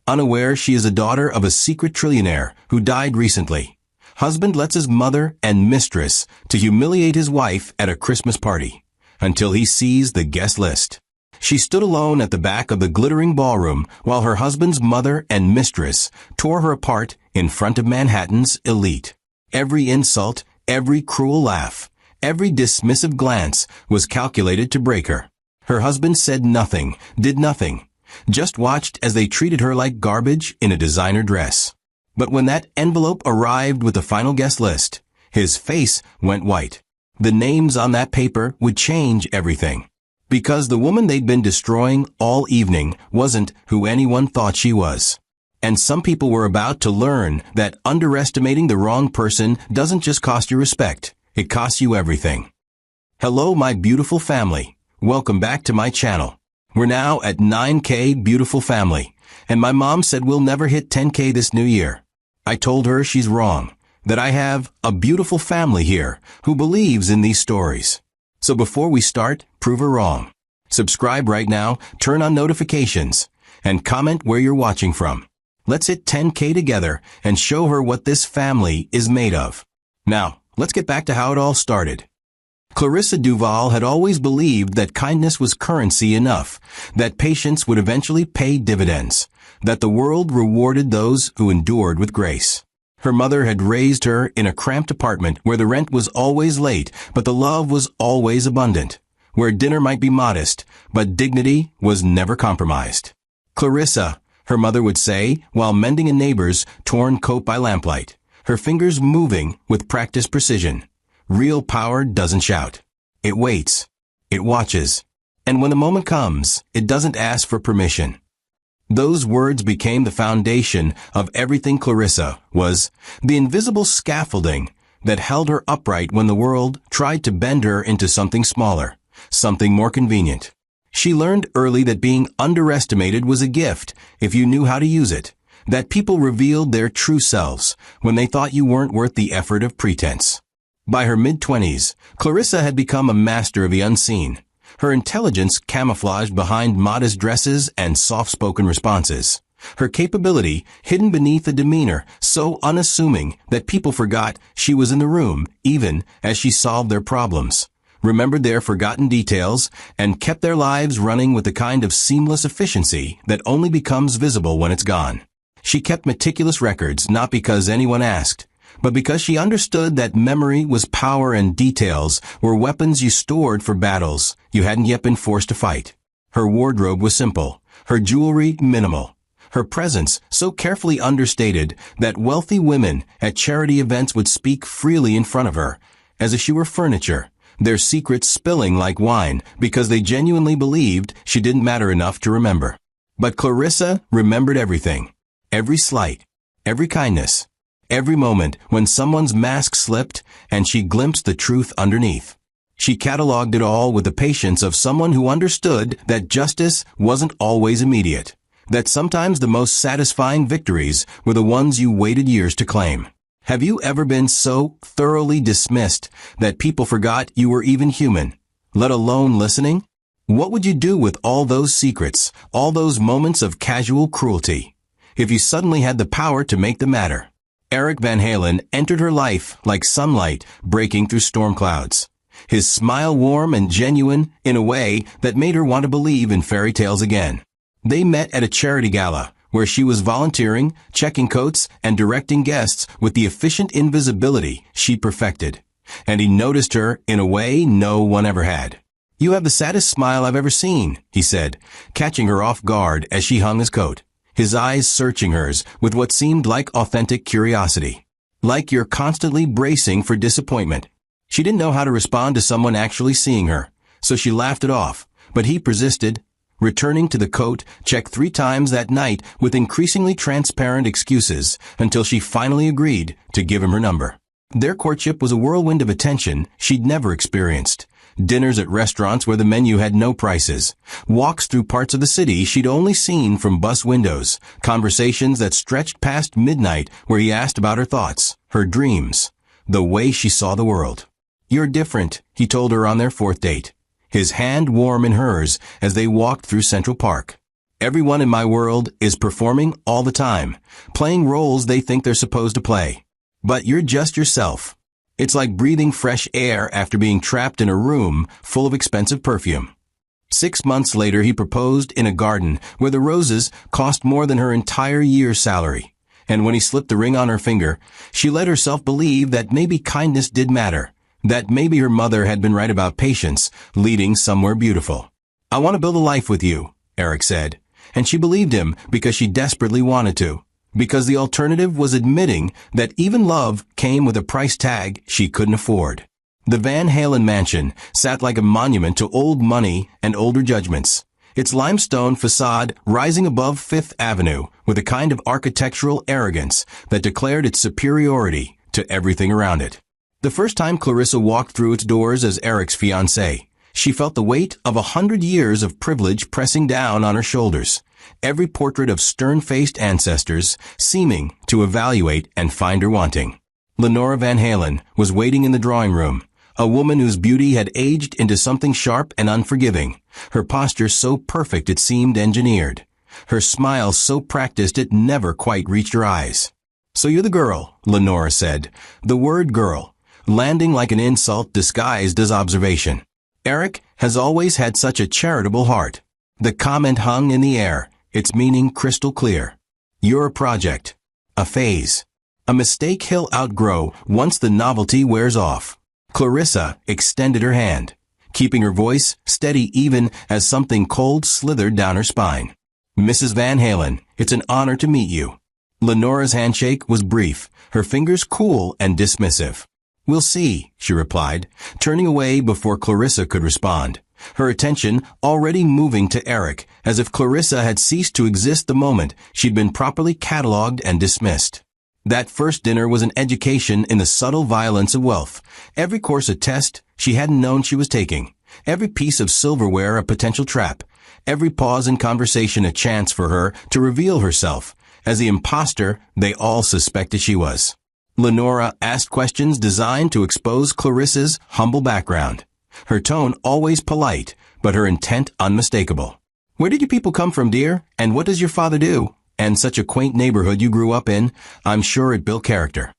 unaware she is a daughter of a secret trillionaire who died recently. Husband lets his mother and mistress to humiliate his wife at a Christmas party, until he sees the guest list. She stood alone at the back of the glittering ballroom while her husband's mother and mistress tore her apart in front of Manhattan's elite. Every insult, every cruel laugh, every dismissive glance was calculated to break her. Her husband said nothing, did nothing, just watched as they treated her like garbage in a designer dress. But when that envelope arrived with the final guest list, his face went white. The names on that paper would change everything. Because the woman they'd been destroying all evening wasn't who anyone thought she was. And some people were about to learn that underestimating the wrong person doesn't just cost you respect, it costs you everything. Hello my beautiful family. Welcome back to my channel. We're now at 9K beautiful family, and my mom said we'll never hit 10K this new year. I told her she's wrong, that I have a beautiful family here who believes in these stories. So before we start, prove her wrong. Subscribe right now, turn on notifications, and comment where you're watching from. Let's hit 10K together and show her what this family is made of. Now, let's get back to how it all started. Clarissa Duval had always believed that kindness was currency enough, that patience would eventually pay dividends, that the world rewarded those who endured with grace. Her mother had raised her in a cramped apartment where the rent was always late, but the love was always abundant, where dinner might be modest, but dignity was never compromised. Clarissa, her mother would say, while mending a neighbor's torn coat by lamplight, her fingers moving with practiced precision. Real power doesn't shout. It waits. It watches. And when the moment comes, it doesn't ask for permission. Those words became the foundation of everything Clarissa was, the invisible scaffolding that held her upright when the world tried to bend her into something smaller, something more convenient. She learned early that being underestimated was a gift if you knew how to use it, that people revealed their true selves when they thought you weren't worth the effort of pretense. By her mid-20s, Clarissa had become a master of the unseen, her intelligence camouflaged behind modest dresses and soft-spoken responses, her capability hidden beneath a demeanor so unassuming that people forgot she was in the room even as she solved their problems, remembered their forgotten details, and kept their lives running with the kind of seamless efficiency that only becomes visible when it's gone. She kept meticulous records not because anyone asked, but because she understood that memory was power and details were weapons you stored for battles you hadn't yet been forced to fight. Her wardrobe was simple, her jewelry minimal, her presence so carefully understated that wealthy women at charity events would speak freely in front of her, as if she were furniture, their secrets spilling like wine because they genuinely believed she didn't matter enough to remember. But Clarissa remembered everything, every slight, every kindness, every moment when someone's mask slipped and she glimpsed the truth underneath. She cataloged it all with the patience of someone who understood that justice wasn't always immediate, that sometimes the most satisfying victories were the ones you waited years to claim. Have you ever been so thoroughly dismissed that people forgot you were even human, let alone listening? What would you do with all those secrets, all those moments of casual cruelty, if you suddenly had the power to make them matter? Eric Van Halen entered her life like sunlight breaking through storm clouds, his smile warm and genuine in a way that made her want to believe in fairy tales again. They met at a charity gala where she was volunteering, checking coats, and directing guests with the efficient invisibility she perfected. And he noticed her in a way no one ever had. "You have the saddest smile I've ever seen," he said, catching her off guard as she hung his coat, his eyes searching hers with what seemed like authentic curiosity. "Like you're constantly bracing for disappointment." She didn't know how to respond to someone actually seeing her, so she laughed it off, but he persisted, returning to the coat check 3 times that night with increasingly transparent excuses until she finally agreed to give him her number. Their courtship was a whirlwind of attention she'd never experienced. Dinners at restaurants where the menu had no prices, walks through parts of the city she'd only seen from bus windows, conversations that stretched past midnight where he asked about her thoughts, her dreams, the way she saw the world. "You're different," he told her on their 4th date, his hand warm in hers as they walked through Central Park. Everyone in my world is performing all the time, playing roles they think they're supposed to play. But you're just yourself. It's like breathing fresh air after being trapped in a room full of expensive perfume. 6 months later, he proposed in a garden where the roses cost more than her entire year's salary. And when he slipped the ring on her finger, she let herself believe that maybe kindness did matter, that maybe her mother had been right about patience leading somewhere beautiful. "I want to build a life with you," Eric said. And she believed him because she desperately wanted to. Because the alternative was admitting that even love came with a price tag she couldn't afford. The Van Halen mansion sat like a monument to old money and older judgments, its limestone facade rising above Fifth Avenue with a kind of architectural arrogance that declared its superiority to everything around it. The first time Clarissa walked through its doors as Eric's fiancée, she felt the weight of 100 years of privilege pressing down on her shoulders, every portrait of stern-faced ancestors seeming to evaluate and find her wanting. Lenora Van Halen was waiting in the drawing room, a woman whose beauty had aged into something sharp and unforgiving, her posture so perfect it seemed engineered, her smile so practiced it never quite reached her eyes. "So you're the girl," Lenora said, the word girl, landing like an insult disguised as observation. Eric has always had such a charitable heart. The comment hung in the air, its meaning crystal clear. You're a project, a phase, a mistake he'll outgrow once the novelty wears off. Clarissa extended her hand, keeping her voice steady even as something cold slithered down her spine. "Mrs. Van Halen, it's an honor to meet you." Lenora's handshake was brief, her fingers cool and dismissive. "We'll see," she replied, turning away before Clarissa could respond, her attention already moving to Eric, as if Clarissa had ceased to exist the moment she'd been properly catalogued and dismissed. That first dinner was an education in the subtle violence of wealth, every course a test she hadn't known she was taking, every piece of silverware a potential trap, every pause in conversation a chance for her to reveal herself as the imposter they all suspected she was. Lenora asked questions designed to expose Clarissa's humble background, her tone always polite, but her intent unmistakable. "Where did you people come from, dear? And what does your father do? And such a quaint neighborhood you grew up in. I'm sure it built character."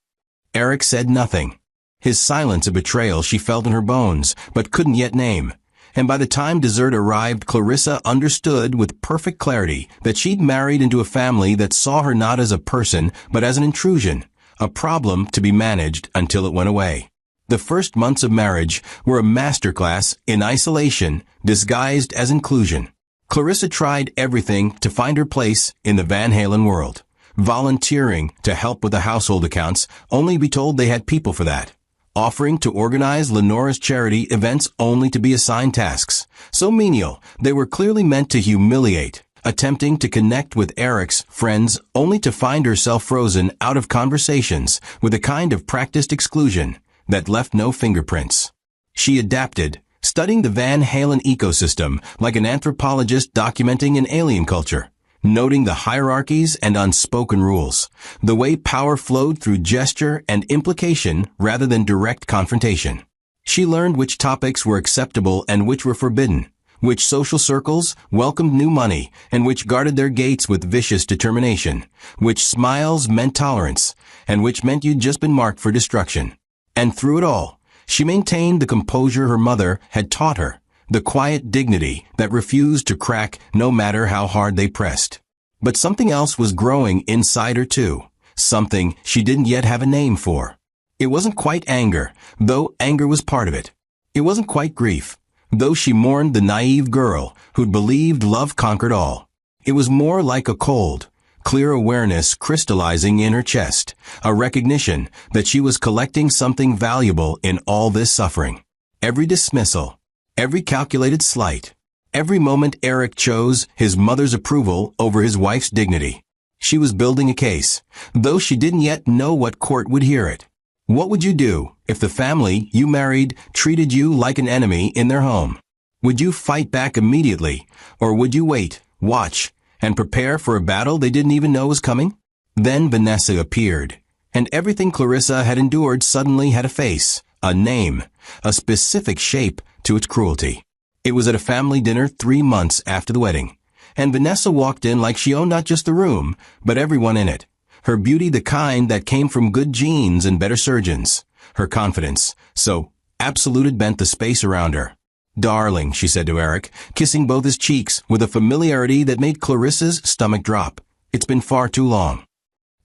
Eric said nothing. His silence a betrayal she felt in her bones, but couldn't yet name. And by the time dessert arrived, Clarissa understood with perfect clarity that she'd married into a family that saw her not as a person, but as an intrusion, a problem to be managed until it went away. The first months of marriage were a masterclass in isolation disguised as inclusion. Clarissa tried everything to find her place in the Van Halen world, volunteering to help with the household accounts, only to be told they had people for that, offering to organize Lenora's charity events only to be assigned tasks, so menial they were clearly meant to humiliate, attempting to connect with Eric's friends only to find herself frozen out of conversations with a kind of practiced exclusion that left no fingerprints. She adapted, studying the Van Halen ecosystem like an anthropologist documenting an alien culture, noting the hierarchies and unspoken rules, the way power flowed through gesture and implication rather than direct confrontation. She learned which topics were acceptable and which were forbidden, which social circles welcomed new money and which guarded their gates with vicious determination, which smiles meant tolerance, and which meant you'd just been marked for destruction. And through it all, she maintained the composure her mother had taught her, the quiet dignity that refused to crack no matter how hard they pressed. But something else was growing inside her too, something she didn't yet have a name for. It wasn't quite anger, though anger was part of it. It wasn't quite grief, though she mourned the naive girl who'd believed love conquered all. It was more like a cold, clear awareness crystallizing in her chest, a recognition that she was collecting something valuable in all this suffering. Every dismissal, every calculated slight, every moment Eric chose his mother's approval over his wife's dignity. She was building a case, though she didn't yet know what court would hear it. What would you do if the family you married treated you like an enemy in their home? Would you fight back immediately, or would you wait, watch, and prepare for a battle they didn't even know was coming? Then Vanessa appeared, and everything Clarissa had endured suddenly had a face, a name, a specific shape to its cruelty. It was at a family dinner 3 months after the wedding, and Vanessa walked in like she owned not just the room, but everyone in it. Her beauty the kind that came from good genes and better surgeons. Her confidence, so absolute it bent the space around her. "Darling," she said to Eric, kissing both his cheeks with a familiarity that made Clarissa's stomach drop. "It's been far too long."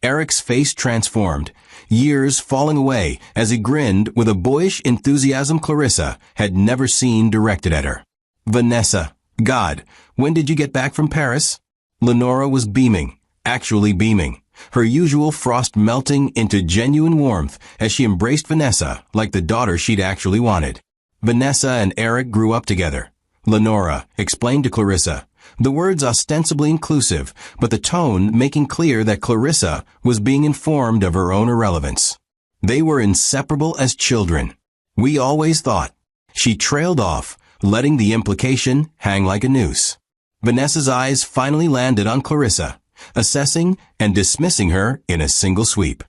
Eric's face transformed, years falling away as he grinned with a boyish enthusiasm Clarissa had never seen directed at her. "Vanessa, God, when did you get back from Paris?" Lenora was beaming, actually beaming, her usual frost melting into genuine warmth as she embraced Vanessa like the daughter she'd actually wanted. Vanessa and Eric grew up together. Lenora explained to Clarissa, the words ostensibly inclusive, but the tone making clear that Clarissa was being informed of her own irrelevance. They were inseparable as children. "We always thought." She trailed off, letting the implication hang like a noose. Vanessa's eyes finally landed on Clarissa, assessing and dismissing her in a single sweep.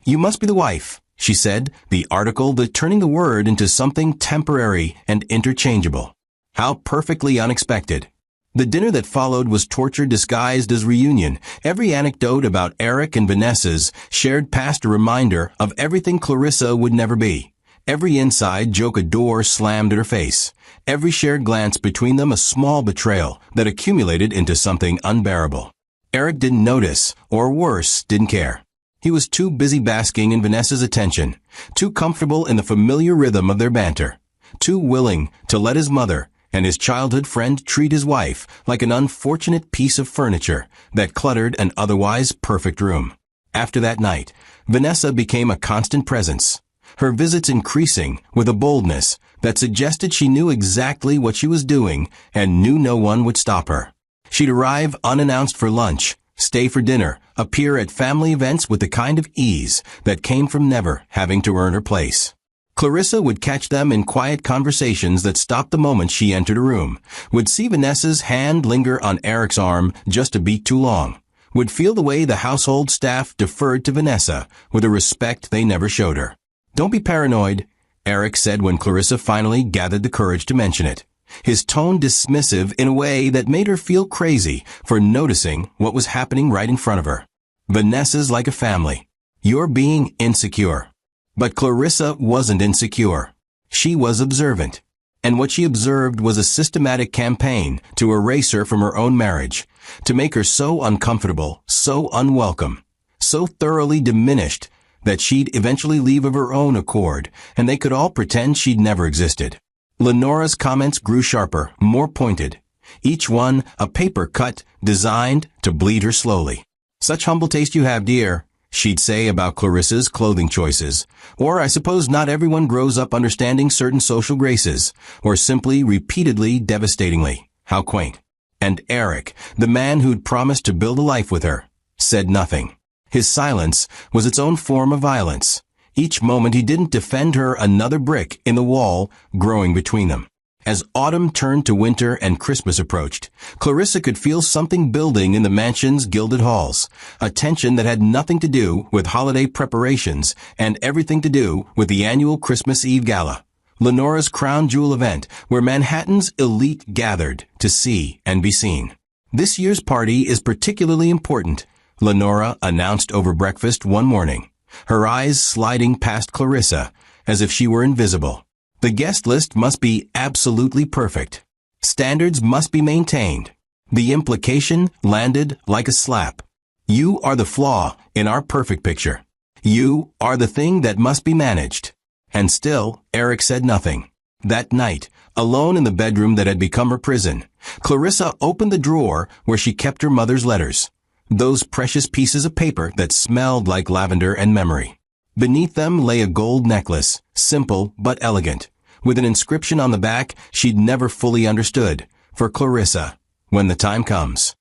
"You must be the wife," she said, the article that turning the word into something temporary and interchangeable. How perfectly unexpected. The dinner that followed was torture disguised as reunion. Every anecdote about Eric and Vanessa's shared past a reminder of everything Clarissa would never be. Every inside joke a door slammed at her face. Every shared glance between them a small betrayal that accumulated into something unbearable. Eric didn't notice, or worse, didn't care. He was too busy basking in Vanessa's attention, too comfortable in the familiar rhythm of their banter, too willing to let his mother and his childhood friend treat his wife like an unfortunate piece of furniture that cluttered an otherwise perfect room. After that night, Vanessa became a constant presence, her visits increasing with a boldness that suggested she knew exactly what she was doing and knew no one would stop her. She'd arrive unannounced for lunch, stay for dinner, appear at family events with the kind of ease that came from never having to earn her place. Clarissa would catch them in quiet conversations that stopped the moment she entered a room, would see Vanessa's hand linger on Eric's arm just a beat too long, would feel the way the household staff deferred to Vanessa with a respect they never showed her. "Don't be paranoid," Eric said when Clarissa finally gathered the courage to mention it, his tone dismissive in a way that made her feel crazy for noticing what was happening right in front of her. "Vanessa's like a family. You're being insecure." But Clarissa wasn't insecure. She was observant. And what she observed was a systematic campaign to erase her from her own marriage, to make her so uncomfortable, so unwelcome, so thoroughly diminished that she'd eventually leave of her own accord, and they could all pretend she'd never existed. Lenora's comments grew sharper, more pointed, each one a paper cut designed to bleed her slowly. "Such humble taste you have, dear," she'd say about Clarissa's clothing choices. Or, "I suppose not everyone grows up understanding certain social graces," or simply, repeatedly, devastatingly. How quaint. And Eric, the man who'd promised to build a life with her, said nothing. His silence was its own form of violence. Each moment he didn't defend her another brick in the wall growing between them. As autumn turned to winter and Christmas approached, Clarissa could feel something building in the mansion's gilded halls, a tension that had nothing to do with holiday preparations and everything to do with the annual Christmas Eve Gala, Lenora's crown jewel event where Manhattan's elite gathered to see and be seen. "This year's party is particularly important," Lenora announced over breakfast one morning, her eyes sliding past Clarissa as if she were invisible. "The guest list must be absolutely perfect. Standards must be maintained." The implication landed like a slap. You are the flaw in our perfect picture. You are the thing that must be managed. And still, Eric said nothing. That night, alone in the bedroom that had become her prison, Clarissa opened the drawer where she kept her mother's letters, those precious pieces of paper that smelled like lavender and memory. Beneath them lay a gold necklace, simple but elegant, with an inscription on the back she'd never fully understood, "For Clarissa, when the time comes."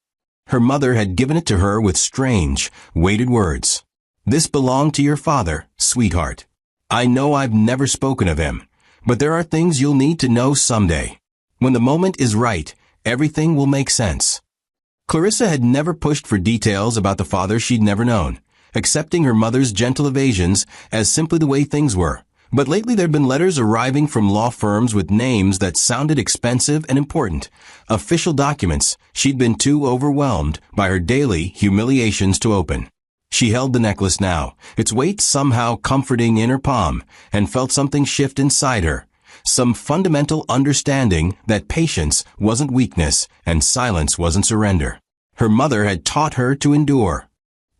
Her mother had given it to her with strange, weighted words. "This belonged to your father, sweetheart. I know I've never spoken of him, but there are things you'll need to know someday. When the moment is right, everything will make sense." Clarissa had never pushed for details about the father she'd never known, accepting her mother's gentle evasions as simply the way things were, But lately there'd been letters arriving from law firms with names that sounded expensive and important. Official documents she'd been too overwhelmed by her daily humiliations to open. She held the necklace now, its weight somehow comforting in her palm, and felt something shift inside her. Some fundamental understanding that patience wasn't weakness and silence wasn't surrender. Her mother had taught her to endure.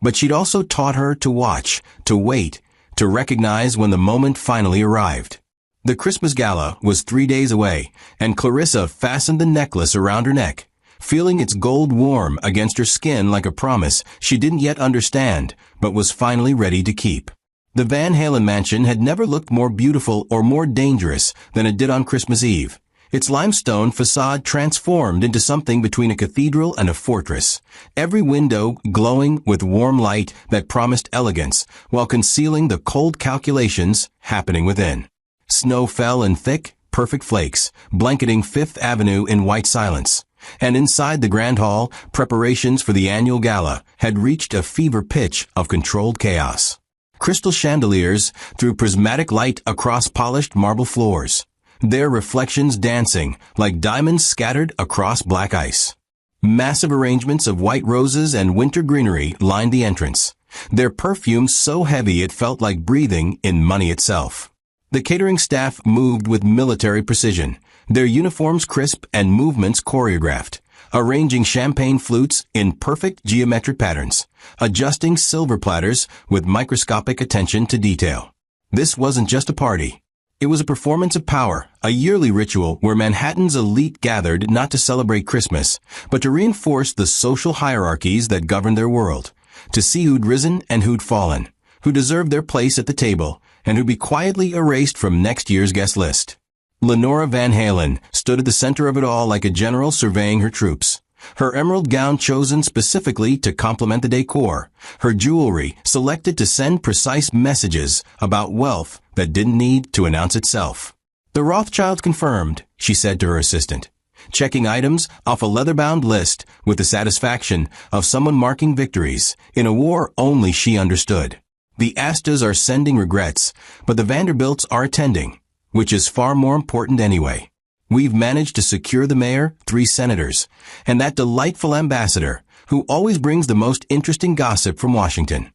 But she'd also taught her to watch, to wait, to recognize when the moment finally arrived. The Christmas gala was 3 days away, and Clarissa fastened the necklace around her neck, feeling its gold warm against her skin like a promise she didn't yet understand, but was finally ready to keep. The Van Halen mansion had never looked more beautiful or more dangerous than it did on Christmas Eve. Its limestone facade transformed into something between a cathedral and a fortress, every window glowing with warm light that promised elegance while concealing the cold calculations happening within. Snow fell in thick, perfect flakes, blanketing Fifth Avenue in white silence. And inside the Grand Hall, preparations for the annual gala had reached a fever pitch of controlled chaos. Crystal chandeliers threw prismatic light across polished marble floors, their reflections dancing like diamonds scattered across black ice. Massive arrangements of white roses and winter greenery lined the entrance, their perfume so heavy it felt like breathing in money itself. The catering staff moved with military precision, their uniforms crisp and movements choreographed, arranging champagne flutes in perfect geometric patterns, adjusting silver platters with microscopic attention to detail. This wasn't just a party. It was a performance of power, a yearly ritual where Manhattan's elite gathered not to celebrate Christmas, but to reinforce the social hierarchies that governed their world, to see who'd risen and who'd fallen, who deserved their place at the table, and who'd be quietly erased from next year's guest list. Lenora Van Halen stood at the center of it all like a general surveying her troops. Her emerald gown chosen specifically to complement the decor, her jewelry selected to send precise messages about wealth that didn't need to announce itself. "The Rothschilds confirmed," she said to her assistant, checking items off a leather-bound list with the satisfaction of someone marking victories in a war only she understood. "The Astas are sending regrets, but the Vanderbilts are attending, which is far more important anyway. We've managed to secure the mayor, 3 senators, and that delightful ambassador who always brings the most interesting gossip from Washington."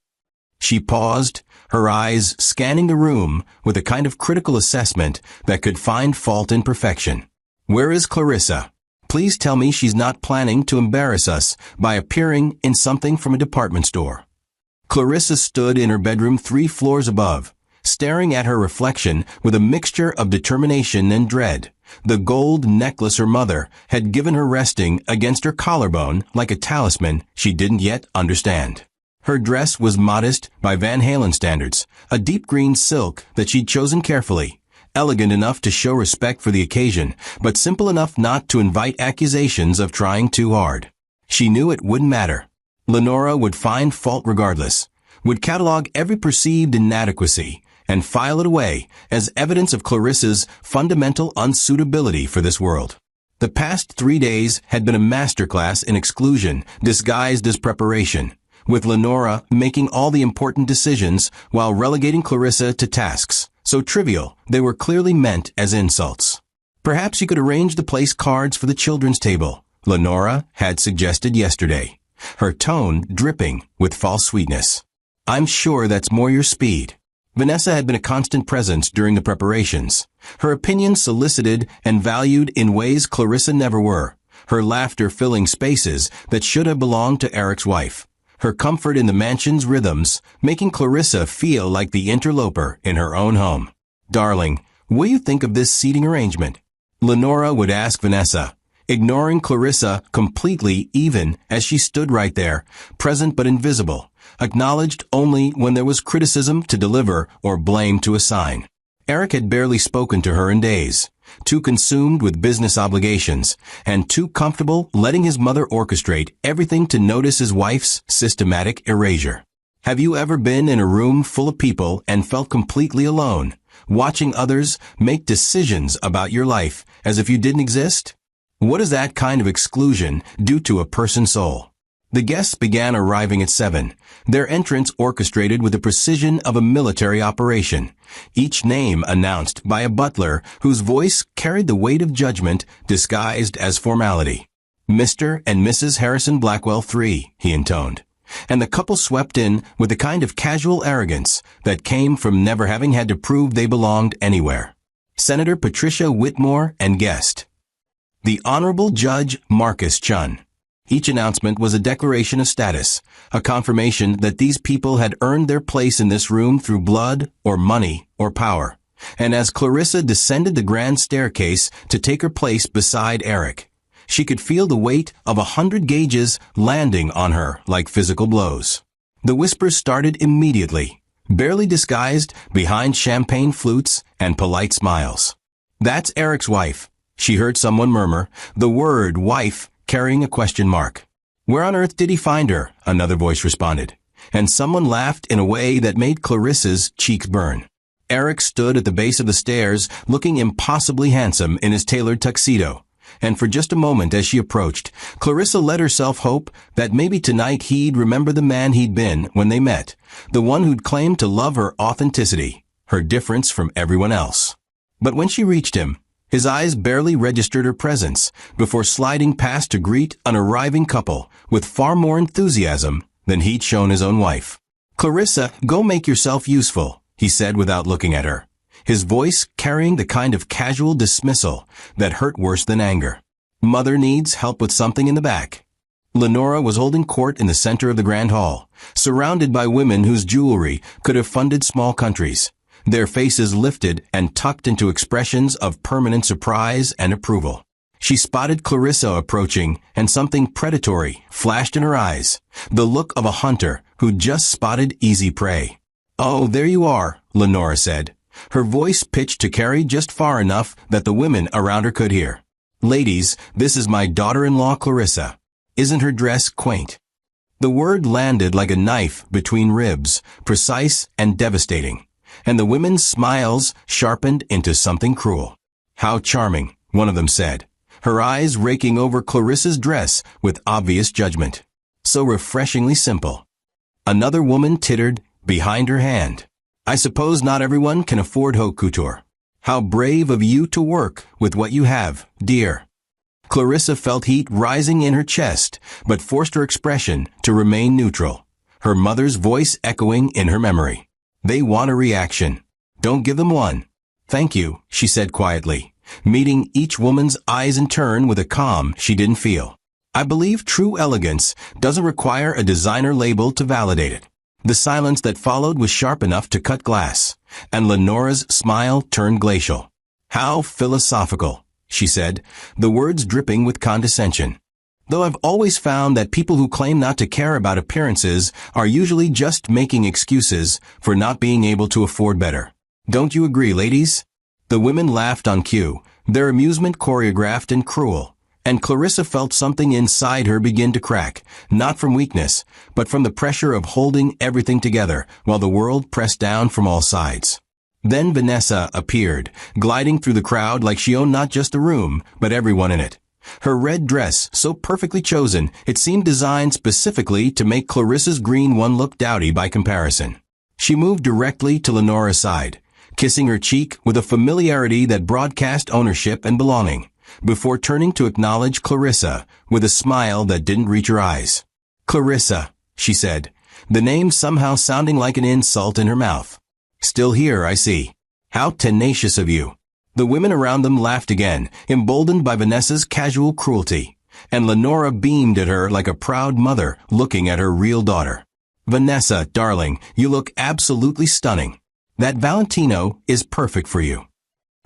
She paused, her eyes scanning the room with a kind of critical assessment that could find fault in perfection. "Where is Clarissa? Please tell me she's not planning to embarrass us by appearing in something from a department store." Clarissa stood in her bedroom 3 floors above, staring at her reflection with a mixture of determination and dread. The gold necklace her mother had given her resting against her collarbone like a talisman she didn't yet understand. Her dress was modest by Van Halen standards, a deep green silk that she'd chosen carefully, elegant enough to show respect for the occasion, but simple enough not to invite accusations of trying too hard. She knew it wouldn't matter. Lenora would find fault regardless, would catalog every perceived inadequacy, and file it away as evidence of Clarissa's fundamental unsuitability for this world. The past 3 days had been a masterclass in exclusion disguised as preparation, with Lenora making all the important decisions while relegating Clarissa to tasks so trivial they were clearly meant as insults. "Perhaps you could arrange to place cards for the children's table," Lenora had suggested yesterday, her tone dripping with false sweetness. "I'm sure that's more your speed." Vanessa had been a constant presence during the preparations, her opinions solicited and valued in ways Clarissa never were, her laughter filling spaces that should have belonged to Eric's wife, her comfort in the mansion's rhythms, making Clarissa feel like the interloper in her own home. "Darling, what do you think of this seating arrangement?" Lenora would ask Vanessa, ignoring Clarissa completely even as she stood right there, present but invisible, acknowledged only when there was criticism to deliver or blame to assign. Eric had barely spoken to her in days, too consumed with business obligations, and too comfortable letting his mother orchestrate everything to notice his wife's systematic erasure. Have you ever been in a room full of people and felt completely alone, watching others make decisions about your life as if you didn't exist? What does that kind of exclusion do to a person's soul? The guests began arriving at 7, their entrance orchestrated with the precision of a military operation, each name announced by a butler whose voice carried the weight of judgment disguised as formality. Mr. and Mrs. Harrison Blackwell III, he intoned. And the couple swept in with the kind of casual arrogance that came from never having had to prove they belonged anywhere. Senator Patricia Whitmore and guest. The Honorable Judge Marcus Chun. Each announcement was a declaration of status, a confirmation that these people had earned their place in this room through blood or money or power. And as Clarissa descended the grand staircase to take her place beside Eric, she could feel the weight of 100 gauges landing on her like physical blows. The whispers started immediately, barely disguised behind champagne flutes and polite smiles. "That's Eric's wife," she heard someone murmur, the word wife carrying a question mark. "Where on earth did he find her?" another voice responded. And someone laughed in a way that made Clarissa's cheeks burn. Eric stood at the base of the stairs, looking impossibly handsome in his tailored tuxedo. And for just a moment as she approached, Clarissa let herself hope that maybe tonight he'd remember the man he'd been when they met, the one who'd claimed to love her authenticity, her difference from everyone else. But when she reached him, his eyes barely registered her presence before sliding past to greet an arriving couple with far more enthusiasm than he'd shown his own wife. "Clarissa, go make yourself useful," he said without looking at her, his voice carrying the kind of casual dismissal that hurt worse than anger. "Mother needs help with something in the back." Lenora was holding court in the center of the grand hall, surrounded by women whose jewelry could have funded small countries, their faces lifted and tucked into expressions of permanent surprise and approval. She spotted Clarissa approaching, and something predatory flashed in her eyes, the look of a hunter who'd just spotted easy prey. "Oh, there you are," Lenora said, her voice pitched to carry just far enough that the women around her could hear. "Ladies, this is my daughter-in-law Clarissa. Isn't her dress quaint?" The word landed like a knife between ribs, precise and devastating, and the women's smiles sharpened into something cruel. "How charming," one of them said, her eyes raking over Clarissa's dress with obvious judgment. "So refreshingly simple." Another woman tittered behind her hand. "I suppose not everyone can afford haute couture. How brave of you to work with what you have, dear." Clarissa felt heat rising in her chest, but forced her expression to remain neutral, her mother's voice echoing in her memory. "They want a reaction. Don't give them one." "Thank you," she said quietly, meeting each woman's eyes in turn with a calm she didn't feel. "I believe true elegance doesn't require a designer label to validate it." The silence that followed was sharp enough to cut glass, and Lenora's smile turned glacial. "How philosophical," she said, the words dripping with condescension. "Though I've always found that people who claim not to care about appearances are usually just making excuses for not being able to afford better. Don't you agree, ladies?" The women laughed on cue, their amusement choreographed and cruel, and Clarissa felt something inside her begin to crack, not from weakness, but from the pressure of holding everything together while the world pressed down from all sides. Then Vanessa appeared, gliding through the crowd like she owned not just the room, but everyone in it. Her red dress, so perfectly chosen, it seemed designed specifically to make Clarissa's green one look dowdy by comparison. She moved directly to Lenora's side, kissing her cheek with a familiarity that broadcast ownership and belonging, before turning to acknowledge Clarissa with a smile that didn't reach her eyes. "Clarissa," she said, the name somehow sounding like an insult in her mouth. "Still here, I see. How tenacious of you." The women around them laughed again, emboldened by Vanessa's casual cruelty, and Lenora beamed at her like a proud mother looking at her real daughter. "Vanessa, darling, you look absolutely stunning. That Valentino is perfect for you."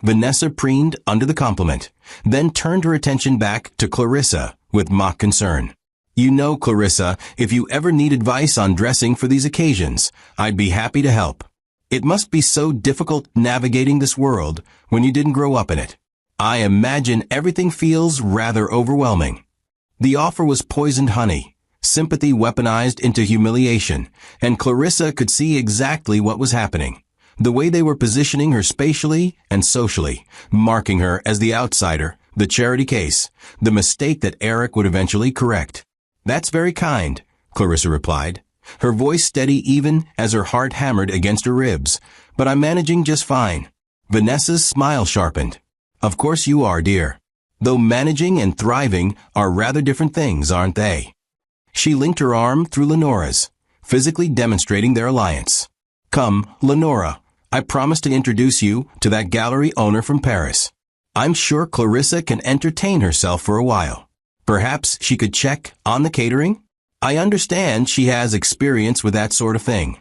Vanessa preened under the compliment, then turned her attention back to Clarissa with mock concern. "You know, Clarissa, if you ever need advice on dressing for these occasions, I'd be happy to help. It must be so difficult navigating this world when you didn't grow up in it. I imagine everything feels rather overwhelming." The offer was poisoned honey, sympathy weaponized into humiliation, and Clarissa could see exactly what was happening. The way they were positioning her spatially and socially, marking her as the outsider, the charity case, the mistake that Eric would eventually correct. "That's very kind," Clarissa replied, her voice steady even as her heart hammered against her ribs. "But I'm managing just fine." Vanessa's smile sharpened. "Of course you are, dear. Though managing and thriving are rather different things, aren't they?" She linked her arm through Lenora's, physically demonstrating their alliance. "Come, Lenora, I promise to introduce you to that gallery owner from Paris. I'm sure Clarissa can entertain herself for a while. Perhaps she could check on the catering? I understand she has experience with that sort of thing."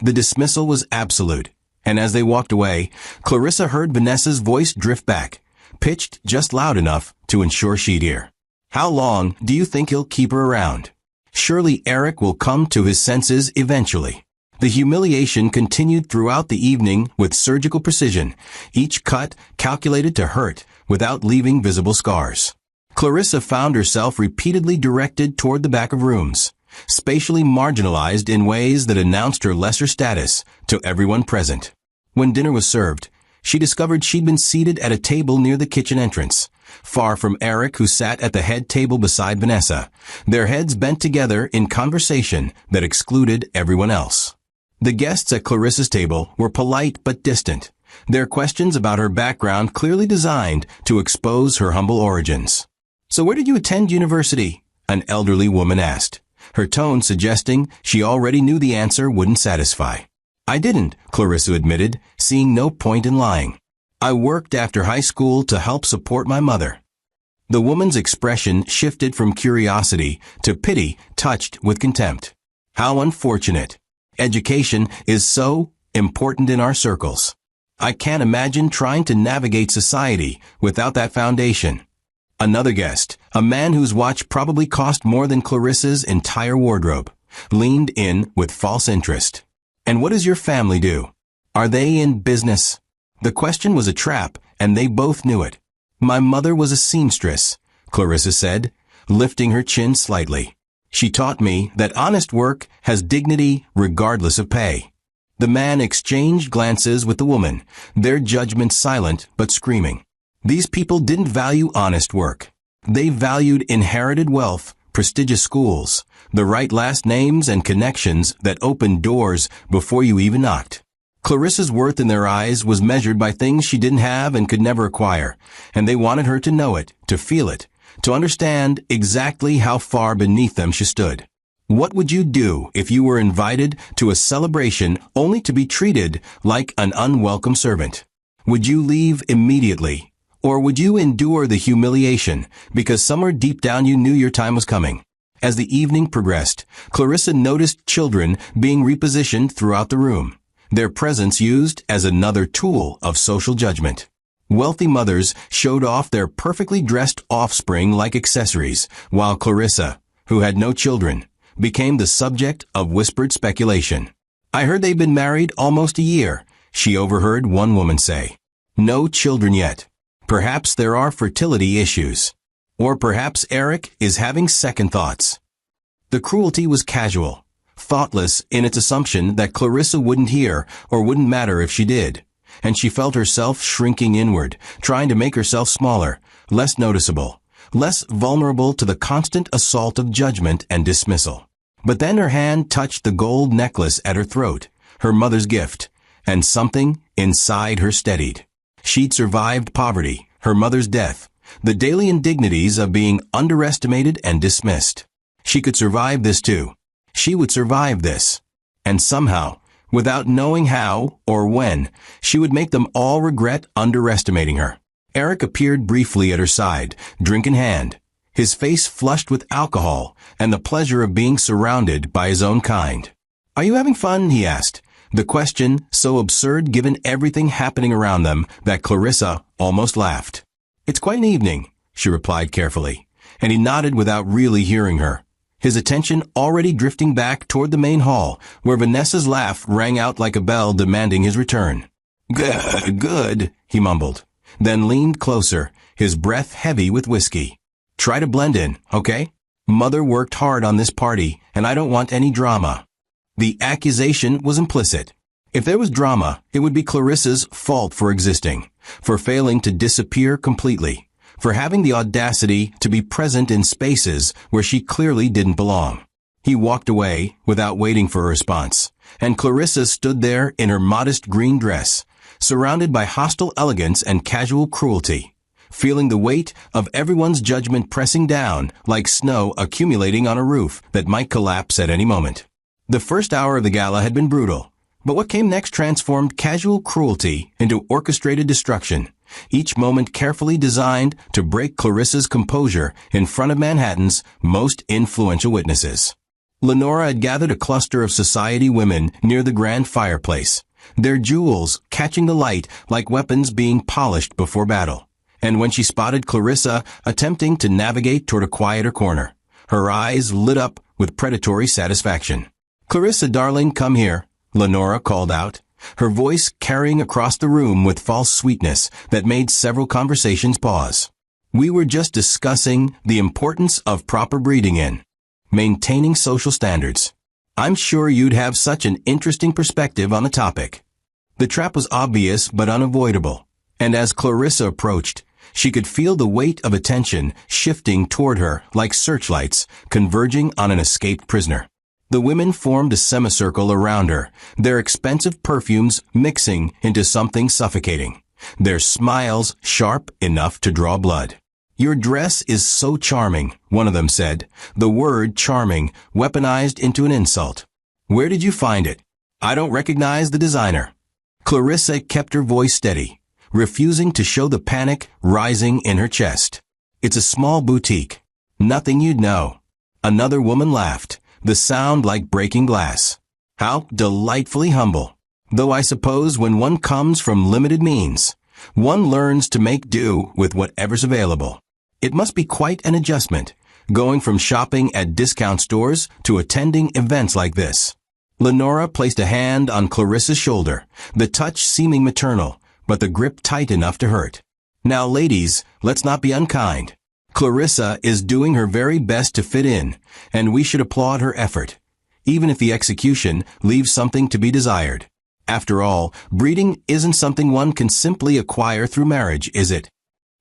The dismissal was absolute, and as they walked away, Clarissa heard Vanessa's voice drift back, pitched just loud enough to ensure she'd hear. "How long do you think he'll keep her around? Surely Eric will come to his senses eventually." The humiliation continued throughout the evening with surgical precision, each cut calculated to hurt without leaving visible scars. Clarissa found herself repeatedly directed toward the back of rooms, spatially marginalized in ways that announced her lesser status to everyone present. When dinner was served, she discovered she'd been seated at a table near the kitchen entrance, far from Eric, who sat at the head table beside Vanessa, their heads bent together in conversation that excluded everyone else. The guests at Clarissa's table were polite but distant, their questions about her background clearly designed to expose her humble origins. "So where did you attend university?" an elderly woman asked, her tone suggesting she already knew the answer wouldn't satisfy. "I didn't," Clarissa admitted, seeing no point in lying. "I worked after high school to help support my mother." The woman's expression shifted from curiosity to pity touched with contempt. "How unfortunate. Education is so important in our circles. I can't imagine trying to navigate society without that foundation." Another guest, a man whose watch probably cost more than Clarissa's entire wardrobe, leaned in with false interest. "And what does your family do? Are they in business?" The question was a trap, and they both knew it. "My mother was a seamstress," Clarissa said, lifting her chin slightly. "She taught me that honest work has dignity regardless of pay." The man exchanged glances with the woman, their judgment silent but screaming. These people didn't value honest work. They valued inherited wealth, prestigious schools, the right last names and connections that opened doors before you even knocked. Clarissa's worth in their eyes was measured by things she didn't have and could never acquire, and they wanted her to know it, to feel it, to understand exactly how far beneath them she stood. What would you do if you were invited to a celebration only to be treated like an unwelcome servant? Would you leave immediately? Or would you endure the humiliation because somewhere deep down you knew your time was coming? As the evening progressed, Clarissa noticed children being repositioned throughout the room, their presence used as another tool of social judgment. Wealthy mothers showed off their perfectly dressed offspring like accessories, while Clarissa, who had no children, became the subject of whispered speculation. "I heard they've been married almost a year," she overheard one woman say. "No children yet. Perhaps there are fertility issues. Or perhaps Eric is having second thoughts." The cruelty was casual, thoughtless in its assumption that Clarissa wouldn't hear or wouldn't matter if she did, and she felt herself shrinking inward, trying to make herself smaller, less noticeable, less vulnerable to the constant assault of judgment and dismissal. But then her hand touched the gold necklace at her throat, her mother's gift, and something inside her steadied. She'd survived poverty, her mother's death, the daily indignities of being underestimated and dismissed. She could survive this too. She would survive this. And somehow, without knowing how or when, she would make them all regret underestimating her. Eric appeared briefly at her side, drink in hand, his face flushed with alcohol and the pleasure of being surrounded by his own kind. "Are you having fun?" he asked. The question so absurd given everything happening around them that Clarissa almost laughed. "It's quite an evening," she replied carefully, and he nodded without really hearing her, his attention already drifting back toward the main hall, where Vanessa's laugh rang out like a bell demanding his return. Good," he mumbled, then leaned closer, his breath heavy with whiskey. "Try to blend in, okay? Mother worked hard on this party, and I don't want any drama." The accusation was implicit. If there was drama, it would be Clarissa's fault for existing, for failing to disappear completely, for having the audacity to be present in spaces where she clearly didn't belong. He walked away without waiting for a response, and Clarissa stood there in her modest green dress, surrounded by hostile elegance and casual cruelty, feeling the weight of everyone's judgment pressing down like snow accumulating on a roof that might collapse at any moment. The first hour of the gala had been brutal, but what came next transformed casual cruelty into orchestrated destruction, each moment carefully designed to break Clarissa's composure in front of Manhattan's most influential witnesses. Lenora had gathered a cluster of society women near the grand fireplace, their jewels catching the light like weapons being polished before battle. And when she spotted Clarissa attempting to navigate toward a quieter corner, her eyes lit up with predatory satisfaction. "Clarissa, darling, come here," Lenora called out, her voice carrying across the room with false sweetness that made several conversations pause. "We were just discussing the importance of proper breeding in, maintaining social standards. I'm sure you'd have such an interesting perspective on the topic." The trap was obvious but unavoidable, and as Clarissa approached, she could feel the weight of attention shifting toward her like searchlights converging on an escaped prisoner. The women formed a semicircle around her, their expensive perfumes mixing into something suffocating, their smiles sharp enough to draw blood. "Your dress is so charming," one of them said, the word charming weaponized into an insult. "Where did you find it? I don't recognize the designer." Clarissa kept her voice steady, refusing to show the panic rising in her chest. "It's a small boutique. Nothing you'd know." Another woman laughed, the sound like breaking glass. "How delightfully humble. Though I suppose when one comes from limited means, one learns to make do with whatever's available. It must be quite an adjustment, going from shopping at discount stores to attending events like this." Lenora placed a hand on Clarissa's shoulder, the touch seeming maternal, but the grip tight enough to hurt. "Now, ladies, let's not be unkind. Clarissa is doing her very best to fit in, and we should applaud her effort, even if the execution leaves something to be desired. After all, breeding isn't something one can simply acquire through marriage, is it?"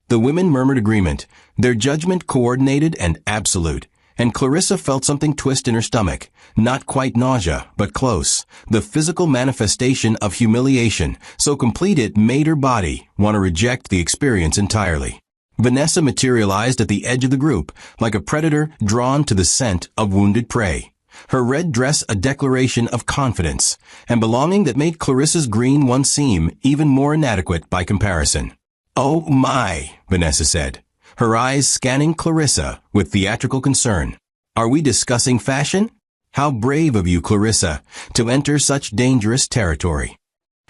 The women murmured agreement, their judgment coordinated and absolute, and Clarissa felt something twist in her stomach, not quite nausea, but close, the physical manifestation of humiliation, so complete it made her body want to reject the experience entirely. Vanessa materialized at the edge of the group, like a predator drawn to the scent of wounded prey, her red dress a declaration of confidence and belonging that made Clarissa's green one seem even more inadequate by comparison. "Oh my," Vanessa said, her eyes scanning Clarissa with theatrical concern. "Are we discussing fashion? How brave of you, Clarissa, to enter such dangerous territory."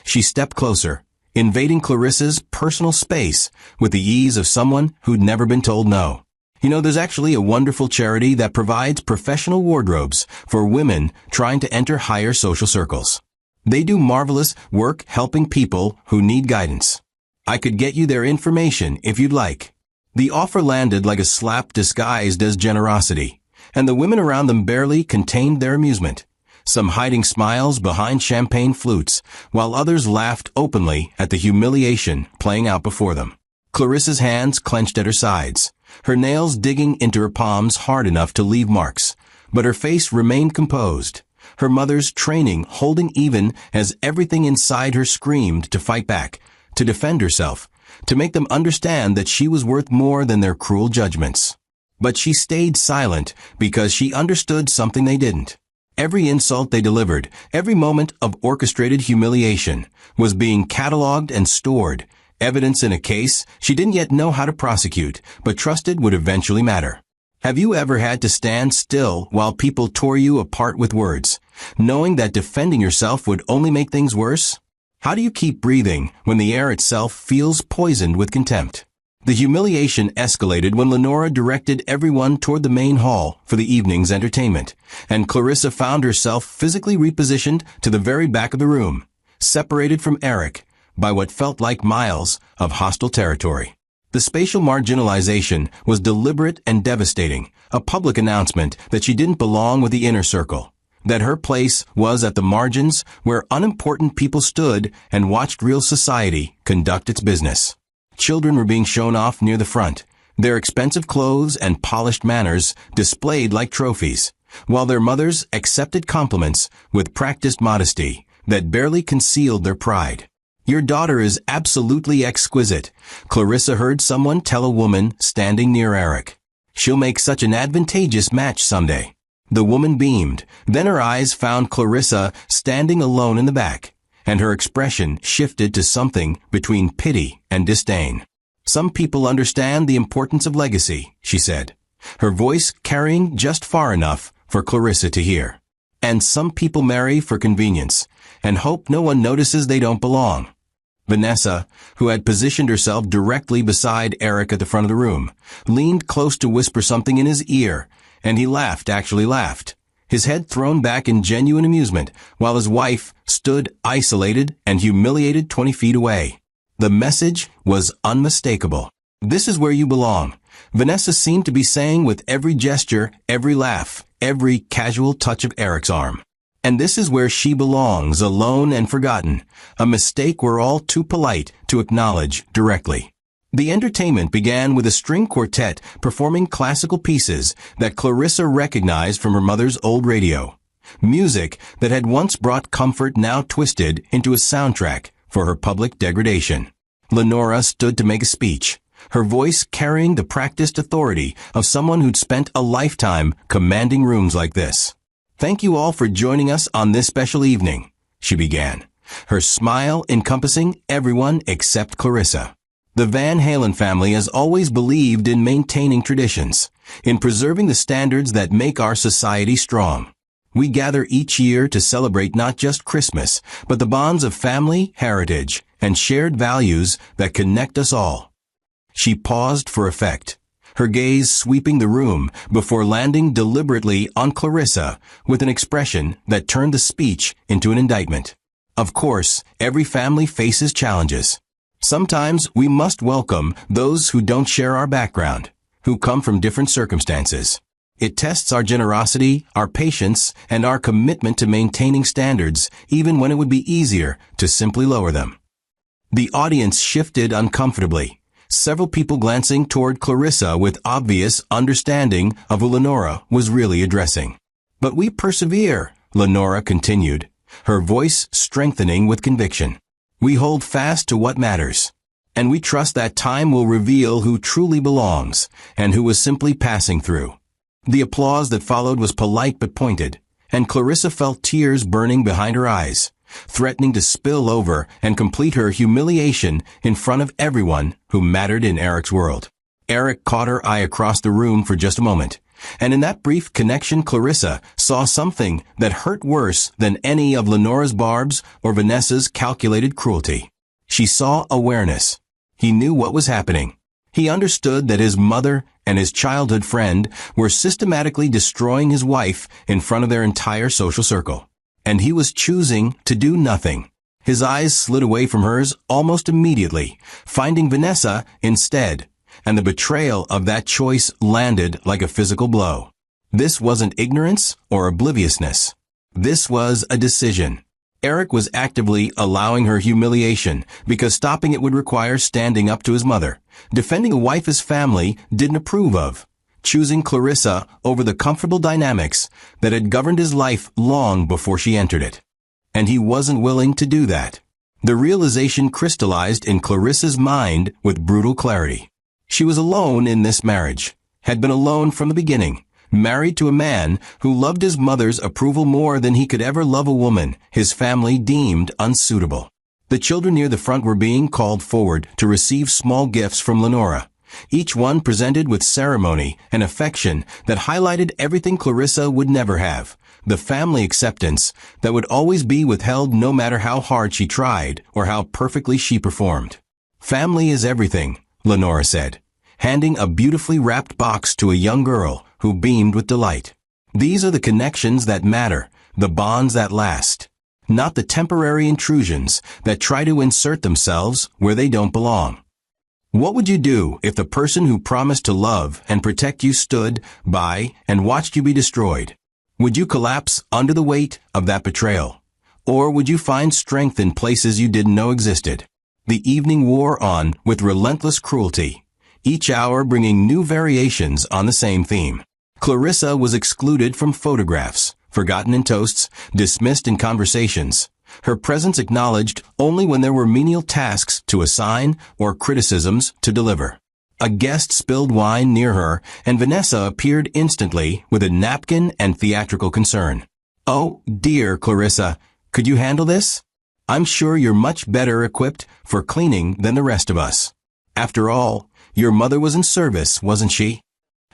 She stepped closer, invading Clarissa's personal space with the ease of someone who'd never been told no. "You know, there's actually a wonderful charity that provides professional wardrobes for women trying to enter higher social circles. They do marvelous work helping people who need guidance. I could get you their information if you'd like." The offer landed like a slap disguised as generosity, and the women around them barely contained their amusement, some hiding smiles behind champagne flutes, while others laughed openly at the humiliation playing out before them. Clarissa's hands clenched at her sides, her nails digging into her palms hard enough to leave marks, but her face remained composed, her mother's training holding even as everything inside her screamed to fight back, to defend herself, to make them understand that she was worth more than their cruel judgments. But she stayed silent because she understood something they didn't. Every insult they delivered, every moment of orchestrated humiliation, was being cataloged and stored, evidence in a case she didn't yet know how to prosecute, but trusted would eventually matter. Have you ever had to stand still while people tore you apart with words, knowing that defending yourself would only make things worse? How do you keep breathing when the air itself feels poisoned with contempt? The humiliation escalated when Lenora directed everyone toward the main hall for the evening's entertainment, and Clarissa found herself physically repositioned to the very back of the room, separated from Eric by what felt like miles of hostile territory. The spatial marginalization was deliberate and devastating, a public announcement that she didn't belong with the inner circle, that her place was at the margins where unimportant people stood and watched real society conduct its business. Children were being shown off near the front, their expensive clothes and polished manners displayed like trophies, while their mothers accepted compliments with practiced modesty that barely concealed their pride. "Your daughter is absolutely exquisite," Clarissa heard someone tell a woman standing near Eric. "She'll make such an advantageous match someday." The woman beamed, then her eyes found Clarissa standing alone in the back, and her expression shifted to something between pity and disdain. "Some people understand the importance of legacy," she said, her voice carrying just far enough for Clarissa to hear. "And some people marry for convenience and hope no one notices they don't belong." Vanessa, who had positioned herself directly beside Eric at the front of the room, leaned close to whisper something in his ear, and he actually laughed, his head thrown back in genuine amusement, while his wife stood isolated and humiliated 20 feet away. The message was unmistakable. "This is where you belong," Vanessa seemed to be saying with every gesture, every laugh, every casual touch of Eric's arm. "And this is where she belongs, alone and forgotten, a mistake we're all too polite to acknowledge directly." The entertainment began with a string quartet performing classical pieces that Clarissa recognized from her mother's old radio. Music that had once brought comfort now twisted into a soundtrack for her public degradation. Lenora stood to make a speech, her voice carrying the practiced authority of someone who'd spent a lifetime commanding rooms like this. "Thank you all for joining us on this special evening," she began, her smile encompassing everyone except Clarissa. "The Van Halen family has always believed in maintaining traditions, in preserving the standards that make our society strong. We gather each year to celebrate not just Christmas, but the bonds of family, heritage, and shared values that connect us all." She paused for effect, her gaze sweeping the room before landing deliberately on Clarissa with an expression that turned the speech into an indictment. "Of course, every family faces challenges. Sometimes we must welcome those who don't share our background, who come from different circumstances. It tests our generosity, our patience, and our commitment to maintaining standards, even when it would be easier to simply lower them." The audience shifted uncomfortably, several people glancing toward Clarissa with obvious understanding of who Lenora was really addressing. "But we persevere," Lenora continued, her voice strengthening with conviction. "We hold fast to what matters, and we trust that time will reveal who truly belongs and who was simply passing through." The applause that followed was polite but pointed, and Clarissa felt tears burning behind her eyes, threatening to spill over and complete her humiliation in front of everyone who mattered in Eric's world. Eric caught her eye across the room for just a moment, and in that brief connection Clarissa saw something that hurt worse than any of Lenora's barbs or Vanessa's calculated cruelty. She saw awareness. He knew what was happening. He understood that his mother and his childhood friend were systematically destroying his wife in front of their entire social circle. And he was choosing to do nothing. His eyes slid away from hers almost immediately, finding Vanessa instead, and the betrayal of that choice landed like a physical blow. This wasn't ignorance or obliviousness. This was a decision. Eric was actively allowing her humiliation because stopping it would require standing up to his mother, defending a wife his family didn't approve of, choosing Clarissa over the comfortable dynamics that had governed his life long before she entered it. And he wasn't willing to do that. The realization crystallized in Clarissa's mind with brutal clarity. She was alone in this marriage, had been alone from the beginning, married to a man who loved his mother's approval more than he could ever love a woman his family deemed unsuitable. The children near the front were being called forward to receive small gifts from Lenora, each one presented with ceremony and affection that highlighted everything Clarissa would never have, the family acceptance that would always be withheld no matter how hard she tried or how perfectly she performed. "Family is everything," Lenora said, handing a beautifully wrapped box to a young girl who beamed with delight. "These are the connections that matter, the bonds that last, not the temporary intrusions that try to insert themselves where they don't belong." What would you do if the person who promised to love and protect you stood by and watched you be destroyed? Would you collapse under the weight of that betrayal? Or would you find strength in places you didn't know existed? The evening wore on with relentless cruelty, each hour bringing new variations on the same theme. Clarissa was excluded from photographs, forgotten in toasts, dismissed in conversations. Her presence acknowledged only when there were menial tasks to assign or criticisms to deliver. A guest spilled wine near her, and Vanessa appeared instantly with a napkin and theatrical concern. "Oh, dear, Clarissa, could you handle this? I'm sure you're much better equipped for cleaning than the rest of us. After all, your mother was in service, wasn't she?"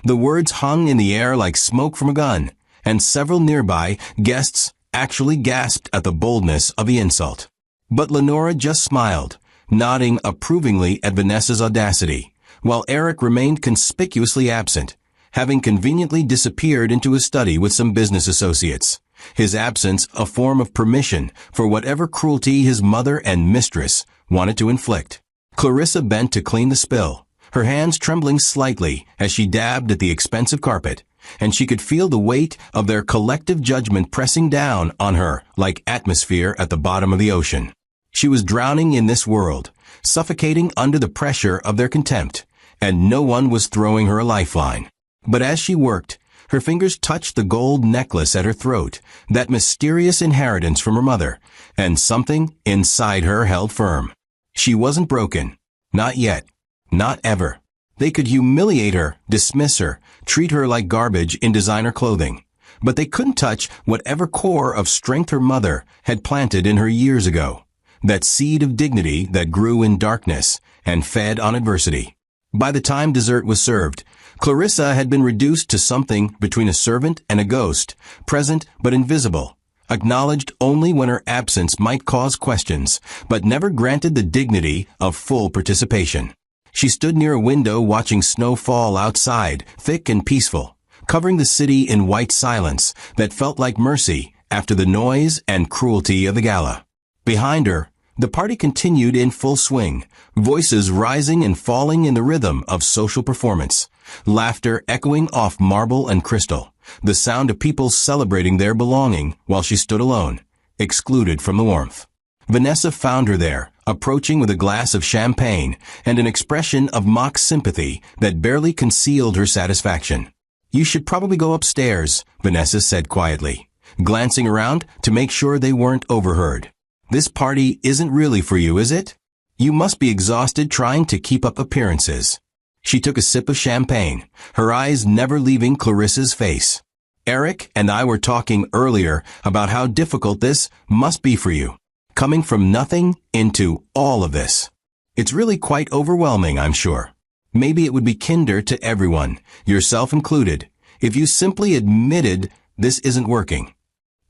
The words hung in the air like smoke from a gun, and several nearby guests actually gasped at the boldness of the insult. But Lenora just smiled, nodding approvingly at Vanessa's audacity, while Eric remained conspicuously absent, having conveniently disappeared into his study with some business associates, his absence a form of permission for whatever cruelty his mother and mistress wanted to inflict. Clarissa bent to clean the spill, her hands trembling slightly as she dabbed at the expensive carpet, and she could feel the weight of their collective judgment pressing down on her like atmosphere at the bottom of the ocean. She was drowning in this world, suffocating under the pressure of their contempt, and no one was throwing her a lifeline. But as she worked, her fingers touched the gold necklace at her throat, that mysterious inheritance from her mother, and something inside her held firm. She wasn't broken. Not yet. Not ever. They could humiliate her, dismiss her, treat her like garbage in designer clothing, but they couldn't touch whatever core of strength her mother had planted in her years ago, that seed of dignity that grew in darkness and fed on adversity. By the time dessert was served, Clarissa had been reduced to something between a servant and a ghost, present but invisible, acknowledged only when her absence might cause questions, but never granted the dignity of full participation. She stood near a window watching snow fall outside, thick and peaceful, covering the city in white silence that felt like mercy after the noise and cruelty of the gala. Behind her, the party continued in full swing, voices rising and falling in the rhythm of social performance, laughter echoing off marble and crystal, the sound of people celebrating their belonging while she stood alone, excluded from the warmth. Vanessa found her there, approaching with a glass of champagne and an expression of mock sympathy that barely concealed her satisfaction. "You should probably go upstairs," Vanessa said quietly, glancing around to make sure they weren't overheard. "This party isn't really for you, is it? You must be exhausted trying to keep up appearances." She took a sip of champagne, her eyes never leaving Clarissa's face. "Eric and I were talking earlier about how difficult this must be for you, coming from nothing into all of this. It's really quite overwhelming, I'm sure. Maybe it would be kinder to everyone, yourself included, if you simply admitted this isn't working."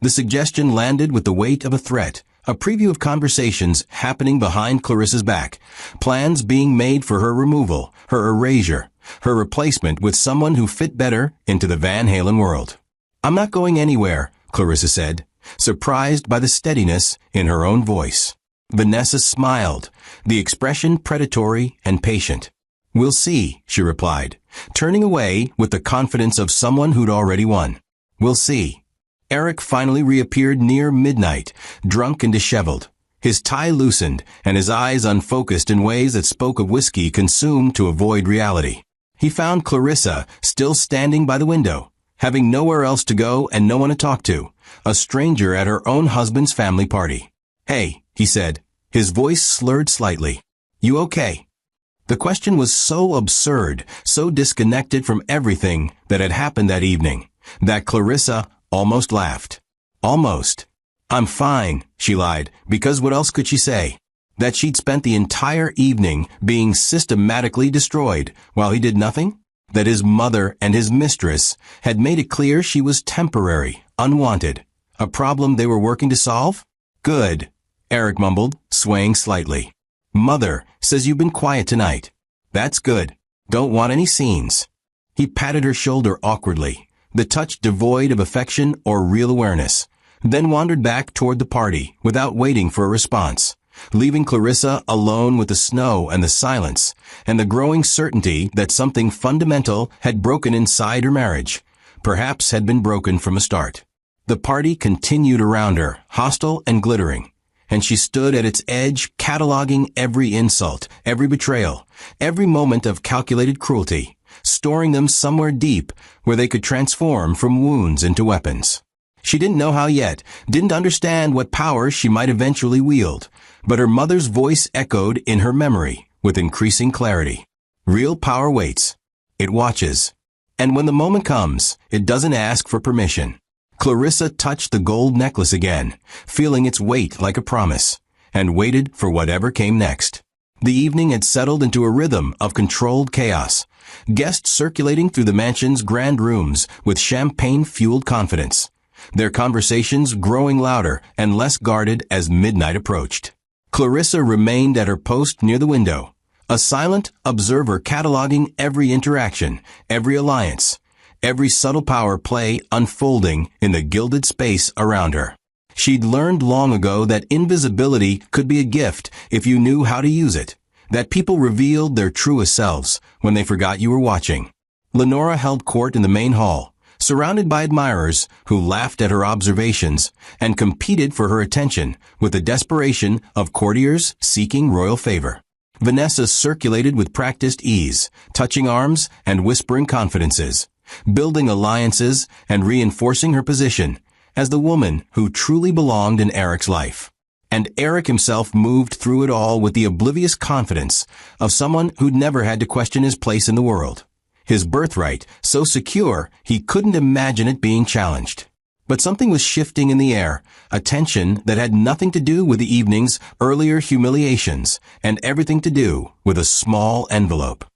The suggestion landed with the weight of a threat, a preview of conversations happening behind Clarissa's back, plans being made for her removal, her erasure, her replacement with someone who fit better into the Van Halen world. "I'm not going anywhere," Clarissa said, surprised by the steadiness in her own voice. Vanessa smiled, the expression predatory and patient. "We'll see," she replied, turning away with the confidence of someone who'd already won. "We'll see." Eric finally reappeared near midnight, drunk and disheveled, his tie loosened and his eyes unfocused in ways that spoke of whiskey consumed to avoid reality. He found Clarissa still standing by the window, having nowhere else to go and no one to talk to, a stranger at her own husband's family party. "Hey," he said, his voice slurred slightly. "You okay?" The question was so absurd, so disconnected from everything that had happened that evening, that Clarissa almost laughed. Almost. "I'm fine," she lied, because what else could she say? That she'd spent the entire evening being systematically destroyed while he did nothing? That his mother and his mistress had made it clear she was temporary, unwanted, a problem they were working to solve? "Good," Eric mumbled, swaying slightly. "Mother says you've been quiet tonight. That's good. Don't want any scenes." He patted her shoulder awkwardly, the touch devoid of affection or real awareness, then wandered back toward the party without waiting for a response, leaving Clarissa alone with the snow and the silence, and the growing certainty that something fundamental had broken inside her marriage, perhaps had been broken from the start. The party continued around her, hostile and glittering. and she stood at its edge cataloging every insult, every betrayal, every moment of calculated cruelty, storing them somewhere deep where they could transform from wounds into weapons. She didn't know how yet, didn't understand what power she might eventually wield, but her mother's voice echoed in her memory with increasing clarity. Real power waits. It watches. And when the moment comes, it doesn't ask for permission. Clarissa touched the gold necklace again, feeling its weight like a promise, and waited for whatever came next. The evening had settled into a rhythm of controlled chaos, guests circulating through the mansion's grand rooms with champagne-fueled confidence, their conversations growing louder and less guarded as midnight approached. Clarissa remained at her post near the window, a silent observer cataloging every interaction, every alliance, every subtle power play unfolding in the gilded space around her. She'd learned long ago that invisibility could be a gift if you knew how to use it, that people revealed their truest selves when they forgot you were watching. Lenora held court in the main hall, surrounded by admirers who laughed at her observations and competed for her attention with the desperation of courtiers seeking royal favor. Vanessa circulated with practiced ease, touching arms and whispering confidences, building alliances and reinforcing her position as the woman who truly belonged in Eric's life. And Eric himself moved through it all with the oblivious confidence of someone who'd never had to question his place in the world. His birthright so secure he couldn't imagine it being challenged. But something was shifting in the air, a tension that had nothing to do with the evening's earlier humiliations and everything to do with a small envelope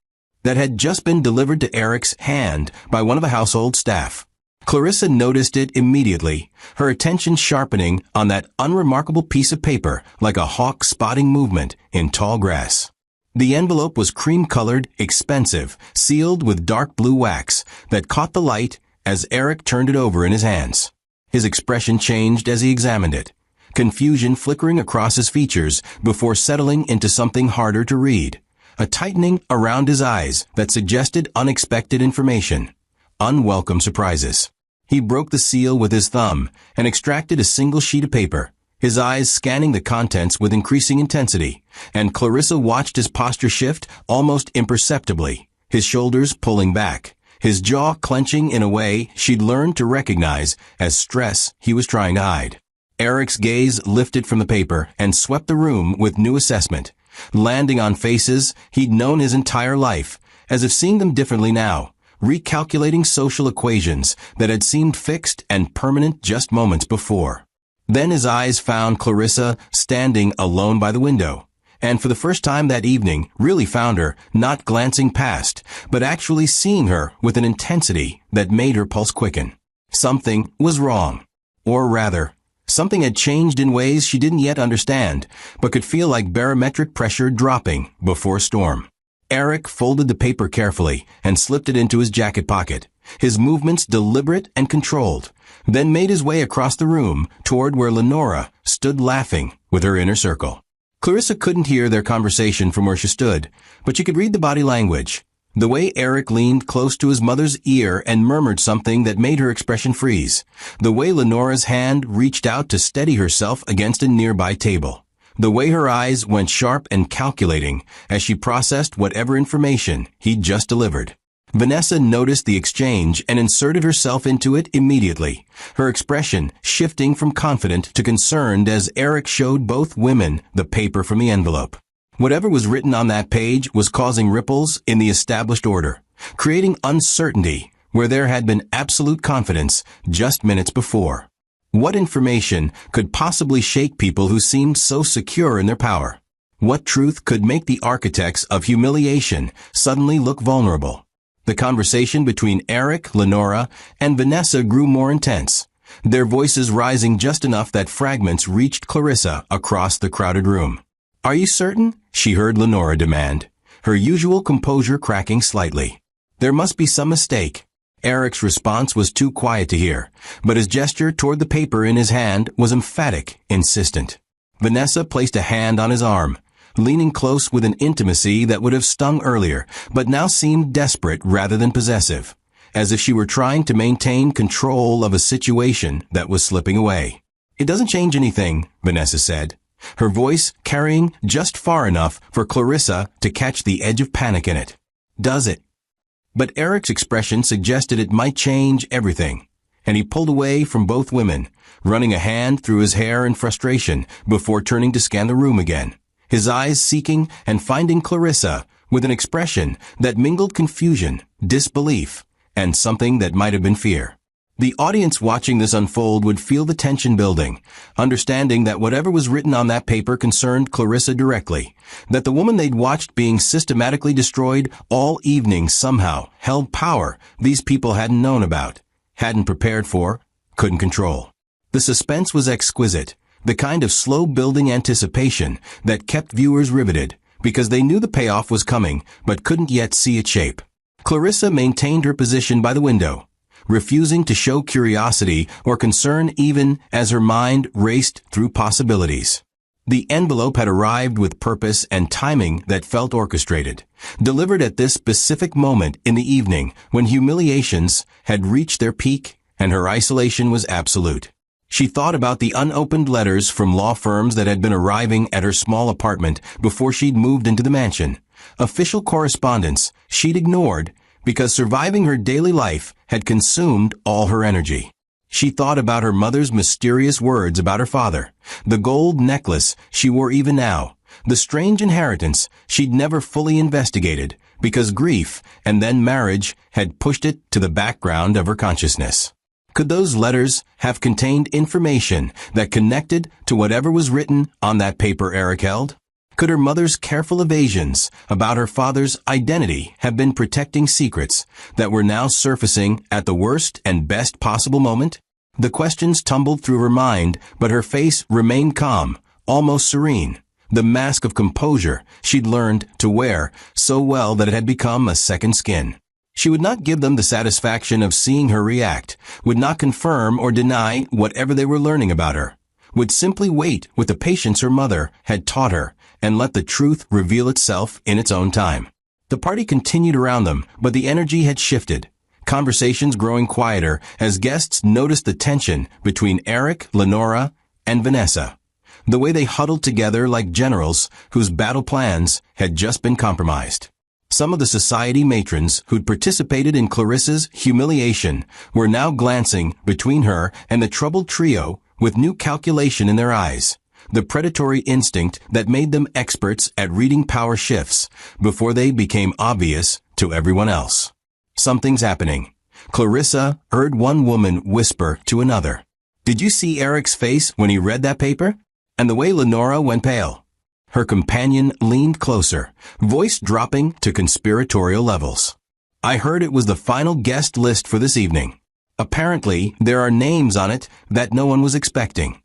that had just been delivered to Eric's hand by one of the household staff. Clarissa noticed it immediately, her attention sharpening on that unremarkable piece of paper like a hawk spotting movement in tall grass. The envelope was cream-colored, expensive, sealed with dark blue wax that caught the light as Eric turned it over in his hands. His expression changed as he examined it, confusion flickering across his features before settling into something harder to read, a tightening around his eyes that suggested unexpected information, unwelcome surprises. He broke the seal with his thumb and extracted a single sheet of paper, his eyes scanning the contents with increasing intensity, and Clarissa watched his posture shift almost imperceptibly, his shoulders pulling back, his jaw clenching in a way she'd learned to recognize as stress he was trying to hide. Eric's gaze lifted from the paper and swept the room with new assessment, landing on faces he'd known his entire life, as if seeing them differently now, recalculating social equations that had seemed fixed and permanent just moments before. Then his eyes found Clarissa standing alone by the window, and for the first time that evening really found her not glancing past, but actually seeing her with an intensity that made her pulse quicken. Something was wrong. Or rather, something had changed in ways she didn't yet understand, but could feel like barometric pressure dropping before a storm. Eric folded the paper carefully and slipped it into his jacket pocket, his movements deliberate and controlled, then made his way across the room toward where Lenora stood laughing with her inner circle. Clarissa couldn't hear their conversation from where she stood, but she could read the body language. The way Eric leaned close to his mother's ear and murmured something that made her expression freeze. The way Lenora's hand reached out to steady herself against a nearby table. The way her eyes went sharp and calculating as she processed whatever information he'd just delivered. Vanessa noticed the exchange and inserted herself into it immediately, her expression shifting from confident to concerned as Eric showed both women the paper from the envelope. Whatever was written on that page was causing ripples in the established order, creating uncertainty where there had been absolute confidence just minutes before. What information could possibly shake people who seemed so secure in their power? What truth could make the architects of humiliation suddenly look vulnerable? The conversation between Eric, Lenora, and Vanessa grew more intense, their voices rising just enough that fragments reached Clarissa across the crowded room. "Are you certain?" she heard Lenora demand, her usual composure cracking slightly. "There must be some mistake." Eric's response was too quiet to hear, but his gesture toward the paper in his hand was emphatic, insistent. Vanessa placed a hand on his arm, leaning close with an intimacy that would have stung earlier, but now seemed desperate rather than possessive, as if she were trying to maintain control of a situation that was slipping away. "It doesn't change anything," Vanessa said. her voice carrying just far enough for Clarissa to catch the edge of panic in it. "Does it?" But Eric's expression suggested it might change everything, and he pulled away from both women, running a hand through his hair in frustration before turning to scan the room again, his eyes seeking and finding Clarissa with an expression that mingled confusion, disbelief, and something that might have been fear. The audience watching this unfold would feel the tension building, understanding that whatever was written on that paper concerned Clarissa directly, that the woman they'd watched being systematically destroyed all evening somehow held power these people hadn't known about, hadn't prepared for, couldn't control. The suspense was exquisite, the kind of slow-building anticipation that kept viewers riveted, because they knew the payoff was coming, but couldn't yet see its shape. Clarissa maintained her position by the window, refusing to show curiosity or concern even as her mind raced through possibilities. The envelope had arrived with purpose and timing that felt orchestrated, delivered at this specific moment in the evening when humiliations had reached their peak and her isolation was absolute. She thought about the unopened letters from law firms that had been arriving at her small apartment before she'd moved into the mansion. Official correspondence she'd ignored because surviving her daily life had consumed all her energy. She thought about her mother's mysterious words about her father, the gold necklace she wore even now, the strange inheritance she'd never fully investigated because grief and then marriage had pushed it to the background of her consciousness. Could those letters have contained information that connected to whatever was written on that paper Eric held? Could her mother's careful evasions about her father's identity have been protecting secrets that were now surfacing at the worst and best possible moment? The questions tumbled through her mind, but her face remained calm, almost serene, the mask of composure she'd learned to wear so well that it had become a second skin. She would not give them the satisfaction of seeing her react, would not confirm or deny whatever they were learning about her, would simply wait with the patience her mother had taught her and let the truth reveal itself in its own time. The party continued around them, but the energy had shifted, conversations growing quieter as guests noticed the tension between Eric, Lenora, and Vanessa, the way they huddled together like generals whose battle plans had just been compromised. Some of the society matrons who'd participated in Clarissa's humiliation were now glancing between her and the troubled trio with new calculation in their eyes, the predatory instinct that made them experts at reading power shifts before they became obvious to everyone else. "Something's happening," Clarissa heard one woman whisper to another. "Did you see Eric's face when he read that paper? And the way Lenora went pale." Her companion leaned closer, voice dropping to conspiratorial levels. "I heard it was the final guest list for this evening. Apparently, there are names on it that no one was expecting."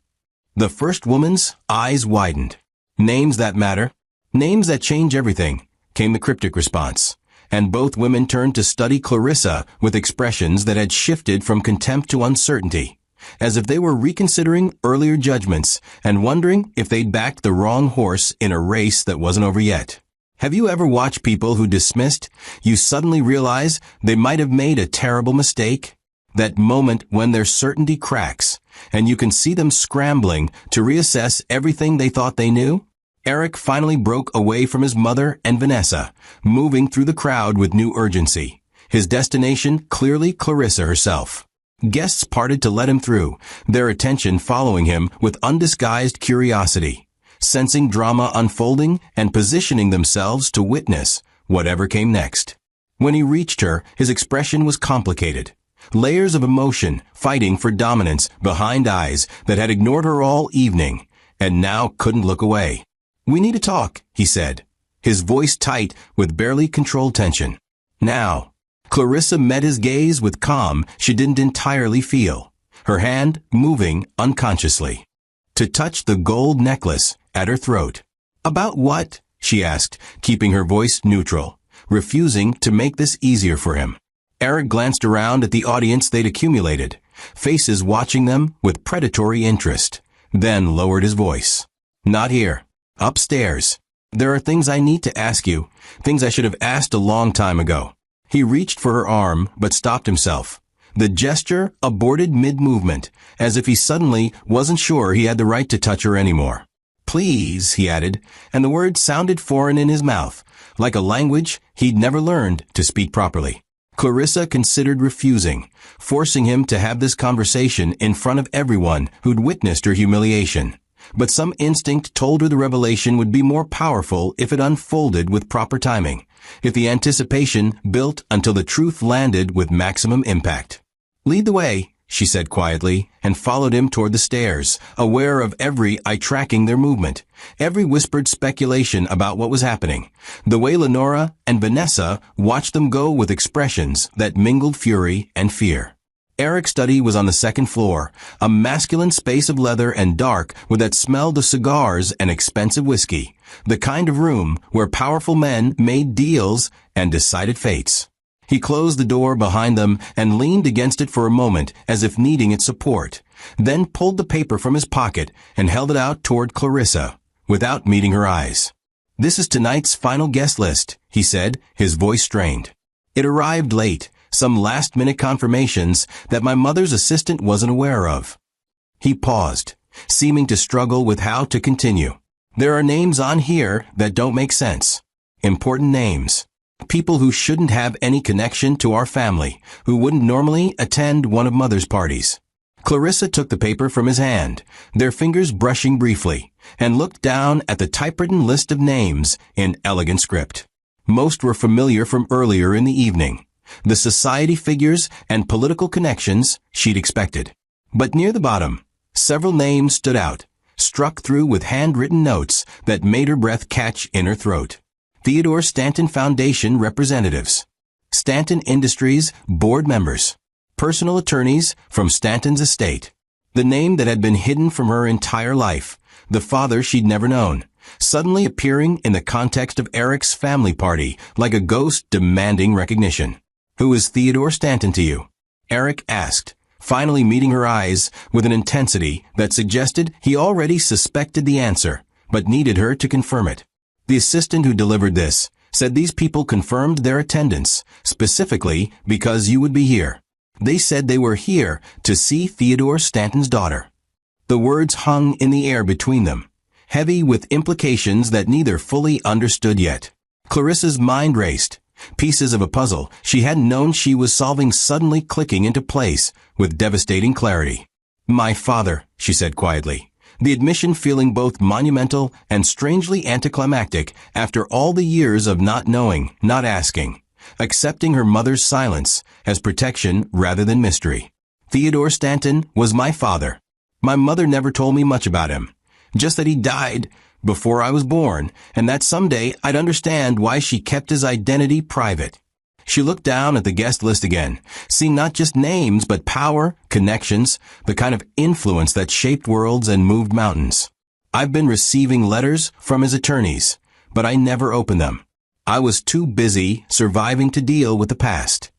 The first woman's eyes widened. "Names that matter? Names that change everything," came the cryptic response, and both women turned to study Clarissa with expressions that had shifted from contempt to uncertainty, as if they were reconsidering earlier judgments and wondering if they'd backed the wrong horse in a race that wasn't over yet. Have you ever watched people who dismissed you suddenly realize they might have made a terrible mistake? That moment when their certainty cracks, and you can see them scrambling to reassess everything they thought they knew? Eric finally broke away from his mother and Vanessa, moving through the crowd with new urgency, his destination clearly Clarissa herself. Guests parted to let him through, their attention following him with undisguised curiosity, sensing drama unfolding and positioning themselves to witness whatever came next. When he reached her, his expression was complicated. Layers of emotion fighting for dominance behind eyes that had ignored her all evening and now couldn't look away. "We need to talk," he said, his voice tight with barely controlled tension. "Now." Clarissa met his gaze with calm she didn't entirely feel, her hand moving unconsciously to touch the gold necklace at her throat. "About what?" she asked, keeping her voice neutral, refusing to make this easier for him. Eric glanced around at the audience they'd accumulated, faces watching them with predatory interest, then lowered his voice. "Not here. Upstairs. There are things I need to ask you, things I should have asked a long time ago." He reached for her arm, but stopped himself. The gesture aborted mid-movement, as if he suddenly wasn't sure he had the right to touch her anymore. Please, he added, and the word sounded foreign in his mouth, like a language he'd never learned to speak properly. Clarissa considered refusing, forcing him to have this conversation in front of everyone who'd witnessed her humiliation. But some instinct told her the revelation would be more powerful if it unfolded with proper timing, if the anticipation built until the truth landed with maximum impact. "Lead the way," she said quietly, and followed him toward the stairs, aware of every eye tracking their movement, every whispered speculation about what was happening, the way Lenora and Vanessa watched them go with expressions that mingled fury and fear. Eric's study was on the second floor, a masculine space of leather and dark with that smell of cigars and expensive whiskey, the kind of room where powerful men made deals and decided fates. He closed the door behind them and leaned against it for a moment as if needing its support, then pulled the paper from his pocket and held it out toward Clarissa, without meeting her eyes. "This is tonight's final guest list," he said, his voice strained. "It arrived late, some last-minute confirmations that my mother's assistant wasn't aware of." He paused, seeming to struggle with how to continue. "There are names on here that don't make sense. Important names. People who shouldn't have any connection to our family, who wouldn't normally attend one of Mother's parties." Clarissa took the paper from his hand, their fingers brushing briefly, and looked down at the typewritten list of names in elegant script. Most were familiar from earlier in the evening, the society figures and political connections she'd expected. But near the bottom, several names stood out, struck through with handwritten notes that made her breath catch in her throat. Theodore Stanton Foundation representatives, Stanton Industries board members, personal attorneys from Stanton's estate. The name that had been hidden from her entire life, the father she'd never known, suddenly appearing in the context of Eric's family party like a ghost demanding recognition. "Who is Theodore Stanton to you?" Eric asked, finally meeting her eyes with an intensity that suggested he already suspected the answer, but needed her to confirm it. The assistant who delivered this said these people confirmed their attendance, specifically because you would be here. They said they were here to see Theodore Stanton's daughter. The words hung in the air between them, heavy with implications that neither fully understood yet. Clarissa's mind raced. Pieces of a puzzle she hadn't known she was solving suddenly clicking into place with devastating clarity. "My father," she said quietly, the admission feeling both monumental and strangely anticlimactic after all the years of not knowing, not asking, accepting her mother's silence as protection rather than mystery. "Theodore Stanton was my father. My mother never told me much about him, just that he died before I was born, and that someday I'd understand why she kept his identity private." She looked down at the guest list again, seeing not just names but power, connections, the kind of influence that shaped worlds and moved mountains. "I've been receiving letters from his attorneys, but I never opened them. I was too busy surviving to deal with the past."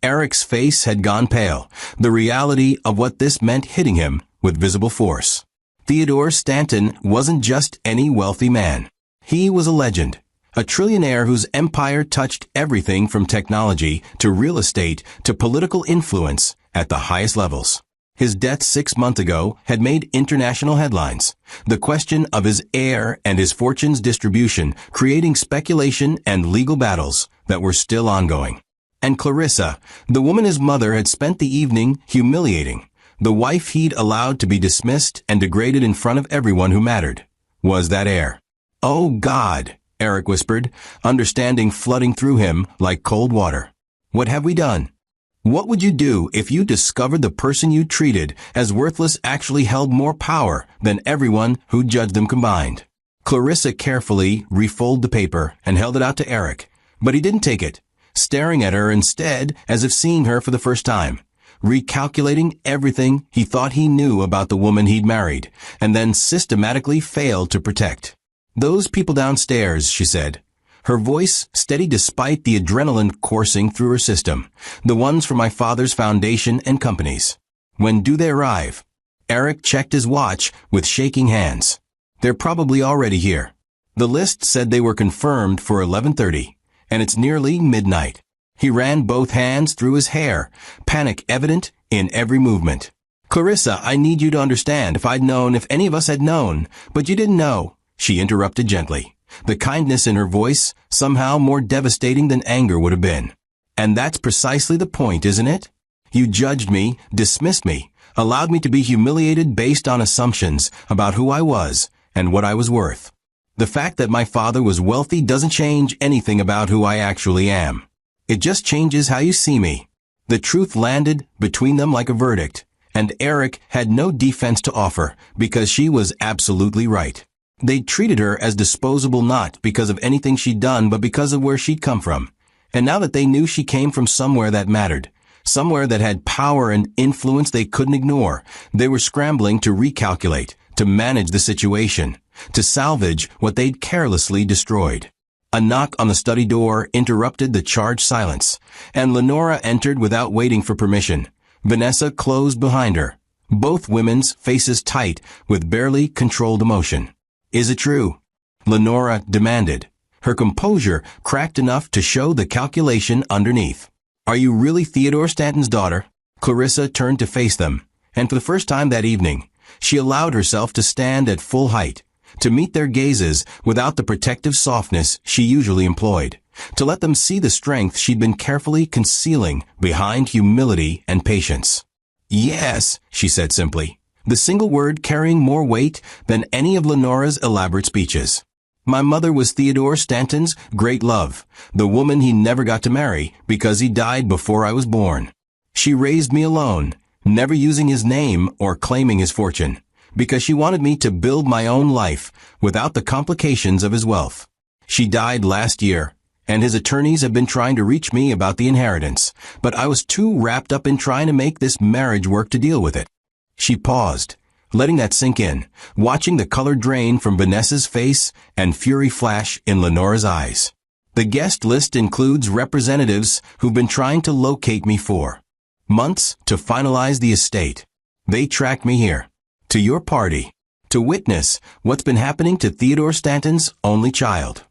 Eric's face had gone pale, the reality of what this meant hitting him with visible force. Theodore Stanton wasn't just any wealthy man. He was a legend. A trillionaire whose empire touched everything from technology to real estate to political influence at the highest levels. His death 6 months ago had made international headlines, the question of his heir and his fortune's distribution creating speculation and legal battles that were still ongoing. And Clarissa, the woman his mother had spent the evening humiliating, the wife he'd allowed to be dismissed and degraded in front of everyone who mattered, was that heir. "Oh God," Eric whispered, understanding flooding through him like cold water. "What have we done? What would you do if you discovered the person you treated as worthless actually held more power than everyone who judged them combined?" Clarissa carefully refolded the paper and held it out to Eric, but he didn't take it, staring at her instead as if seeing her for the first time, recalculating everything he thought he knew about the woman he'd married, and then systematically failed to protect. "Those people downstairs," she said, her voice steady despite the adrenaline coursing through her system, "the ones from my father's foundation and companies. When do they arrive?" Eric checked his watch with shaking hands. "They're probably already here. The list said they were confirmed for 11:30, and it's nearly midnight." He ran both hands through his hair, panic evident in every movement. Clarissa, I need you to understand. If any of us had known, but you didn't know, she interrupted gently, the kindness in her voice somehow more devastating than anger would have been. And that's precisely the point, isn't it? You judged me, dismissed me, allowed me to be humiliated based on assumptions about who I was and what I was worth. The fact that my father was wealthy doesn't change anything about who I actually am. It just changes how you see me. The truth landed between them like a verdict, and Eric had no defense to offer because she was absolutely right. They'd treated her as disposable not because of anything she'd done but because of where she'd come from. And now that they knew she came from somewhere that mattered, somewhere that had power and influence they couldn't ignore, they were scrambling to recalculate, to manage the situation, to salvage what they'd carelessly destroyed. A knock on the study door interrupted the charged silence, and Lenora entered without waiting for permission. Vanessa closed behind her, both women's faces tight with barely controlled emotion. Is it true? Lenora demanded, her composure cracked enough to show the calculation underneath. Are you really Theodore Stanton's daughter? Clarissa turned to face them, and for the first time that evening, she allowed herself to stand at full height, to meet their gazes without the protective softness she usually employed, to let them see the strength she'd been carefully concealing behind humility and patience. Yes, she said simply, the single word carrying more weight than any of Lenora's elaborate speeches. My mother was Theodore Stanton's great love, the woman he never got to marry because he died before I was born. She raised me alone, never using his name or claiming his fortune, because she wanted me to build my own life without the complications of his wealth. She died last year, and his attorneys have been trying to reach me about the inheritance, but I was too wrapped up in trying to make this marriage work to deal with it. She paused, letting that sink in, watching the color drain from Vanessa's face and fury flash in Lenora's eyes. The guest list includes representatives who've been trying to locate me for months to finalize the estate. They tracked me here, to your party, to witness what's been happening to Theodore Stanton's only child.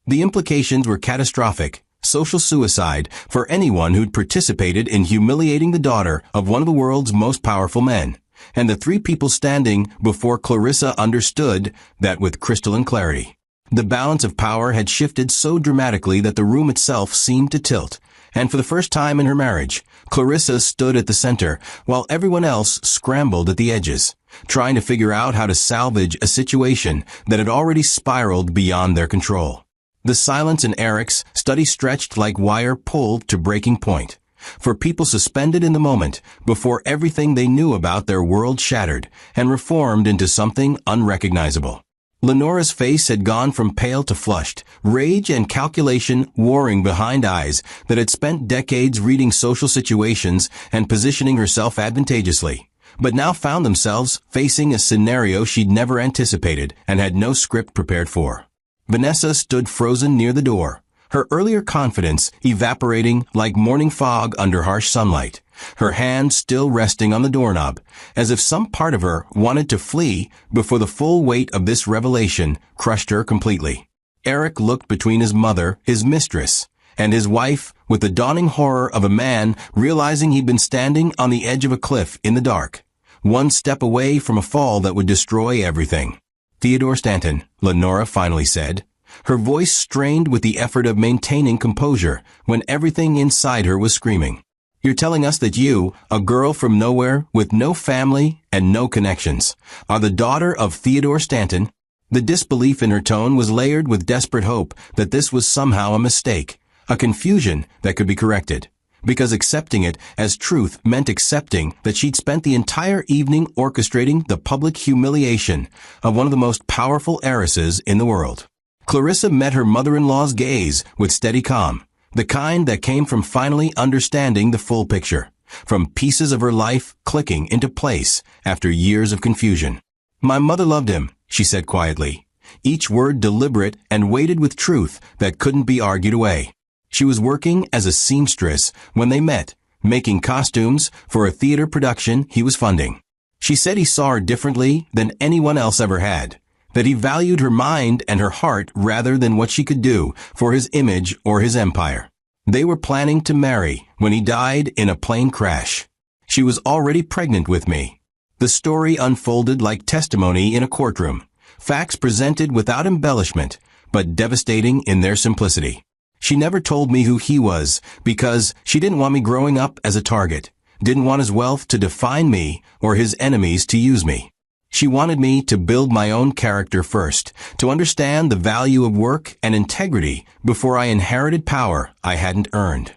The implications were catastrophic, social suicide for anyone who'd participated in humiliating the daughter of one of the world's most powerful men. And the three people standing before Clarissa understood that with crystalline clarity. The balance of power had shifted so dramatically that the room itself seemed to tilt, and for the first time in her marriage, Clarissa stood at the center, while everyone else scrambled at the edges, trying to figure out how to salvage a situation that had already spiraled beyond their control. The silence in Eric's study stretched like wire pulled to breaking point. For people suspended in the moment before everything they knew about their world shattered and reformed into something unrecognizable. Lenora's face had gone from pale to flushed, rage and calculation warring behind eyes that had spent decades reading social situations and positioning herself advantageously, but now found themselves facing a scenario she'd never anticipated and had no script prepared for. Vanessa stood frozen near the door, her earlier confidence evaporating like morning fog under harsh sunlight, her hand still resting on the doorknob, as if some part of her wanted to flee before the full weight of this revelation crushed her completely. Eric looked between his mother, his mistress, and his wife with the dawning horror of a man realizing he'd been standing on the edge of a cliff in the dark, one step away from a fall that would destroy everything. Theodore Stanton, Lenora finally said, her voice strained with the effort of maintaining composure when everything inside her was screaming. You're telling us that you, a girl from nowhere with no family and no connections, are the daughter of Theodore Stanton? The disbelief in her tone was layered with desperate hope that this was somehow a mistake, a confusion that could be corrected. Because accepting it as truth meant accepting that she'd spent the entire evening orchestrating the public humiliation of one of the most powerful heiresses in the world. Clarissa met her mother-in-law's gaze with steady calm, the kind that came from finally understanding the full picture, from pieces of her life clicking into place after years of confusion. My mother loved him, she said quietly, each word deliberate and weighted with truth that couldn't be argued away. She was working as a seamstress when they met, making costumes for a theater production he was funding. She said he saw her differently than anyone else ever had, that he valued her mind and her heart rather than what she could do for his image or his empire. They were planning to marry when he died in a plane crash. She was already pregnant with me, The story unfolded like testimony in a courtroom, facts presented without embellishment, but devastating in their simplicity. She never told me who he was because she didn't want me growing up as a target, didn't want his wealth to define me or his enemies to use me. She wanted me to build my own character first, to understand the value of work and integrity before I inherited power I hadn't earned.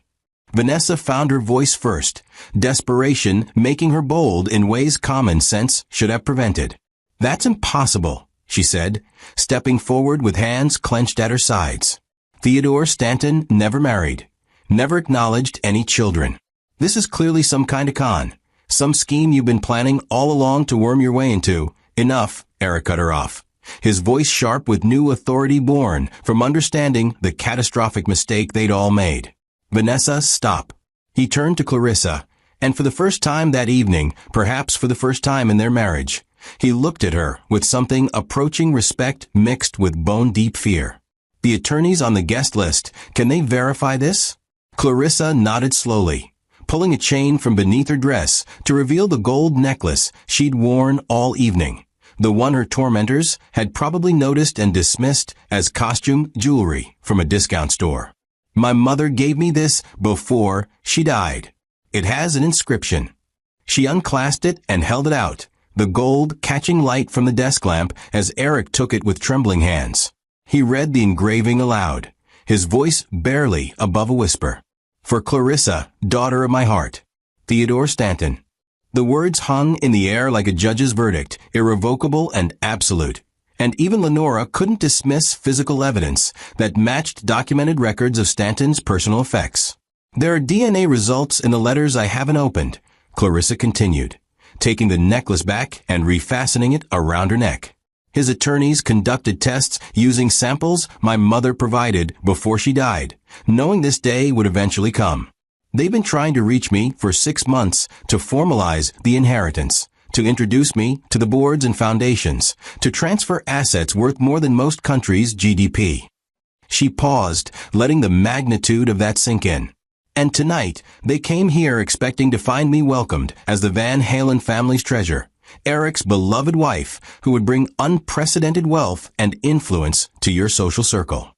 Vanessa found her voice first, desperation making her bold in ways common sense should have prevented. "That's impossible," she said, stepping forward with hands clenched at her sides. "Theodore Stanton never married, never acknowledged any children. This is clearly some kind of con, some scheme you've been planning all along to worm your way into." "Enough," Eric cut her off, his voice sharp with new authority born from understanding the catastrophic mistake they'd all made. "Vanessa, stop." He turned to Clarissa, and for the first time that evening, perhaps for the first time in their marriage, he looked at her with something approaching respect mixed with bone-deep fear. "The attorneys on the guest list, can they verify this?" Clarissa nodded slowly, pulling a chain from beneath her dress to reveal the gold necklace she'd worn all evening, the one her tormentors had probably noticed and dismissed as costume jewelry from a discount store. "My mother gave me this before she died. It has an inscription." She unclasped it and held it out, the gold catching light from the desk lamp as Eric took it with trembling hands. He read the engraving aloud, his voice barely above a whisper. "For Clarissa, daughter of my heart, Theodore Stanton." The words hung in the air like a judge's verdict, irrevocable and absolute. And even Lenora couldn't dismiss physical evidence that matched documented records of Stanton's personal effects. "There are DNA results in the letters I haven't opened," Clarissa continued, taking the necklace back and refastening it around her neck. "His attorneys conducted tests using samples my mother provided before she died, knowing this day would eventually come. They've been trying to reach me for 6 months to formalize the inheritance, to introduce me to the boards and foundations, to transfer assets worth more than most countries' GDP. She paused, letting the magnitude of that sink in. "And tonight, they came here expecting to find me welcomed as the Van Halen family's treasure, Eric's beloved wife who would bring unprecedented wealth and influence to your social circle."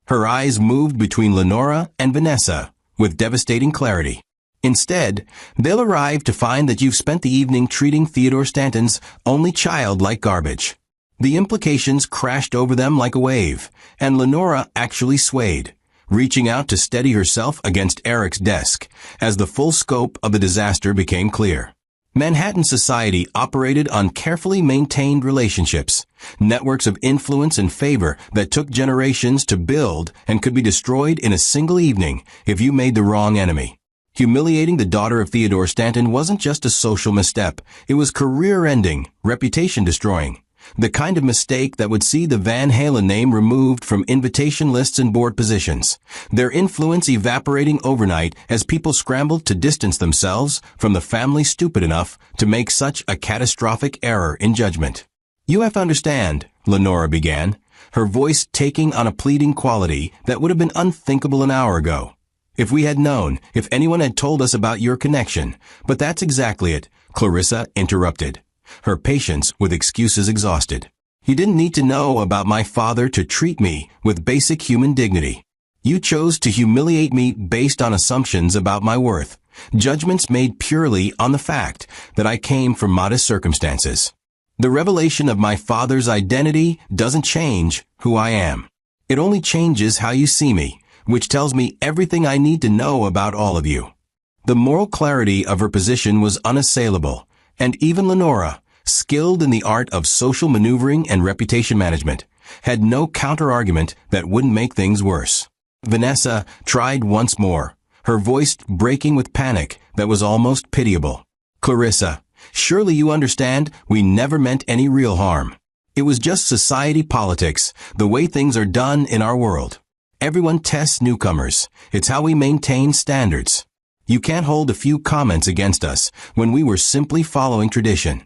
Her eyes moved between Lenora and Vanessa with devastating clarity. "Instead, they'll arrive to find that you've spent the evening treating Theodore Stanton's only child like garbage." The implications crashed over them like a wave, and Lenora actually swayed, reaching out to steady herself against Eric's desk as the full scope of the disaster became clear. Manhattan society operated on carefully maintained relationships, networks of influence and favor that took generations to build and could be destroyed in a single evening if you made the wrong enemy. Humiliating the daughter of Theodore Stanton wasn't just a social misstep, it was career-ending, reputation-destroying. The kind of mistake that would see the Van Halen name removed from invitation lists and board positions, their influence evaporating overnight as people scrambled to distance themselves from the family stupid enough to make such a catastrophic error in judgment. "You have to understand," Lenora began, her voice taking on a pleading quality that would have been unthinkable an hour ago. "If we had known, if anyone had told us about your connection, but that's exactly it," Clarissa interrupted, her patience with excuses exhausted. "You didn't need to know about my father to treat me with basic human dignity. You chose to humiliate me based on assumptions about my worth, judgments made purely on the fact that I came from modest circumstances. The revelation of my father's identity doesn't change who I am. It only changes how you see me, which tells me everything I need to know about all of you." The moral clarity of her position was unassailable, and even Lenora, skilled in the art of social maneuvering and reputation management, had no counter-argument that wouldn't make things worse. Vanessa tried once more, her voice breaking with panic that was almost pitiable. "Clarissa, surely you understand we never meant any real harm. It was just society politics, the way things are done in our world. Everyone tests newcomers. It's how we maintain standards. You can't hold a few comments against us when we were simply following tradition."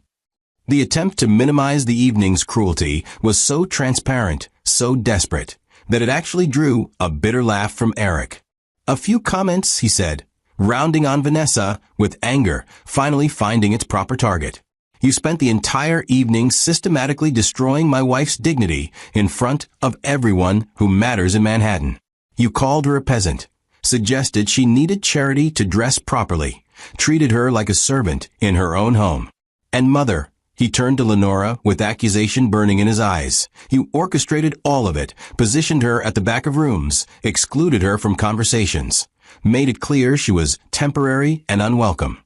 The attempt to minimize the evening's cruelty was so transparent, so desperate, that it actually drew a bitter laugh from Eric. "A few comments," he said, rounding on Vanessa with anger finally finding its proper target. You spent the entire evening systematically destroying my wife's dignity in front of everyone who matters in Manhattan. You called her a peasant, suggested she needed charity to dress properly, treated her like a servant in her own home. And mother, he turned to Lenora with accusation burning in his eyes. You orchestrated all of it, positioned her at the back of rooms, excluded her from conversations, made it clear she was temporary and unwelcome.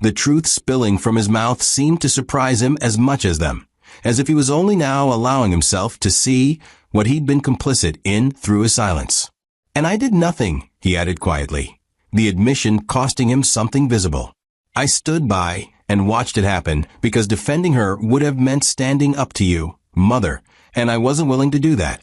The truth spilling from his mouth seemed to surprise him as much as them, as if he was only now allowing himself to see what he'd been complicit in through his silence. And I did nothing, he added quietly, the admission costing him something visible. I stood by and watched it happen because defending her would have meant standing up to you, mother, and I wasn't willing to do that.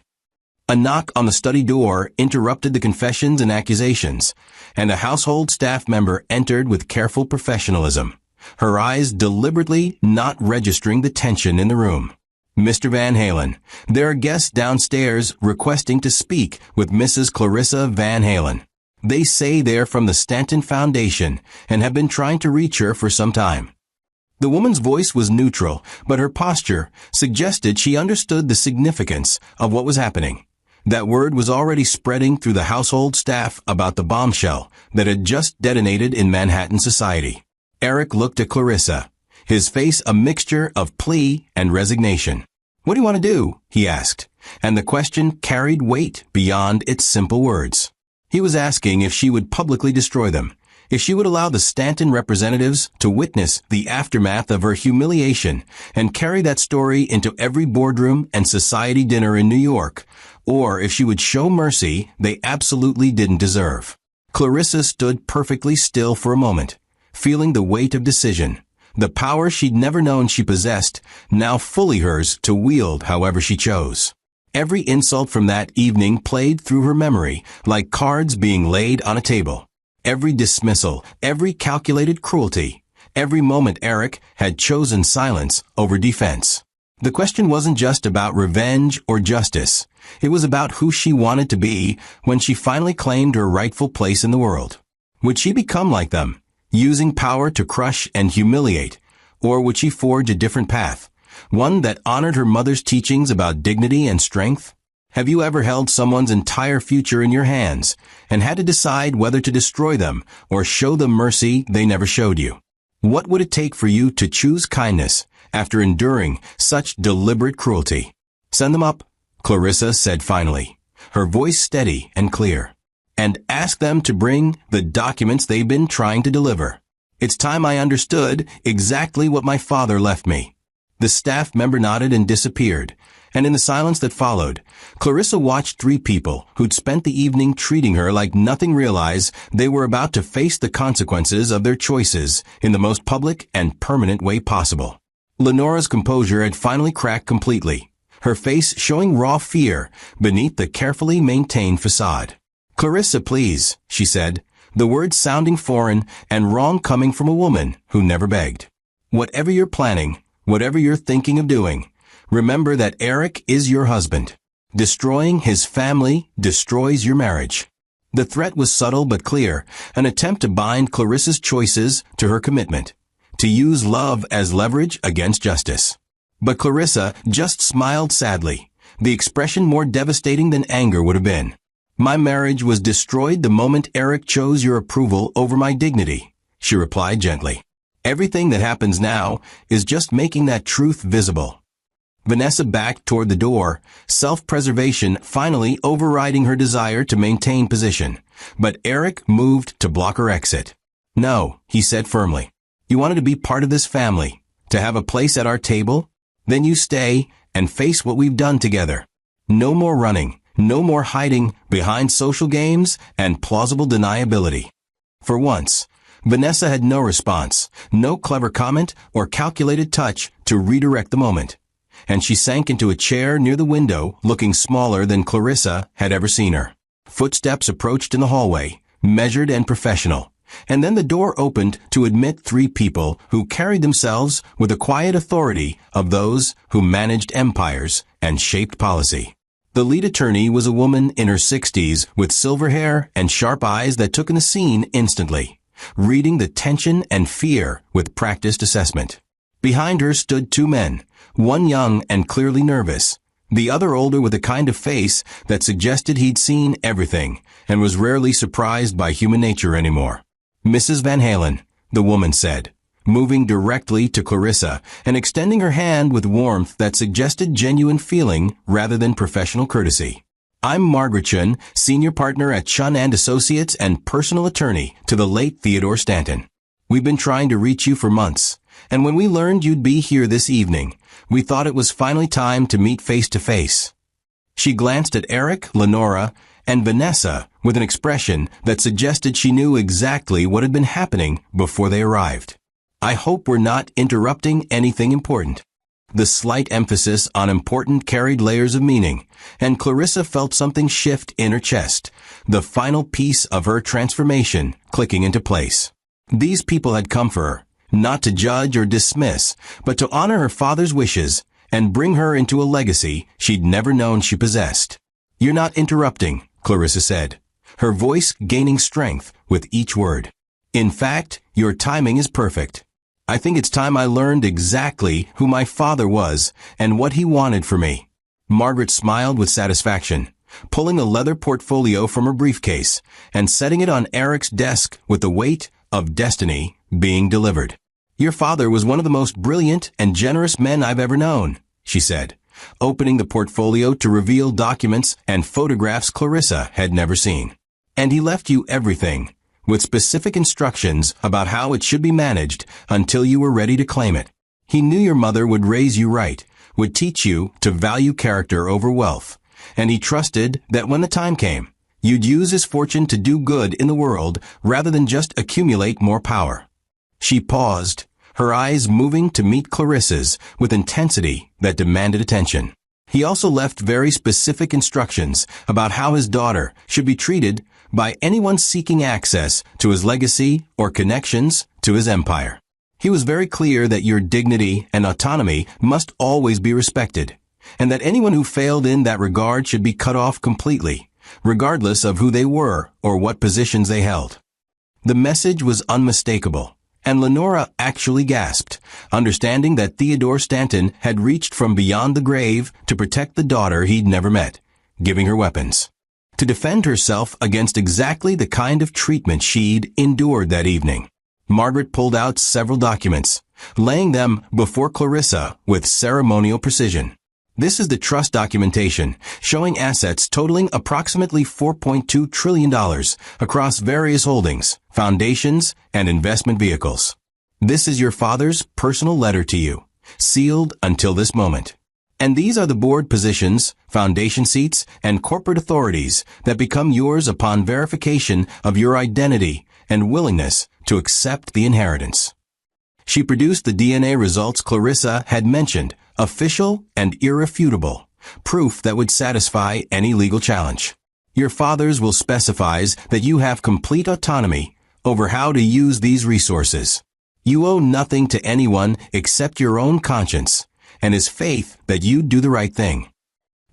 A knock on the study door interrupted the confessions and accusations, and a household staff member entered with careful professionalism, her eyes deliberately not registering the tension in the room. Mr. Van Halen, there are guests downstairs requesting to speak with Mrs. Clarissa Van Halen. They say they're from the Stanton Foundation and have been trying to reach her for some time. The woman's voice was neutral, but her posture suggested she understood the significance of what was happening. That word was already spreading through the household staff about the bombshell that had just detonated in Manhattan society. Eric looked at Clarissa, his face a mixture of plea and resignation. "What do you want to do?" he asked, and the question carried weight beyond its simple words. He was asking if she would publicly destroy them, if she would allow the Stanton representatives to witness the aftermath of her humiliation and carry that story into every boardroom and society dinner in New York, or if she would show mercy they absolutely didn't deserve. Clarissa stood perfectly still for a moment, feeling the weight of decision, the power she'd never known she possessed, now fully hers to wield however she chose. Every insult from that evening played through her memory like cards being laid on a table. Every dismissal, every calculated cruelty, every moment Eric had chosen silence over defense. The question wasn't just about revenge or justice. It was about who she wanted to be when she finally claimed her rightful place in the world. Would she become like them, using power to crush and humiliate, or would she forge a different path, one that honored her mother's teachings about dignity and strength? Have you ever held someone's entire future in your hands and had to decide whether to destroy them or show them mercy they never showed you? What would it take for you to choose kindness after enduring such deliberate cruelty? "Send them up," Clarissa said finally, her voice steady and clear, "and ask them to bring the documents they've been trying to deliver. It's time I understood exactly what my father left me." The staff member nodded and disappeared, and in the silence that followed, Clarissa watched three people who'd spent the evening treating her like nothing realize they were about to face the consequences of their choices in the most public and permanent way possible. Lenora's composure had finally cracked completely, her face showing raw fear beneath the carefully maintained facade. "Clarissa, please," she said, the words sounding foreign and wrong coming from a woman who never begged. "Whatever you're planning, whatever you're thinking of doing, remember that Eric is your husband. Destroying his family destroys your marriage." The threat was subtle but clear, an attempt to bind Clarissa's choices to her commitment, to use love as leverage against justice. But Clarissa just smiled sadly, the expression more devastating than anger would have been. "My marriage was destroyed the moment Eric chose your approval over my dignity," she replied gently. "Everything that happens now is just making that truth visible." Vanessa backed toward the door, self-preservation finally overriding her desire to maintain position. But Eric moved to block her exit. "No," he said firmly. "You wanted to be part of this family, to have a place at our table? Then you stay and face what we've done together. No more running, no more hiding behind social games and plausible deniability." For once, Vanessa had no response, no clever comment or calculated touch to redirect the moment, and she sank into a chair near the window, looking smaller than Clarissa had ever seen her. Footsteps approached in the hallway, measured and professional, and then the door opened to admit three people who carried themselves with the quiet authority of those who managed empires and shaped policy. The lead attorney was a woman in her 60s with silver hair and sharp eyes that took in the scene instantly, reading the tension and fear with practiced assessment. Behind her stood two men, one young and clearly nervous, the other older with a kind of face that suggested he'd seen everything and was rarely surprised by human nature anymore. "Mrs. Van Halen," the woman said, moving directly to Clarissa and extending her hand with warmth that suggested genuine feeling rather than professional courtesy. "I'm Margaret Chun, senior partner at Chun & Associates and personal attorney to the late Theodore Stanton. We've been trying to reach you for months, and when we learned you'd be here this evening, we thought it was finally time to meet face to face." She glanced at Eric, Lenora, and Vanessa with an expression that suggested she knew exactly what had been happening before they arrived. "I hope we're not interrupting anything important." The slight emphasis on important carried layers of meaning, and Clarissa felt something shift in her chest, the final piece of her transformation clicking into place. These people had come for her, not to judge or dismiss, but to honor her father's wishes and bring her into a legacy she'd never known she possessed. "You're not interrupting," Clarissa said, her voice gaining strength with each word. "In fact, your timing is perfect. I think it's time I learned exactly who my father was and what he wanted for me." Margaret smiled with satisfaction, pulling a leather portfolio from her briefcase and setting it on Eric's desk with the weight of destiny being delivered. "Your father was one of the most brilliant and generous men I've ever known," she said, opening the portfolio to reveal documents and photographs Clarissa had never seen. "And he left you everything, with specific instructions about how it should be managed until you were ready to claim it. He knew your mother would raise you right, would teach you to value character over wealth, and he trusted that when the time came, you'd use his fortune to do good in the world rather than just accumulate more power." She paused, her eyes moving to meet Clarissa's with intensity that demanded attention. "He also left very specific instructions about how his daughter should be treated by anyone seeking access to his legacy or connections to his empire. He was very clear that your dignity and autonomy must always be respected, and that anyone who failed in that regard should be cut off completely, regardless of who they were or what positions they held." The message was unmistakable, and Lenora actually gasped, understanding that Theodore Stanton had reached from beyond the grave to protect the daughter he'd never met, giving her weapons to defend herself against exactly the kind of treatment she'd endured that evening. Margaret pulled out several documents, laying them before Clarissa with ceremonial precision. "This is the trust documentation, showing assets totaling approximately $4.2 trillion across various holdings, foundations, and investment vehicles. This is your father's personal letter to you, sealed until this moment. And these are the board positions, foundation seats, and corporate authorities that become yours upon verification of your identity and willingness to accept the inheritance." She produced the DNA results Clarissa had mentioned, official and irrefutable, proof that would satisfy any legal challenge. "Your father's will specifies that you have complete autonomy over how to use these resources. You owe nothing to anyone except your own conscience and his faith that you'd do the right thing."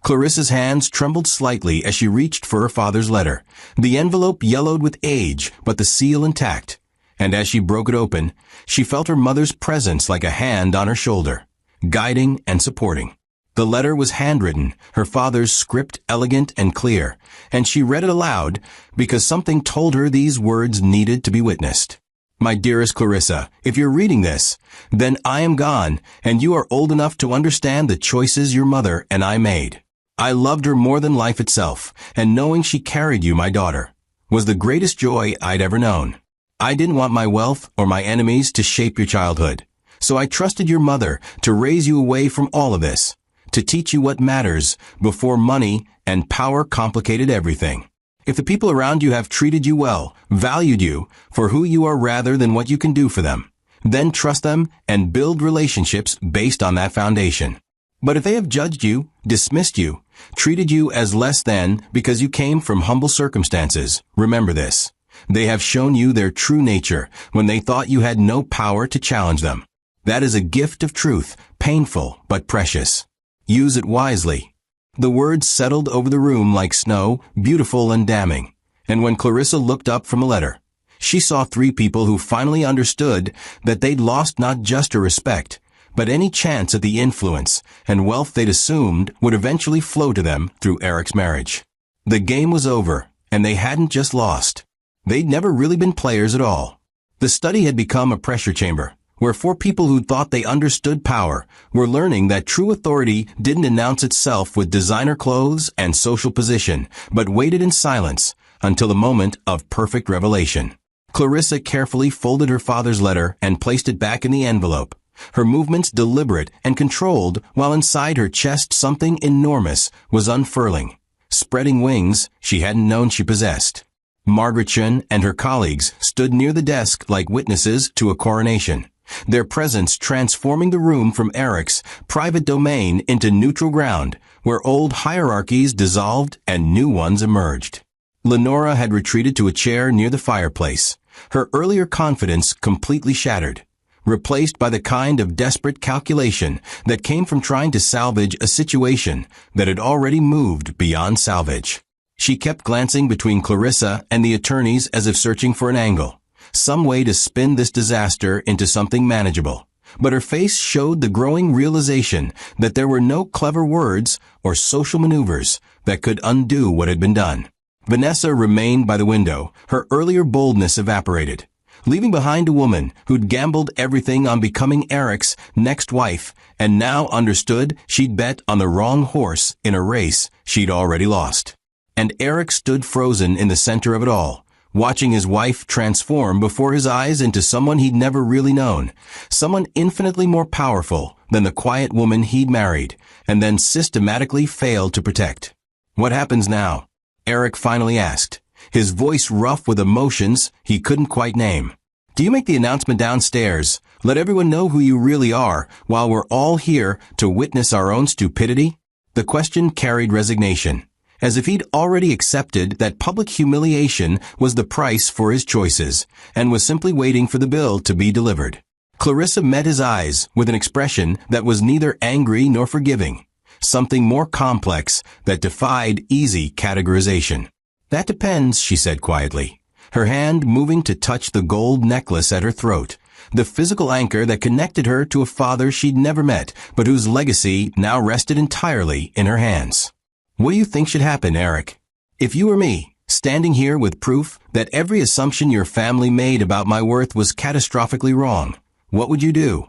Clarissa's hands trembled slightly as she reached for her father's letter, the envelope yellowed with age but the seal intact, and as she broke it open, she felt her mother's presence like a hand on her shoulder, guiding and supporting. The letter was handwritten, her father's script elegant and clear, and she read it aloud because something told her these words needed to be witnessed. "My dearest Clarissa, if you're reading this, then I am gone, and you are old enough to understand the choices your mother and I made. I loved her more than life itself, and knowing she carried you, my daughter, was the greatest joy I'd ever known. I didn't want my wealth or my enemies to shape your childhood, so I trusted your mother to raise you away from all of this, to teach you what matters before money and power complicated everything. If the people around you have treated you well, valued you for who you are rather than what you can do for them, then trust them and build relationships based on that foundation. But if they have judged you, dismissed you, treated you as less than because you came from humble circumstances, remember this. They have shown you their true nature when they thought you had no power to challenge them. That is a gift of truth, painful but precious. Use it wisely." The words settled over the room like snow, beautiful and damning, and when Clarissa looked up from a letter, she saw three people who finally understood that they'd lost not just her respect, but any chance at the influence and wealth they'd assumed would eventually flow to them through Eric's marriage. The game was over, and they hadn't just lost. They'd never really been players at all. The study had become a pressure chamber, where four people who thought they understood power were learning that true authority didn't announce itself with designer clothes and social position, but waited in silence until the moment of perfect revelation. Clarissa carefully folded her father's letter and placed it back in the envelope, her movements deliberate and controlled, while inside her chest something enormous was unfurling, spreading wings she hadn't known she possessed. Margaretchen and her colleagues stood near the desk like witnesses to a coronation, their presence transforming the room from Eric's private domain into neutral ground, where old hierarchies dissolved and new ones emerged. Lenora had retreated to a chair near the fireplace, her earlier confidence completely shattered, replaced by the kind of desperate calculation that came from trying to salvage a situation that had already moved beyond salvage. She kept glancing between Clarissa and the attorneys as if searching for an angle, some way to spin this disaster into something manageable. But her face showed the growing realization that there were no clever words or social maneuvers that could undo what had been done. Vanessa remained by the window, her earlier boldness evaporated, leaving behind a woman who'd gambled everything on becoming Eric's next wife and now understood she'd bet on the wrong horse in a race she'd already lost. And Eric stood frozen in the center of it all, watching his wife transform before his eyes into someone he'd never really known, someone infinitely more powerful than the quiet woman he'd married and then systematically failed to protect. "What happens now?" Eric finally asked, his voice rough with emotions he couldn't quite name. "Do you make the announcement downstairs, let everyone know who you really are, while we're all here to witness our own stupidity?" The question carried resignation, as if he'd already accepted that public humiliation was the price for his choices, and was simply waiting for the bill to be delivered. Clarissa met his eyes with an expression that was neither angry nor forgiving, something more complex that defied easy categorization. "That depends," she said quietly, her hand moving to touch the gold necklace at her throat, the physical anchor that connected her to a father she'd never met, but whose legacy now rested entirely in her hands. "What do you think should happen, Eric? If you were me, standing here with proof that every assumption your family made about my worth was catastrophically wrong, what would you do?"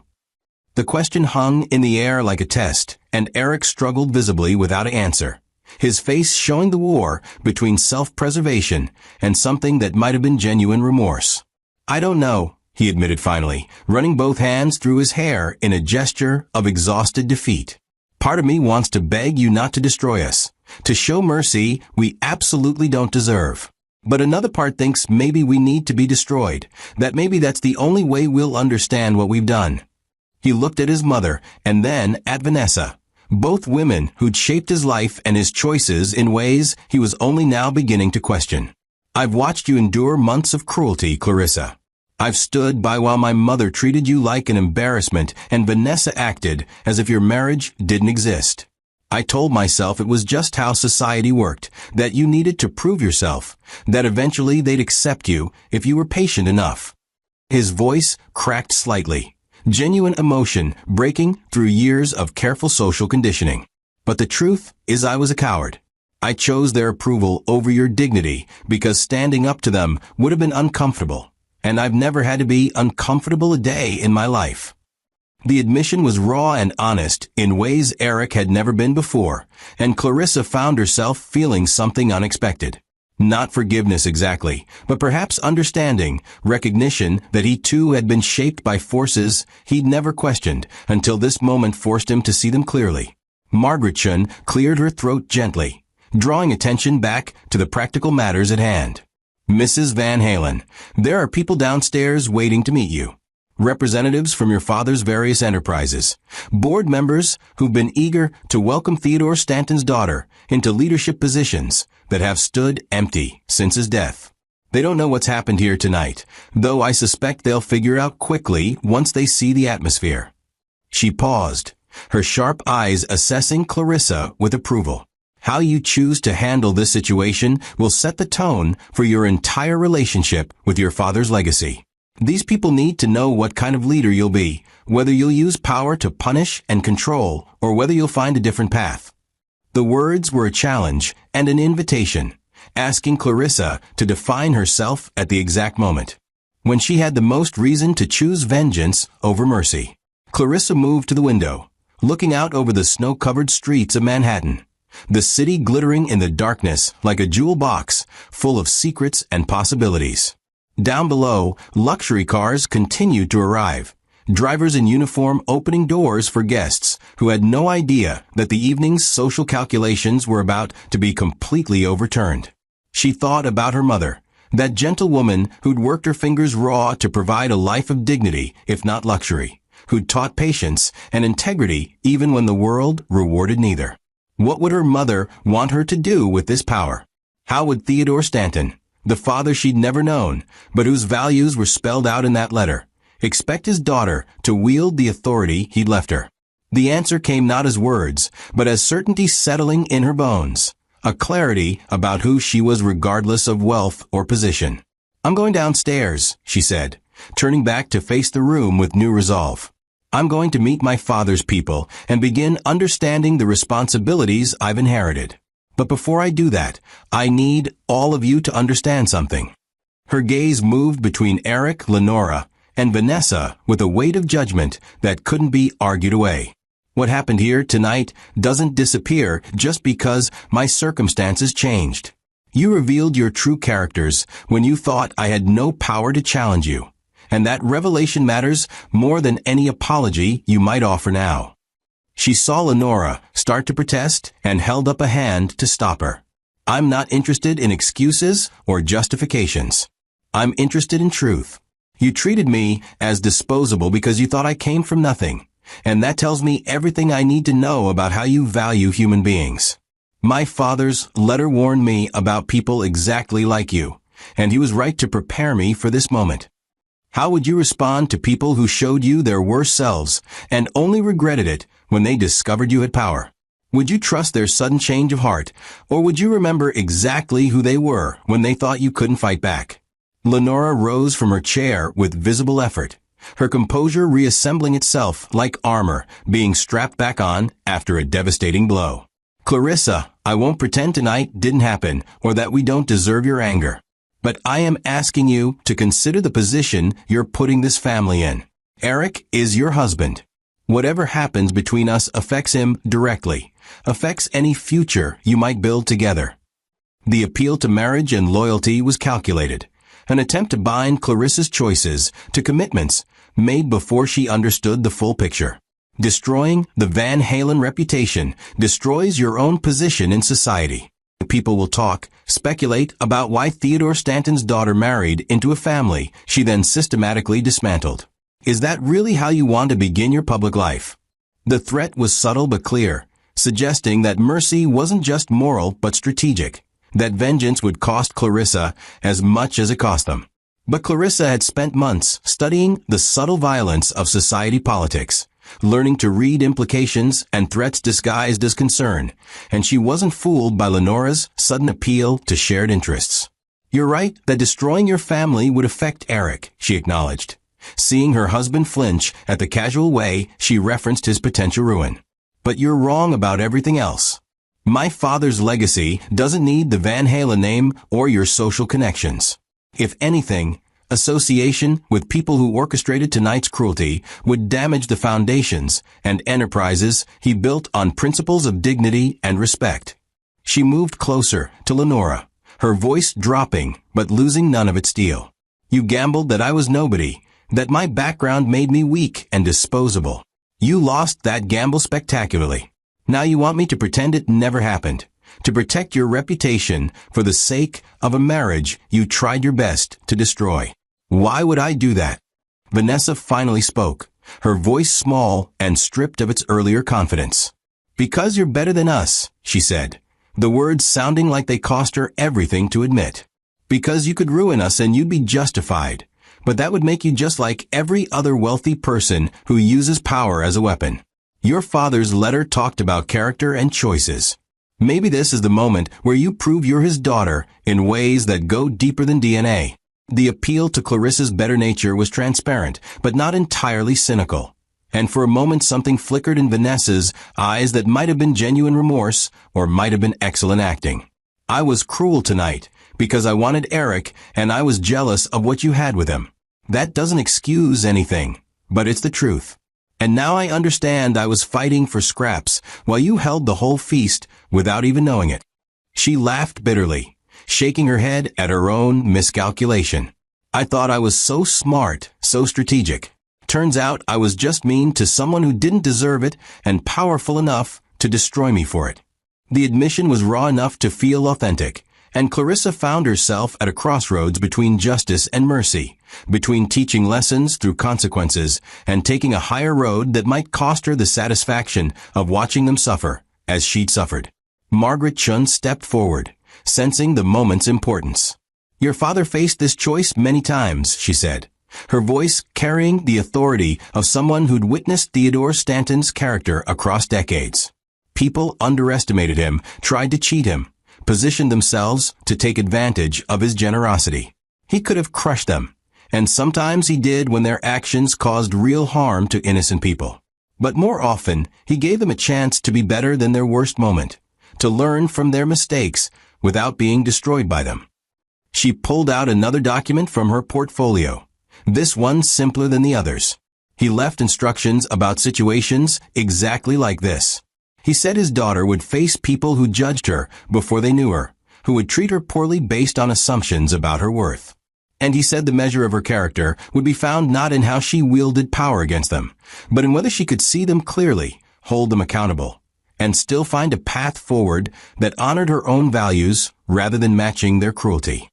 The question hung in the air like a test, and Eric struggled visibly without an answer, his face showing the war between self-preservation and something that might have been genuine remorse. "I don't know," he admitted finally, running both hands through his hair in a gesture of exhausted defeat. "Part of me wants to beg you not to destroy us, to show mercy we absolutely don't deserve. But another part thinks maybe we need to be destroyed, that maybe that's the only way we'll understand what we've done." He looked at his mother and then at Vanessa, both women who'd shaped his life and his choices in ways he was only now beginning to question. "I've watched you endure months of cruelty, Clarissa. I've stood by while my mother treated you like an embarrassment and Vanessa acted as if your marriage didn't exist. I told myself it was just how society worked, that you needed to prove yourself, that eventually they'd accept you if you were patient enough." His voice cracked slightly, genuine emotion breaking through years of careful social conditioning. "But the truth is I was a coward. I chose their approval over your dignity because standing up to them would have been uncomfortable, and I've never had to be uncomfortable a day in my life." The admission was raw and honest in ways Eric had never been before, and Clarissa found herself feeling something unexpected. Not forgiveness exactly, but perhaps understanding, recognition that he too had been shaped by forces he'd never questioned until this moment forced him to see them clearly. Margaretchen cleared her throat gently, drawing attention back to the practical matters at hand. "Mrs. Van Halen, there are people downstairs waiting to meet you. Representatives from your father's various enterprises, board members who've been eager to welcome Theodore Stanton's daughter into leadership positions that have stood empty since his death. They don't know what's happened here tonight, though I suspect they'll figure out quickly once they see the atmosphere." She paused, her sharp eyes assessing Clarissa with approval. "How you choose to handle this situation will set the tone for your entire relationship with your father's legacy." These people need to know what kind of leader you'll be, whether you'll use power to punish and control, or whether you'll find a different path. The words were a challenge and an invitation, asking Clarissa to define herself at the exact moment when she had the most reason to choose vengeance over mercy. Clarissa moved to the window, looking out over the snow-covered streets of Manhattan, the city glittering in the darkness like a jewel box full of secrets and possibilities. Down below, luxury cars continued to arrive, drivers in uniform opening doors for guests who had no idea that the evening's social calculations were about to be completely overturned. She thought about her mother, that gentle woman who'd worked her fingers raw to provide a life of dignity, if not luxury, who'd taught patience and integrity even when the world rewarded neither. What would her mother want her to do with this power? How would Theodore Stanton, the father she'd never known, but whose values were spelled out in that letter, expect his daughter to wield the authority he'd left her? The answer came not as words, but as certainty settling in her bones, a clarity about who she was regardless of wealth or position. "I'm going downstairs," she said, turning back to face the room with new resolve. "I'm going to meet my father's people and begin understanding the responsibilities I've inherited. But before I do that, I need all of you to understand something." Her gaze moved between Eric, Lenora, and Vanessa with a weight of judgment that couldn't be argued away. "What happened here tonight doesn't disappear just because my circumstances changed. You revealed your true characters when you thought I had no power to challenge you, and that revelation matters more than any apology you might offer now." She saw Lenora start to protest and held up a hand to stop her. "I'm not interested in excuses or justifications. I'm interested in truth. You treated me as disposable because you thought I came from nothing, and that tells me everything I need to know about how you value human beings. My father's letter warned me about people exactly like you, and he was right to prepare me for this moment. How would you respond to people who showed you their worst selves and only regretted it when they discovered you had power? Would you trust their sudden change of heart, or would you remember exactly who they were when they thought you couldn't fight back?" Lenora rose from her chair with visible effort, her composure reassembling itself like armor being strapped back on after a devastating blow. "Clarissa, I won't pretend tonight didn't happen or that we don't deserve your anger. But I am asking you to consider the position you're putting this family in. Eric is your husband. Whatever happens between us affects him directly, affects any future you might build together." The appeal to marriage and loyalty was calculated, an attempt to bind Clarissa's choices to commitments made before she understood the full picture. Destroying the Van Halen reputation destroys your own position in society. People will talk, speculate about why Theodore Stanton's daughter married into a family she then systematically dismantled. Is that really how you want to begin your public life? The threat was subtle but clear, suggesting that mercy wasn't just moral but strategic, that vengeance would cost Clarissa as much as it cost them. But Clarissa had spent months studying the subtle violence of society politics, learning to read implications and threats disguised as concern, and she wasn't fooled by Lenora's sudden appeal to shared interests. "You're right that destroying your family would affect Eric," she acknowledged, seeing her husband flinch at the casual way she referenced his potential ruin. "But you're wrong about everything else. My father's legacy doesn't need the Van Halen name or your social connections. If anything, association with people who orchestrated tonight's cruelty would damage the foundations and enterprises he built on principles of dignity and respect." She moved closer to Lenora, her voice dropping but losing none of its steel. "You gambled that I was nobody, that my background made me weak and disposable. You lost that gamble spectacularly. Now you want me to pretend it never happened, to protect your reputation for the sake of a marriage you tried your best to destroy. Why would I do that?" Vanessa finally spoke, her voice small and stripped of its earlier confidence. "Because you're better than us," she said, the words sounding like they cost her everything to admit. "Because you could ruin us and you'd be justified, but that would make you just like every other wealthy person who uses power as a weapon. Your father's letter talked about character and choices. Maybe this is the moment where you prove you're his daughter in ways that go deeper than DNA. The appeal to Clarissa's better nature was transparent, but not entirely cynical. And for a moment something flickered in Vanessa's eyes that might have been genuine remorse, or might have been excellent acting. "I was cruel tonight, because I wanted Eric, and I was jealous of what you had with him. That doesn't excuse anything, but it's the truth. And now I understand I was fighting for scraps, while you held the whole feast without even knowing it." She laughed bitterly, shaking her head at her own miscalculation. "I thought I was so smart, so strategic. Turns out I was just mean to someone who didn't deserve it and powerful enough to destroy me for it." The admission was raw enough to feel authentic, and Clarissa found herself at a crossroads between justice and mercy, between teaching lessons through consequences and taking a higher road that might cost her the satisfaction of watching them suffer, as she'd suffered. Margaret Chun stepped forward, sensing the moment's importance. "Your father faced this choice many times," she said, her voice carrying the authority of someone who'd witnessed Theodore Stanton's character across decades. People underestimated him, tried to cheat him, positioned themselves to take advantage of his generosity. He could have crushed them, and sometimes he did when their actions caused real harm to innocent people. But more often, he gave them a chance to be better than their worst moment, to learn from their mistakes without being destroyed by them. She pulled out another document from her portfolio, this one simpler than the others. He left instructions about situations exactly like this. He said his daughter would face people who judged her before they knew her, who would treat her poorly based on assumptions about her worth. And he said the measure of her character would be found not in how she wielded power against them, but in whether she could see them clearly, hold them accountable, and still find a path forward that honored her own values rather than matching their cruelty.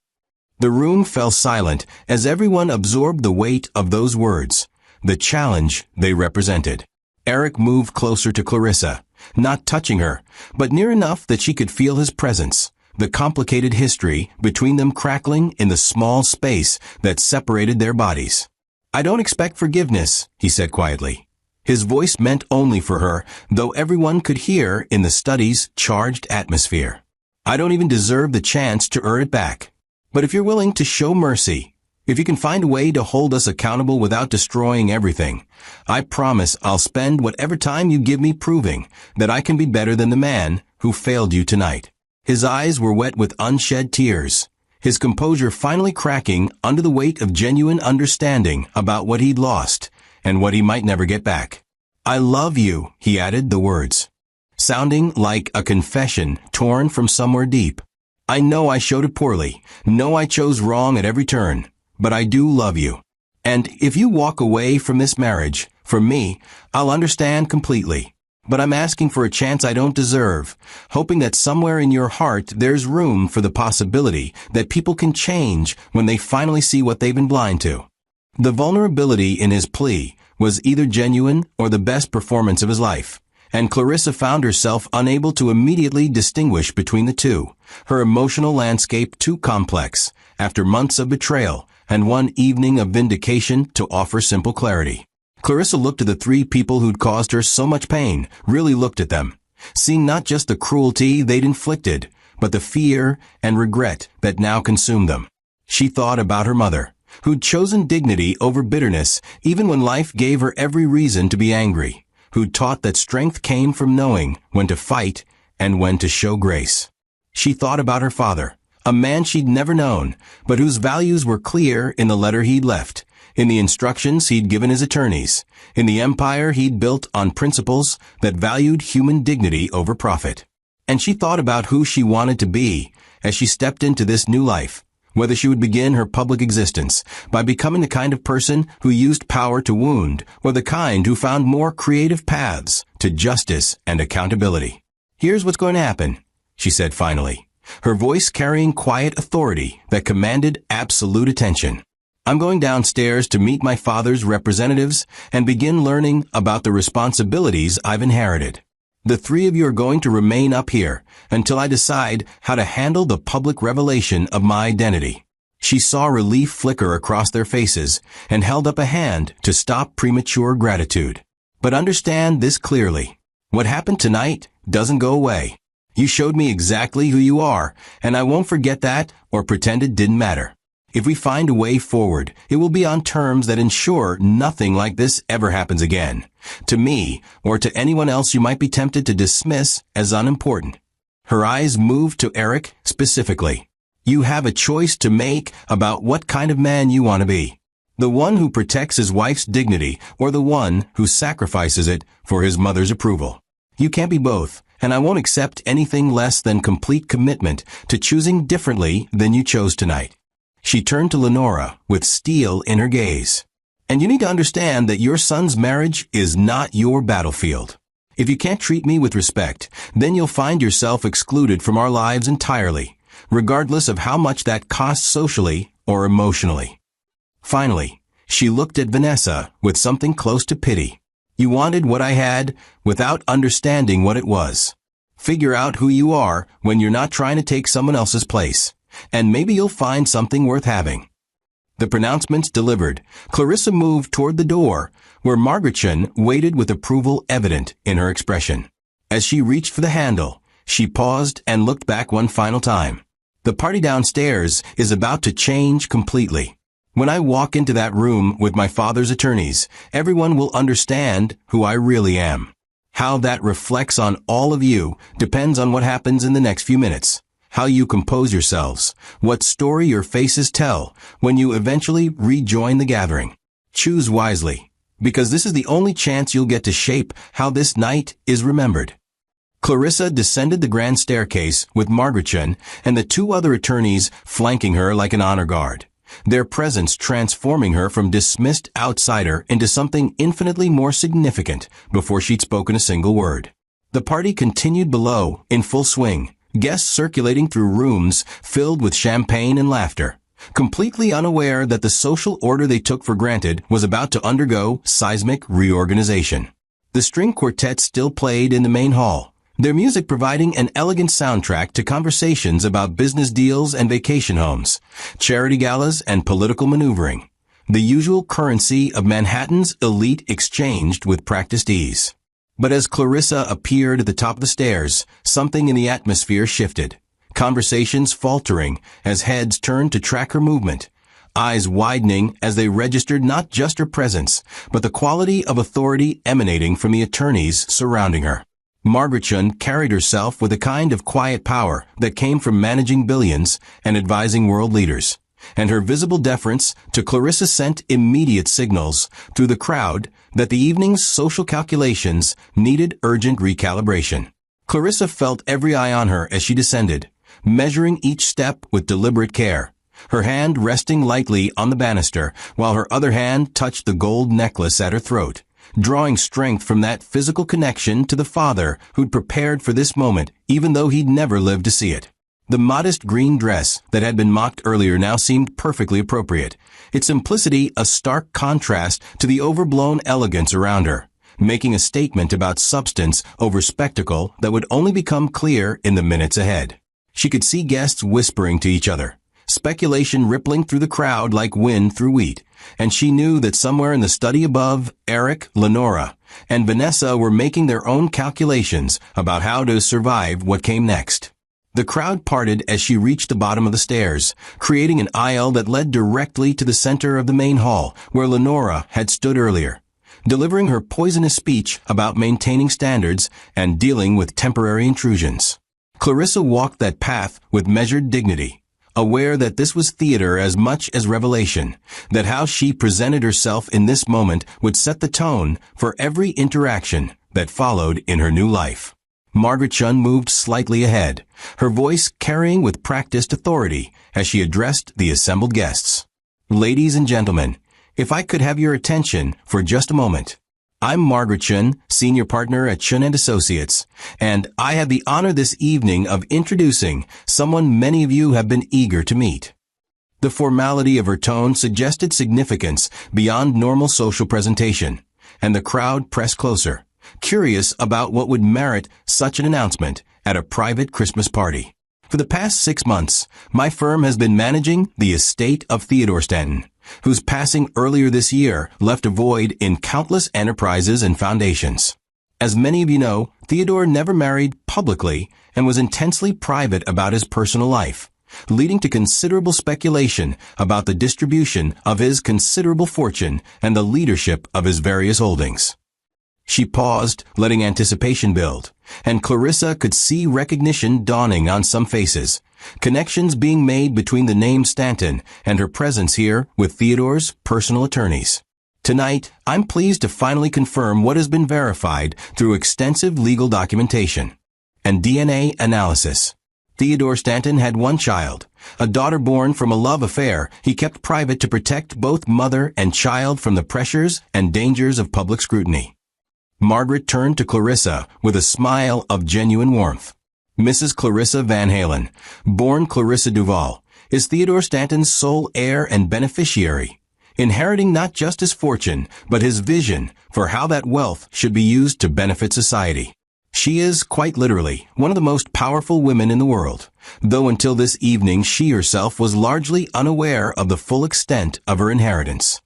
The room fell silent as everyone absorbed the weight of those words, the challenge they represented. Eric moved closer to Clarissa, not touching her, but near enough that she could feel his presence, the complicated history between them crackling in the small space that separated their bodies. "I don't expect forgiveness," he said quietly. His voice meant only for her, though everyone could hear in the study's charged atmosphere. "I don't even deserve the chance to earn it back. But if you're willing to show mercy, if you can find a way to hold us accountable without destroying everything, I promise I'll spend whatever time you give me proving that I can be better than the man who failed you tonight." His eyes were wet with unshed tears, his composure finally cracking under the weight of genuine understanding about what he'd lost and what he might never get back. "I love you," he added the words, sounding like a confession torn from somewhere deep. "I know I showed it poorly, know I chose wrong at every turn, but I do love you. And if you walk away from this marriage, from me, I'll understand completely. But I'm asking for a chance I don't deserve, hoping that somewhere in your heart there's room for the possibility that people can change when they finally see what they've been blind to." The vulnerability in his plea was either genuine or the best performance of his life, and Clarissa found herself unable to immediately distinguish between the two, her emotional landscape too complex, after months of betrayal and one evening of vindication to offer simple clarity. Clarissa looked at the three people who'd caused her so much pain, really looked at them, seeing not just the cruelty they'd inflicted, but the fear and regret that now consumed them. She thought about her mother, who'd chosen dignity over bitterness even when life gave her every reason to be angry, who'd taught that strength came from knowing when to fight and when to show grace. She thought about her father, a man she'd never known, but whose values were clear in the letter he'd left, in the instructions he'd given his attorneys, in the empire he'd built on principles that valued human dignity over profit. And she thought about who she wanted to be as she stepped into this new life, whether she would begin her public existence by becoming the kind of person who used power to wound, or the kind who found more creative paths to justice and accountability. "Here's what's going to happen," she said finally, her voice carrying quiet authority that commanded absolute attention. "I'm going downstairs to meet my father's representatives and begin learning about the responsibilities I've inherited. The three of you are going to remain up here until I decide how to handle the public revelation of my identity." She saw relief flicker across their faces and held up a hand to stop premature gratitude. "But understand this clearly. What happened tonight doesn't go away. You showed me exactly who you are, and I won't forget that or pretend it didn't matter. If we find a way forward, it will be on terms that ensure nothing like this ever happens again. To me, or to anyone else you might be tempted to dismiss as unimportant. Her eyes moved to Eric specifically. You have a choice to make about what kind of man you want to be. The one who protects his wife's dignity, or the one who sacrifices it for his mother's approval. You can't be both, and I won't accept anything less than complete commitment to choosing differently than you chose tonight. She turned to Lenora with steel in her gaze. And you need to understand that your son's marriage is not your battlefield. If you can't treat me with respect, then you'll find yourself excluded from our lives entirely, regardless of how much that costs socially or emotionally. Finally, she looked at Vanessa with something close to pity. You wanted what I had without understanding what it was. Figure out who you are when you're not trying to take someone else's place, and maybe you'll find something worth having. The pronouncements delivered, Clarissa moved toward the door, where Margaretchen waited with approval evident in her expression. As she reached for the handle, she paused and looked back one final time. The party downstairs is about to change completely. When I walk into that room with my father's attorneys, everyone will understand who I really am. How that reflects on all of you depends on what happens in the next few minutes. How you compose yourselves, what story your faces tell when you eventually rejoin the gathering. Choose wisely, because this is the only chance you'll get to shape how this night is remembered. Clarissa descended the grand staircase with Margaretchen and the two other attorneys flanking her like an honor guard, their presence transforming her from dismissed outsider into something infinitely more significant before she'd spoken a single word. The party continued below in full swing, guests circulating through rooms filled with champagne and laughter, completely unaware that the social order they took for granted was about to undergo seismic reorganization. The string quartet still played in the main hall, their music providing an elegant soundtrack to conversations about business deals and vacation homes, charity galas and political maneuvering, the usual currency of Manhattan's elite exchanged with practiced ease. But as Clarissa appeared at the top of the stairs, something in the atmosphere shifted, conversations faltering as heads turned to track her movement, eyes widening as they registered not just her presence, but the quality of authority emanating from the attorneys surrounding her. Margaretchen carried herself with a kind of quiet power that came from managing billions and advising world leaders, and her visible deference to Clarissa sent immediate signals through the crowd that the evening's social calculations needed urgent recalibration. Clarissa felt every eye on her as she descended, measuring each step with deliberate care, her hand resting lightly on the banister while her other hand touched the gold necklace at her throat, drawing strength from that physical connection to the father who'd prepared for this moment even though he'd never lived to see it. The modest green dress that had been mocked earlier now seemed perfectly appropriate, its simplicity a stark contrast to the overblown elegance around her, making a statement about substance over spectacle that would only become clear in the minutes ahead. She could see guests whispering to each other, speculation rippling through the crowd like wind through wheat, and she knew that somewhere in the study above, Eric, Lenora, and Vanessa were making their own calculations about how to survive what came next. The crowd parted as she reached the bottom of the stairs, creating an aisle that led directly to the center of the main hall, where Lenora had stood earlier, delivering her poisonous speech about maintaining standards and dealing with temporary intrusions. Clarissa walked that path with measured dignity, aware that this was theater as much as revelation, that how she presented herself in this moment would set the tone for every interaction that followed in her new life. Margaretchen moved slightly ahead, her voice carrying with practiced authority as she addressed the assembled guests. Ladies and gentlemen, if I could have your attention for just a moment. I'm Margaretchen, senior partner at Chun & Associates, and I have the honor this evening of introducing someone many of you have been eager to meet. The formality of her tone suggested significance beyond normal social presentation, and the crowd pressed closer, curious about what would merit such an announcement at a private Christmas party. For the past 6 months, my firm has been managing the estate of Theodore Stanton, whose passing earlier this year left a void in countless enterprises and foundations. As many of you know, Theodore never married publicly and was intensely private about his personal life, leading to considerable speculation about the distribution of his considerable fortune and the leadership of his various holdings. She paused, letting anticipation build, and Clarissa could see recognition dawning on some faces, connections being made between the name Stanton and her presence here with Theodore's personal attorneys. Tonight, I'm pleased to finally confirm what has been verified through extensive legal documentation and DNA analysis. Theodore Stanton had one child, a daughter born from a love affair he kept private to protect both mother and child from the pressures and dangers of public scrutiny. Margaret turned to Clarissa with a smile of genuine warmth. Mrs. Clarissa Van Halen, born Clarissa Duval, is Theodore Stanton's sole heir and beneficiary, inheriting not just his fortune, but his vision for how that wealth should be used to benefit society. She is, quite literally, one of the most powerful women in the world, though until this evening she herself was largely unaware of the full extent of her inheritance.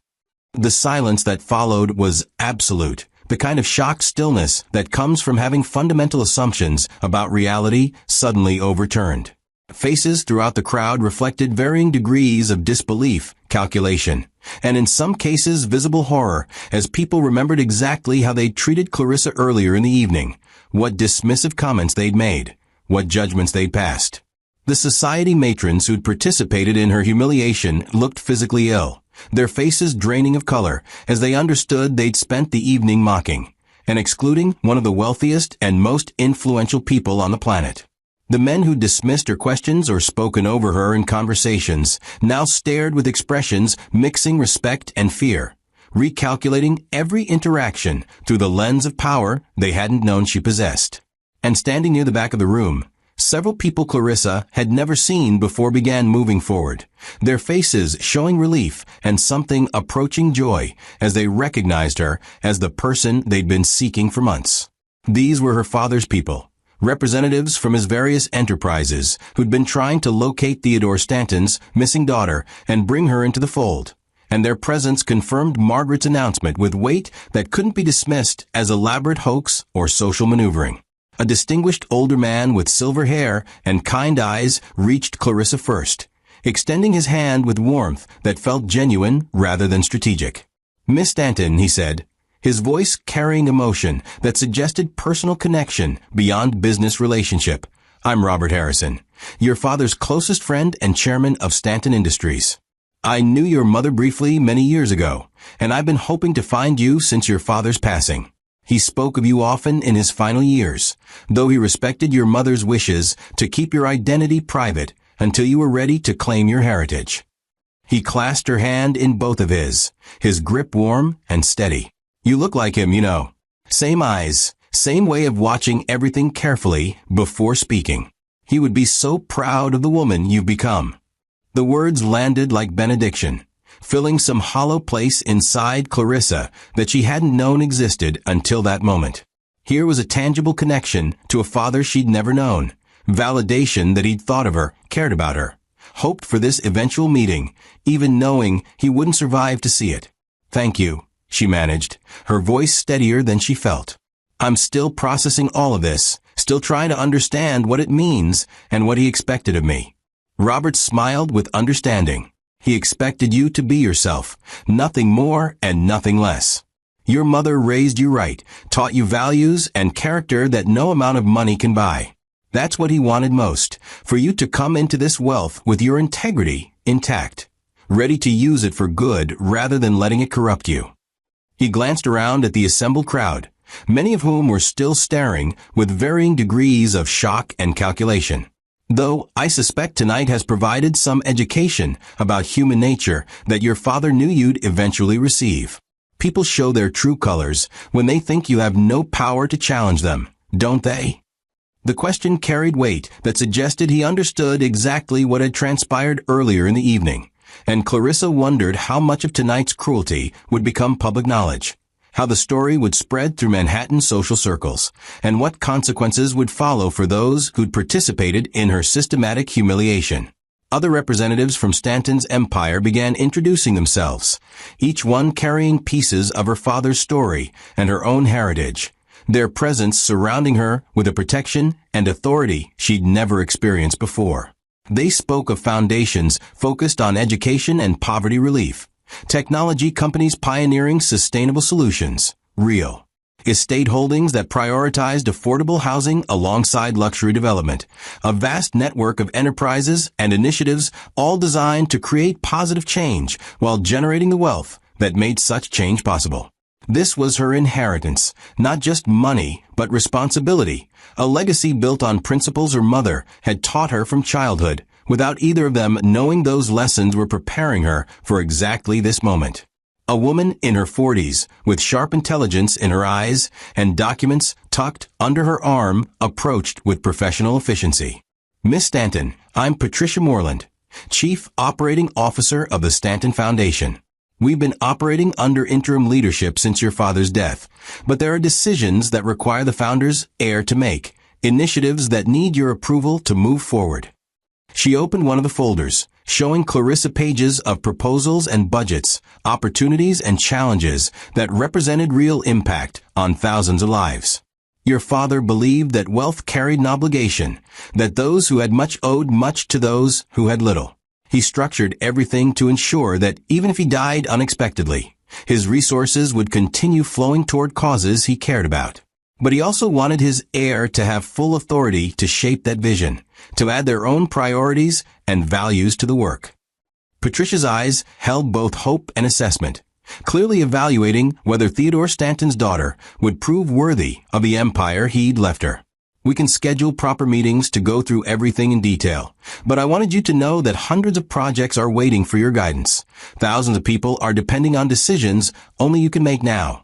The silence that followed was absolute, the kind of shocked stillness that comes from having fundamental assumptions about reality suddenly overturned. Faces throughout the crowd reflected varying degrees of disbelief, calculation, and in some cases visible horror, as people remembered exactly how they'd treated Clarissa earlier in the evening, what dismissive comments they'd made, what judgments they'd passed. The society matrons who'd participated in her humiliation looked physically ill, their faces draining of color, as they understood they'd spent the evening mocking and excluding one of the wealthiest and most influential people on the planet. The men who dismissed her questions or spoken over her in conversations now stared with expressions mixing respect and fear, recalculating every interaction through the lens of power they hadn't known she possessed. And standing near the back of the room, several people Clarissa had never seen before began moving forward, their faces showing relief and something approaching joy as they recognized her as the person they'd been seeking for months. These were her father's people, representatives from his various enterprises who'd been trying to locate Theodore Stanton's missing daughter and bring her into the fold, and their presence confirmed Margaret's announcement with weight that couldn't be dismissed as elaborate hoax or social maneuvering. A distinguished older man with silver hair and kind eyes reached Clarissa first, extending his hand with warmth that felt genuine rather than strategic. "Miss Stanton," he said, his voice carrying emotion that suggested personal connection beyond business relationship. "I'm Robert Harrison, your father's closest friend and chairman of Stanton Industries. I knew your mother briefly many years ago, and I've been hoping to find you since your father's passing. He spoke of you often in his final years, though he respected your mother's wishes to keep your identity private until you were ready to claim your heritage." He clasped her hand in both of his grip warm and steady. "You look like him, you know. Same eyes, same way of watching everything carefully before speaking. He would be so proud of the woman you've become." The words landed like benediction, filling some hollow place inside Clarissa that she hadn't known existed until that moment. Here was a tangible connection to a father she'd never known, validation that he'd thought of her, cared about her, hoped for this eventual meeting, even knowing he wouldn't survive to see it. "Thank you," she managed, her voice steadier than she felt. "I'm still processing all of this, still trying to understand what it means and what he expected of me." Robert smiled with understanding. He expected you to be yourself, nothing more and nothing less. Your mother raised you right, taught you values and character that no amount of money can buy. That's what he wanted most, for you to come into this wealth with your integrity intact, ready to use it for good rather than letting it corrupt you. He glanced around at the assembled crowd, many of whom were still staring with varying degrees of shock and calculation. "Though I suspect tonight has provided some education about human nature that your father knew you'd eventually receive. People show their true colors when they think you have no power to challenge them, don't they?" The question carried weight that suggested he understood exactly what had transpired earlier in the evening, and Clarissa wondered how much of tonight's cruelty would become public knowledge, how the story would spread through Manhattan social circles, and what consequences would follow for those who'd participated in her systematic humiliation. Other representatives from Stanton's empire began introducing themselves, each one carrying pieces of her father's story and her own heritage, their presence surrounding her with a protection and authority she'd never experienced before. They spoke of foundations focused on education and poverty relief, technology companies pioneering sustainable solutions, real estate holdings that prioritized affordable housing alongside luxury development, a vast network of enterprises and initiatives all designed to create positive change while generating the wealth that made such change possible. This was her inheritance, not just money, but responsibility, a legacy built on principles her mother had taught her from childhood, without either of them knowing those lessons were preparing her for exactly this moment. A woman in her 40s, with sharp intelligence in her eyes and documents tucked under her arm, approached with professional efficiency. Miss Stanton, I'm Patricia Moreland, Chief Operating Officer of the Stanton Foundation. We've been operating under interim leadership since your father's death, but there are decisions that require the founder's heir to make, initiatives that need your approval to move forward. She opened one of the folders, showing Clarissa pages of proposals and budgets, opportunities and challenges that represented real impact on thousands of lives. Your father believed that wealth carried an obligation, that those who had much owed much to those who had little. He structured everything to ensure that even if he died unexpectedly, his resources would continue flowing toward causes he cared about. But he also wanted his heir to have full authority to shape that vision, to add their own priorities and values to the work. Patricia's eyes held both hope and assessment, clearly evaluating whether Theodore Stanton's daughter would prove worthy of the empire he'd left her. We can schedule proper meetings to go through everything in detail, but I wanted you to know that hundreds of projects are waiting for your guidance. Thousands of people are depending on decisions only you can make now.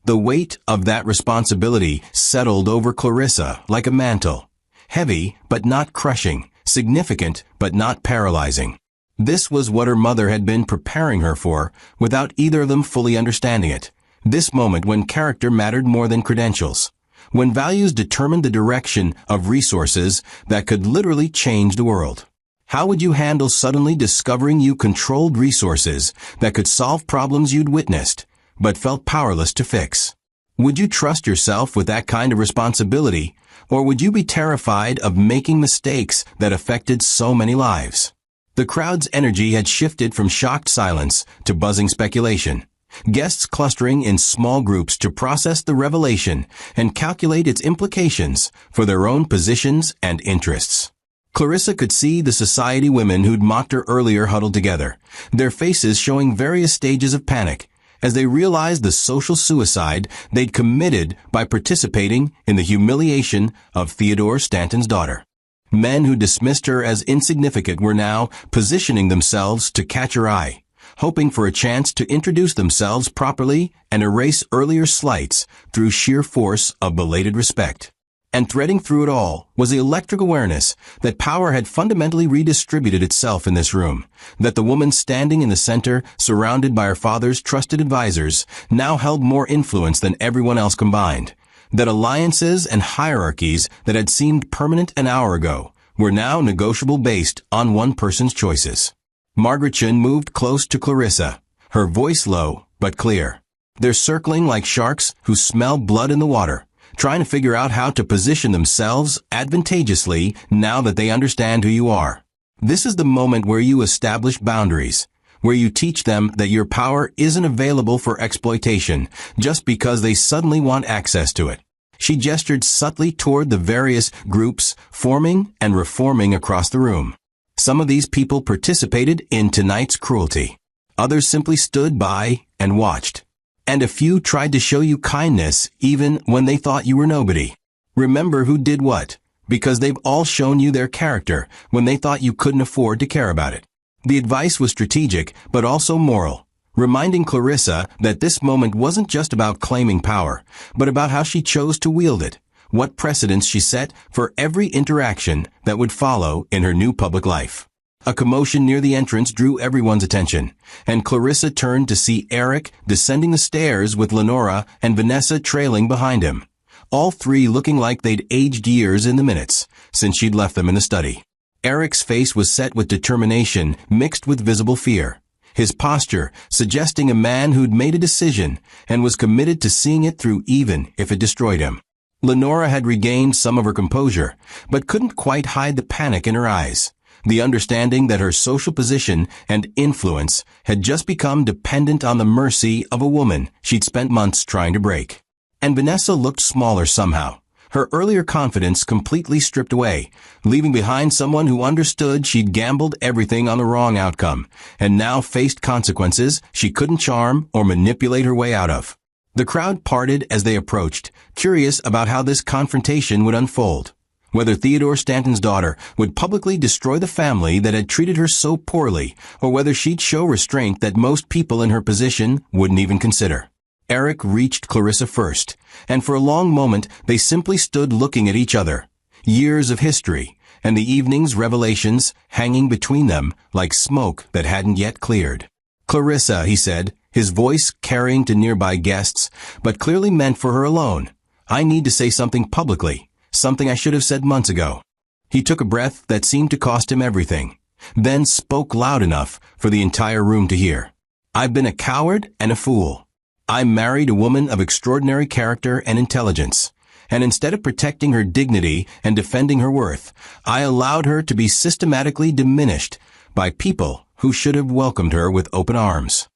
The weight of that responsibility settled over Clarissa like a mantle, heavy but not crushing, significant but not paralyzing. This was what her mother had been preparing her for, without either of them fully understanding it. This moment when character mattered more than credentials, when values determined the direction of resources that could literally change the world. How would you handle suddenly discovering you controlled resources that could solve problems you'd witnessed, but felt powerless to fix? Would you trust yourself with that kind of responsibility, or would you be terrified of making mistakes that affected so many lives? The crowd's energy had shifted from shocked silence to buzzing speculation, guests clustering in small groups to process the revelation and calculate its implications for their own positions and interests. Clarissa could see the society women who'd mocked her earlier huddled together, their faces showing various stages of panic, as they realized the social suicide they'd committed by participating in the humiliation of Theodore Stanton's daughter. Men who dismissed her as insignificant were now positioning themselves to catch her eye, hoping for a chance to introduce themselves properly and erase earlier slights through sheer force of belated respect. And threading through it all was the electric awareness that power had fundamentally redistributed itself in this room, that the woman standing in the center, surrounded by her father's trusted advisors, now held more influence than everyone else combined, that alliances and hierarchies that had seemed permanent an hour ago were now negotiable based on one person's choices. Margaret Chin moved close to Clarissa, her voice low but clear. They're circling like sharks who smell blood in the water, trying to figure out how to position themselves advantageously now that they understand who you are. This is the moment where you establish boundaries, where you teach them that your power isn't available for exploitation just because they suddenly want access to it. She gestured subtly toward the various groups forming and reforming across the room. Some of these people participated in tonight's cruelty. Others simply stood by and watched. And a few tried to show you kindness even when they thought you were nobody. Remember who did what, because they've all shown you their character when they thought you couldn't afford to care about it. The advice was strategic, but also moral, reminding Clarissa that this moment wasn't just about claiming power, but about how she chose to wield it, what precedents she set for every interaction that would follow in her new public life. A commotion near the entrance drew everyone's attention, and Clarissa turned to see Eric descending the stairs with Lenora and Vanessa trailing behind him, all three looking like they'd aged years in the minutes since she'd left them in the study. Eric's face was set with determination mixed with visible fear, his posture suggesting a man who'd made a decision and was committed to seeing it through even if it destroyed him. Lenora had regained some of her composure, but couldn't quite hide the panic in her eyes. The understanding that her social position and influence had just become dependent on the mercy of a woman she'd spent months trying to break. And Vanessa looked smaller somehow, her earlier confidence completely stripped away, leaving behind someone who understood she'd gambled everything on the wrong outcome, and now faced consequences she couldn't charm or manipulate her way out of. The crowd parted as they approached, curious about how this confrontation would unfold. Whether Theodore Stanton's daughter would publicly destroy the family that had treated her so poorly, or whether she'd show restraint that most people in her position wouldn't even consider. Eric reached Clarissa first, and for a long moment they simply stood looking at each other. Years of history, and the evening's revelations hanging between them like smoke that hadn't yet cleared. "Clarissa," he said, his voice carrying to nearby guests, but clearly meant for her alone. "I need to say something publicly, something I should have said months ago." He took a breath that seemed to cost him everything, then spoke loud enough for the entire room to hear. "I've been a coward and a fool. I married a woman of extraordinary character and intelligence, and instead of protecting her dignity and defending her worth, I allowed her to be systematically diminished by people who should have welcomed her with open arms."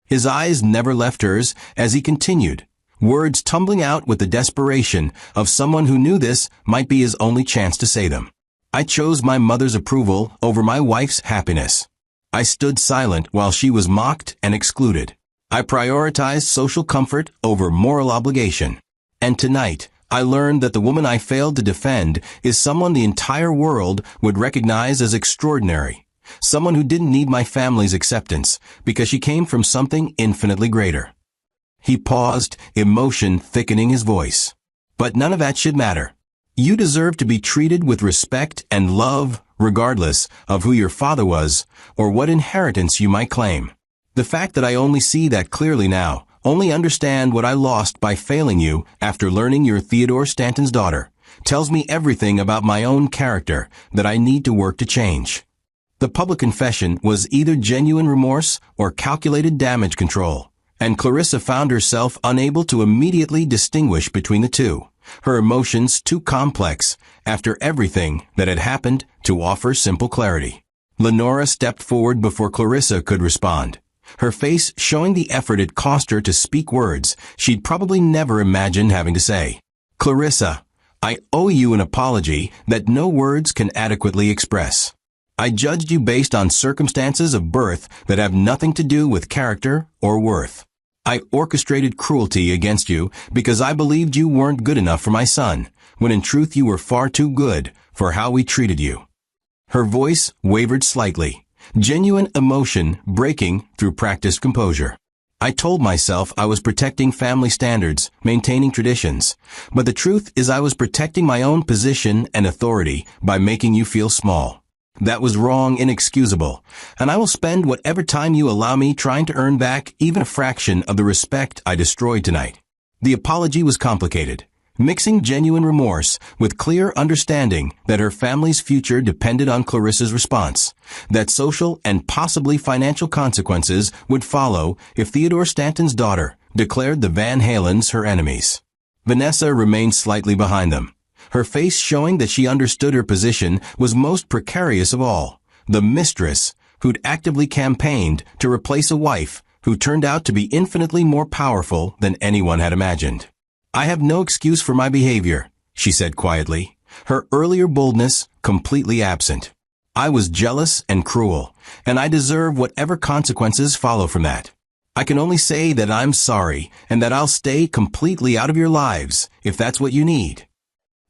His eyes never left hers as he continued, words tumbling out with the desperation of someone who knew this might be his only chance to say them. "I chose my mother's approval over my wife's happiness. I stood silent while she was mocked and excluded. I prioritized social comfort over moral obligation. And tonight, I learned that the woman I failed to defend is someone the entire world would recognize as extraordinary. Someone who didn't need my family's acceptance because she came from something infinitely greater." He paused, emotion thickening his voice. "But none of that should matter. You deserve to be treated with respect and love, regardless of who your father was or what inheritance you might claim. The fact that I only see that clearly now, only understand what I lost by failing you after learning you're Theodore Stanton's daughter, tells me everything about my own character that I need to work to change." The public confession was either genuine remorse or calculated damage control, and Clarissa found herself unable to immediately distinguish between the two, her emotions too complex after everything that had happened to offer simple clarity. Lenora stepped forward before Clarissa could respond, her face showing the effort it cost her to speak words she'd probably never imagined having to say. "Clarissa, I owe you an apology that no words can adequately express. I judged you based on circumstances of birth that have nothing to do with character or worth. I orchestrated cruelty against you because I believed you weren't good enough for my son, when in truth you were far too good for how we treated you." Her voice wavered slightly, genuine emotion breaking through practiced composure. "I told myself I was protecting family standards, maintaining traditions, but the truth is I was protecting my own position and authority by making you feel small. That was wrong, inexcusable, and I will spend whatever time you allow me trying to earn back even a fraction of the respect I destroyed tonight." The apology was complicated, mixing genuine remorse with clear understanding that her family's future depended on Clarissa's response, that social and possibly financial consequences would follow if Theodore Stanton's daughter declared the Van Halens her enemies. Vanessa remained slightly behind them, her face showing that she understood her position was most precarious of all, the mistress who'd actively campaigned to replace a wife who turned out to be infinitely more powerful than anyone had imagined. "I have no excuse for my behavior," she said quietly, her earlier boldness completely absent. "I was jealous and cruel, and I deserve whatever consequences follow from that. I can only say that I'm sorry and that I'll stay completely out of your lives if that's what you need."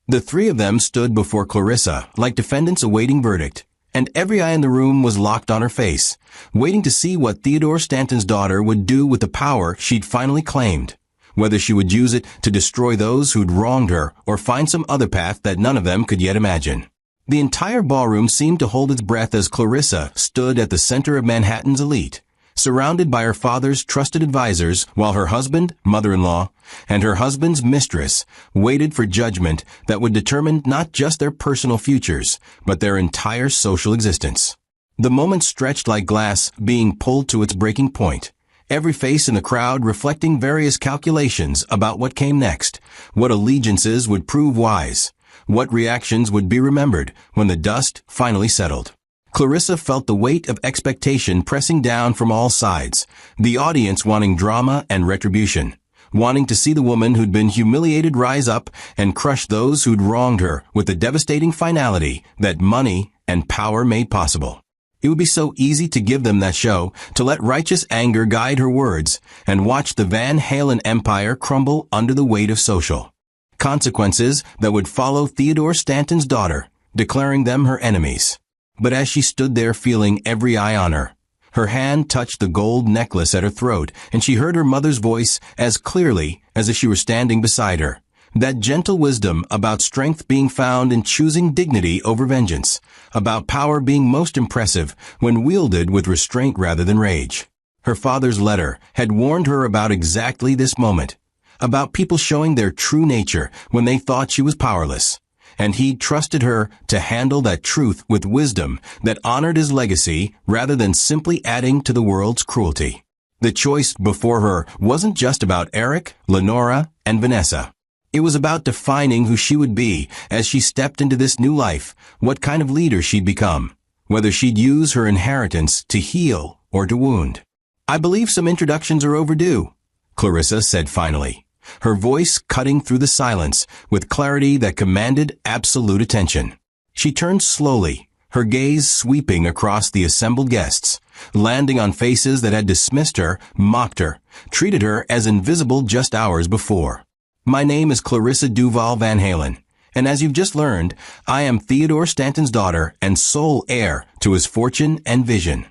The three of them stood before Clarissa like defendants awaiting verdict, and every eye in the room was locked on her face, waiting to see what Theodore Stanton's daughter would do with the power she'd finally claimed, whether she would use it to destroy those who'd wronged her or find some other path that none of them could yet imagine. The entire ballroom seemed to hold its breath as Clarissa stood at the center of Manhattan's elite, surrounded by her father's trusted advisors, while her husband, mother-in-law, and her husband's mistress waited for judgment that would determine not just their personal futures, but their entire social existence. The moment stretched like glass being pulled to its breaking point, every face in the crowd reflecting various calculations about what came next, what allegiances would prove wise, what reactions would be remembered when the dust finally settled. Clarissa felt the weight of expectation pressing down from all sides, the audience wanting drama and retribution, wanting to see the woman who'd been humiliated rise up and crush those who'd wronged her with the devastating finality that money and power made possible. It would be so easy to give them that show, to let righteous anger guide her words, and watch the Van Halen empire crumble under the weight of social consequences that would follow Theodore Stanton's daughter, declaring them her enemies. But as she stood there feeling every eye on her, her hand touched the gold necklace at her throat, and she heard her mother's voice as clearly as if she were standing beside her. That gentle wisdom about strength being found in choosing dignity over vengeance, about power being most impressive when wielded with restraint rather than rage. Her father's letter had warned her about exactly this moment, about people showing their true nature when they thought she was powerless. And he trusted her to handle that truth with wisdom that honored his legacy rather than simply adding to the world's cruelty. The choice before her wasn't just about Eric, Lenora, and Vanessa. It was about defining who she would be as she stepped into this new life, what kind of leader she'd become, whether she'd use her inheritance to heal or to wound. "I believe some introductions are overdue," Clarissa said finally, her voice cutting through the silence with clarity that commanded absolute attention. She turned slowly, her gaze sweeping across the assembled guests, landing on faces that had dismissed her, mocked her, treated her as invisible just hours before. "My name is Clarissa Duval Van Halen, and as you've just learned, I am Theodore Stanton's daughter and sole heir to his fortune and vision."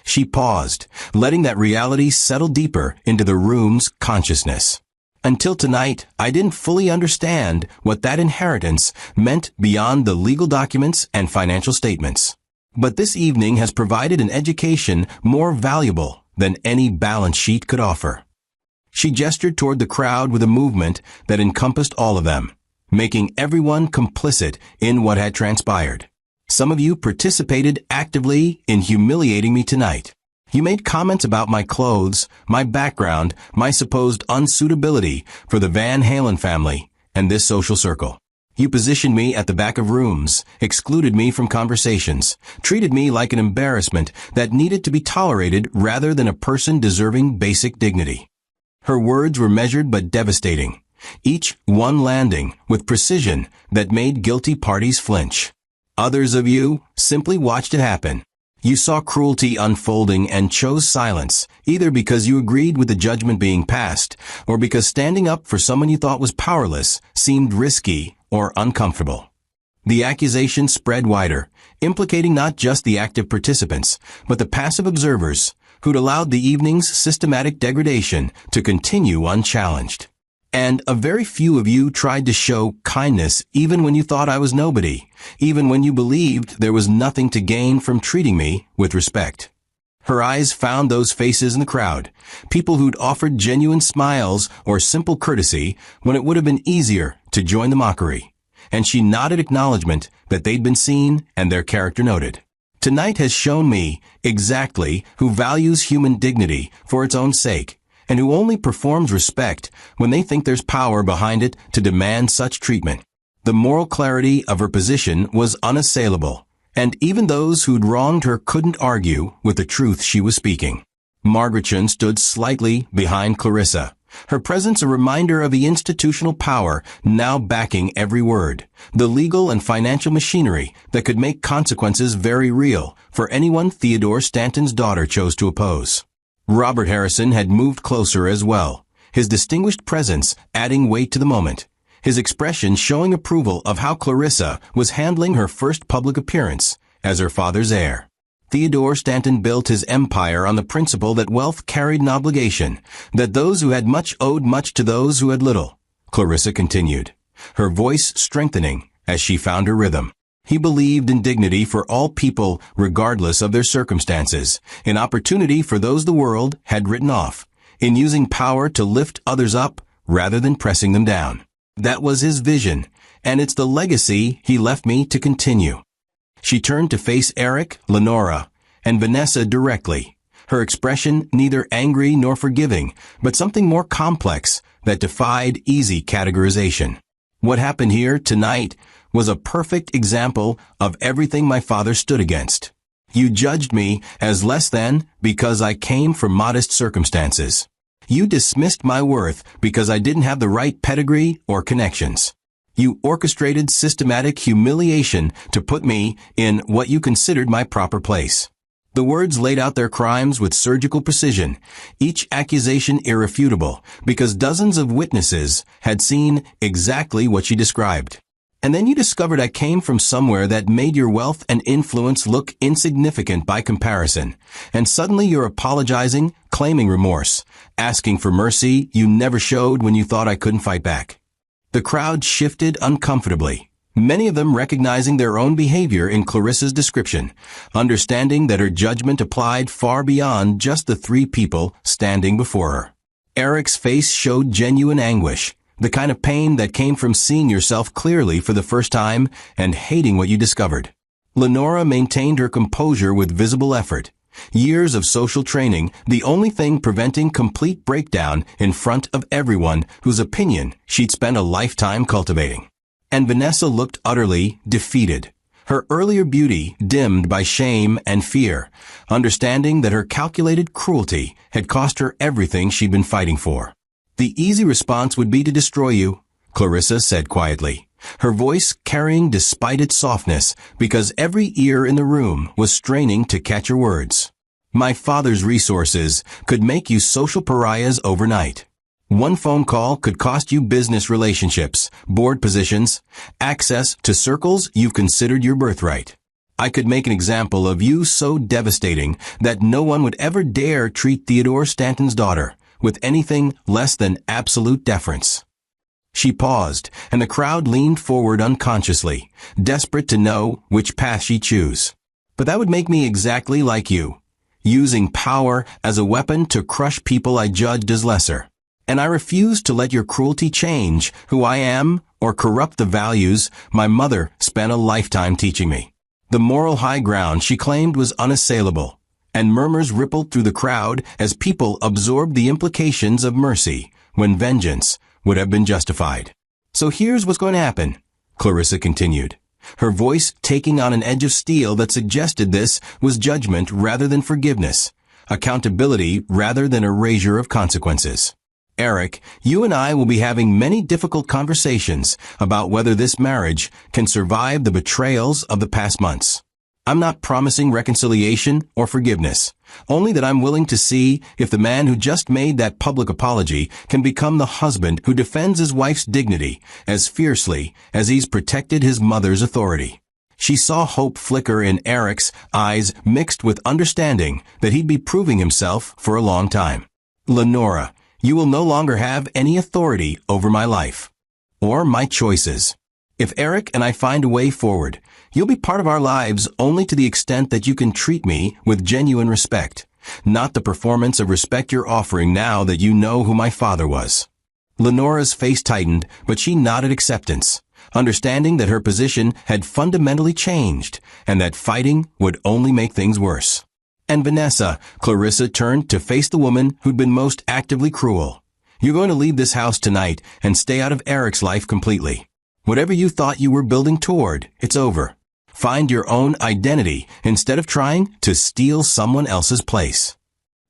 She paused, letting that reality settle deeper into the room's consciousness. "Until tonight, I didn't fully understand what that inheritance meant beyond the legal documents and financial statements. But this evening has provided an education more valuable than any balance sheet could offer." She gestured toward the crowd with a movement that encompassed all of them, making everyone complicit in what had transpired. "Some of you participated actively in humiliating me tonight. You made comments about my clothes, my background, my supposed unsuitability for the Van Halen family and this social circle. You positioned me at the back of rooms, excluded me from conversations, treated me like an embarrassment that needed to be tolerated rather than a person deserving basic dignity." Her words were measured but devastating, each one landing with precision that made guilty parties flinch. Others of you simply watched it happen. You saw cruelty unfolding and chose silence, either because you agreed with the judgment being passed, or because standing up for someone you thought was powerless seemed risky or uncomfortable. The accusation spread wider, implicating not just the active participants, but the passive observers who'd allowed the evening's systematic degradation to continue unchallenged. And a very few of you tried to show kindness even when you thought I was nobody, even when you believed there was nothing to gain from treating me with respect. Her eyes found those faces in the crowd, people who'd offered genuine smiles or simple courtesy when it would have been easier to join the mockery. And she nodded acknowledgement that they'd been seen and their character noted. Tonight has shown me exactly who values human dignity for its own sake, and who only performs respect when they think there's power behind it to demand such treatment. The moral clarity of her position was unassailable, and even those who'd wronged her couldn't argue with the truth she was speaking. Margaretchen stood slightly behind Clarissa, her presence a reminder of the institutional power now backing every word, the legal and financial machinery that could make consequences very real for anyone Theodore Stanton's daughter chose to oppose. Robert Harrison had moved closer as well, his distinguished presence adding weight to the moment, his expression showing approval of how Clarissa was handling her first public appearance as her father's heir. Theodore Stanton built his empire on the principle that wealth carried an obligation, that those who had much owed much to those who had little. Clarissa continued, her voice strengthening as she found her rhythm. He believed in dignity for all people regardless of their circumstances, in opportunity for those the world had written off, in using power to lift others up rather than pressing them down. That was his vision, and it's the legacy he left me to continue. She turned to face Eric, Lenora, and Vanessa directly, her expression neither angry nor forgiving, but something more complex that defied easy categorization. What happened here tonight was a perfect example of everything my father stood against. You judged me as less than because I came from modest circumstances. You dismissed my worth because I didn't have the right pedigree or connections. You orchestrated systematic humiliation to put me in what you considered my proper place. The words laid out their crimes with surgical precision, each accusation irrefutable, because dozens of witnesses had seen exactly what she described. And then you discovered I came from somewhere that made your wealth and influence look insignificant by comparison. And suddenly you're apologizing, claiming remorse, asking for mercy you never showed when you thought I couldn't fight back. The crowd shifted uncomfortably, many of them recognizing their own behavior in Clarissa's description, understanding that her judgment applied far beyond just the three people standing before her. Eric's face showed genuine anguish, the kind of pain that came from seeing yourself clearly for the first time and hating what you discovered. Lenora maintained her composure with visible effort. Years of social training, the only thing preventing complete breakdown in front of everyone whose opinion she'd spent a lifetime cultivating. And Vanessa looked utterly defeated, her earlier beauty dimmed by shame and fear, understanding that her calculated cruelty had cost her everything she'd been fighting for. The easy response would be to destroy you, Clarissa said quietly, her voice carrying despite its softness because every ear in the room was straining to catch her words. My father's resources could make you social pariahs overnight. One phone call could cost you business relationships, board positions, access to circles you've considered your birthright. I could make an example of you so devastating that no one would ever dare treat Theodore Stanton's daughter with anything less than absolute deference. She paused, and the crowd leaned forward unconsciously, desperate to know which path she'd choose. But that would make me exactly like you, using power as a weapon to crush people I judged as lesser. And I refuse to let your cruelty change who I am or corrupt the values my mother spent a lifetime teaching me. The moral high ground she claimed was unassailable, and murmurs rippled through the crowd as people absorbed the implications of mercy when vengeance would have been justified. So here's what's going to happen, Clarissa continued, her voice taking on an edge of steel that suggested this was judgment rather than forgiveness, accountability rather than erasure of consequences. Eric, you and I will be having many difficult conversations about whether this marriage can survive the betrayals of the past months. I'm not promising reconciliation or forgiveness, only that I'm willing to see if the man who just made that public apology can become the husband who defends his wife's dignity as fiercely as he's protected his mother's authority. She saw hope flicker in Eric's eyes mixed with understanding that he'd be proving himself for a long time. Lenora, you will no longer have any authority over my life or my choices. If Eric and I find a way forward, you'll be part of our lives only to the extent that you can treat me with genuine respect, not the performance of respect you're offering now that you know who my father was. Lenora's face tightened, but she nodded acceptance, understanding that her position had fundamentally changed and that fighting would only make things worse. And Vanessa, Clarissa turned to face the woman who'd been most actively cruel. You're going to leave this house tonight and stay out of Eric's life completely. Whatever you thought you were building toward, it's over. Find your own identity instead of trying to steal someone else's place.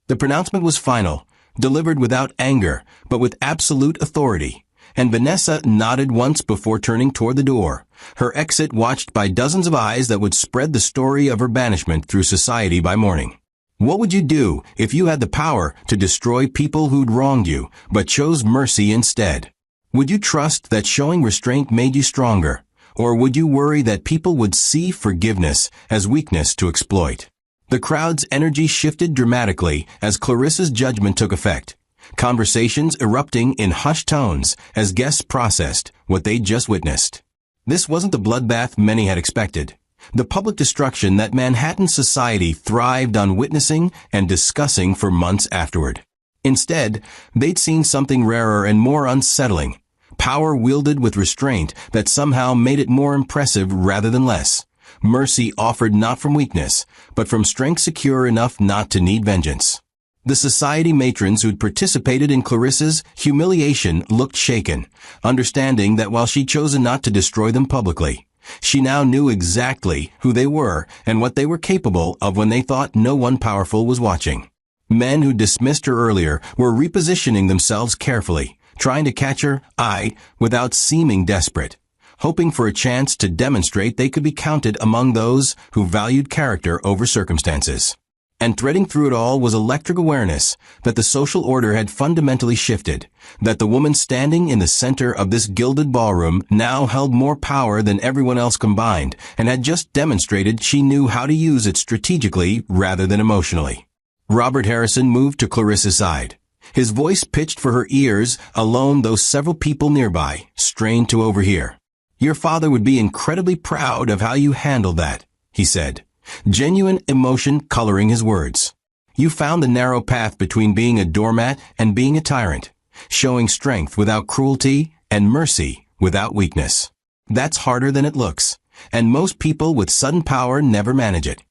The pronouncement was final, delivered without anger, but with absolute authority, and Vanessa nodded once before turning toward the door, her exit watched by dozens of eyes that would spread the story of her banishment through society by morning. What would you do if you had the power to destroy people who'd wronged you, but chose mercy instead? Would you trust that showing restraint made you stronger, or would you worry that people would see forgiveness as weakness to exploit? The crowd's energy shifted dramatically as Clarissa's judgment took effect, conversations erupting in hushed tones as guests processed what they'd just witnessed. This wasn't the bloodbath many had expected, the public destruction that Manhattan society thrived on witnessing and discussing for months afterward. Instead, they'd seen something rarer and more unsettling, power wielded with restraint that somehow made it more impressive rather than less, mercy offered not from weakness, but from strength secure enough not to need vengeance. The society matrons who'd participated in Clarissa's humiliation looked shaken, understanding that while she'd chosen not to destroy them publicly, She now knew exactly who they were and what they were capable of when they thought no one powerful was watching. Men who dismissed her earlier were repositioning themselves carefully, trying to catch her eye without seeming desperate, hoping for a chance to demonstrate they could be counted among those who valued character over circumstances. And threading through it all was electric awareness that the social order had fundamentally shifted, that the woman standing in the center of this gilded ballroom now held more power than everyone else combined and had just demonstrated she knew how to use it strategically rather than emotionally. Robert Harrison moved to Clarissa's side. His voice pitched for her ears alone, though several people nearby strained to overhear. "Your father would be incredibly proud of how you handled that," he said, genuine emotion coloring his words. "You found the narrow path between being a doormat and being a tyrant, showing strength without cruelty and mercy without weakness. That's harder than it looks, and most people with sudden power never manage it."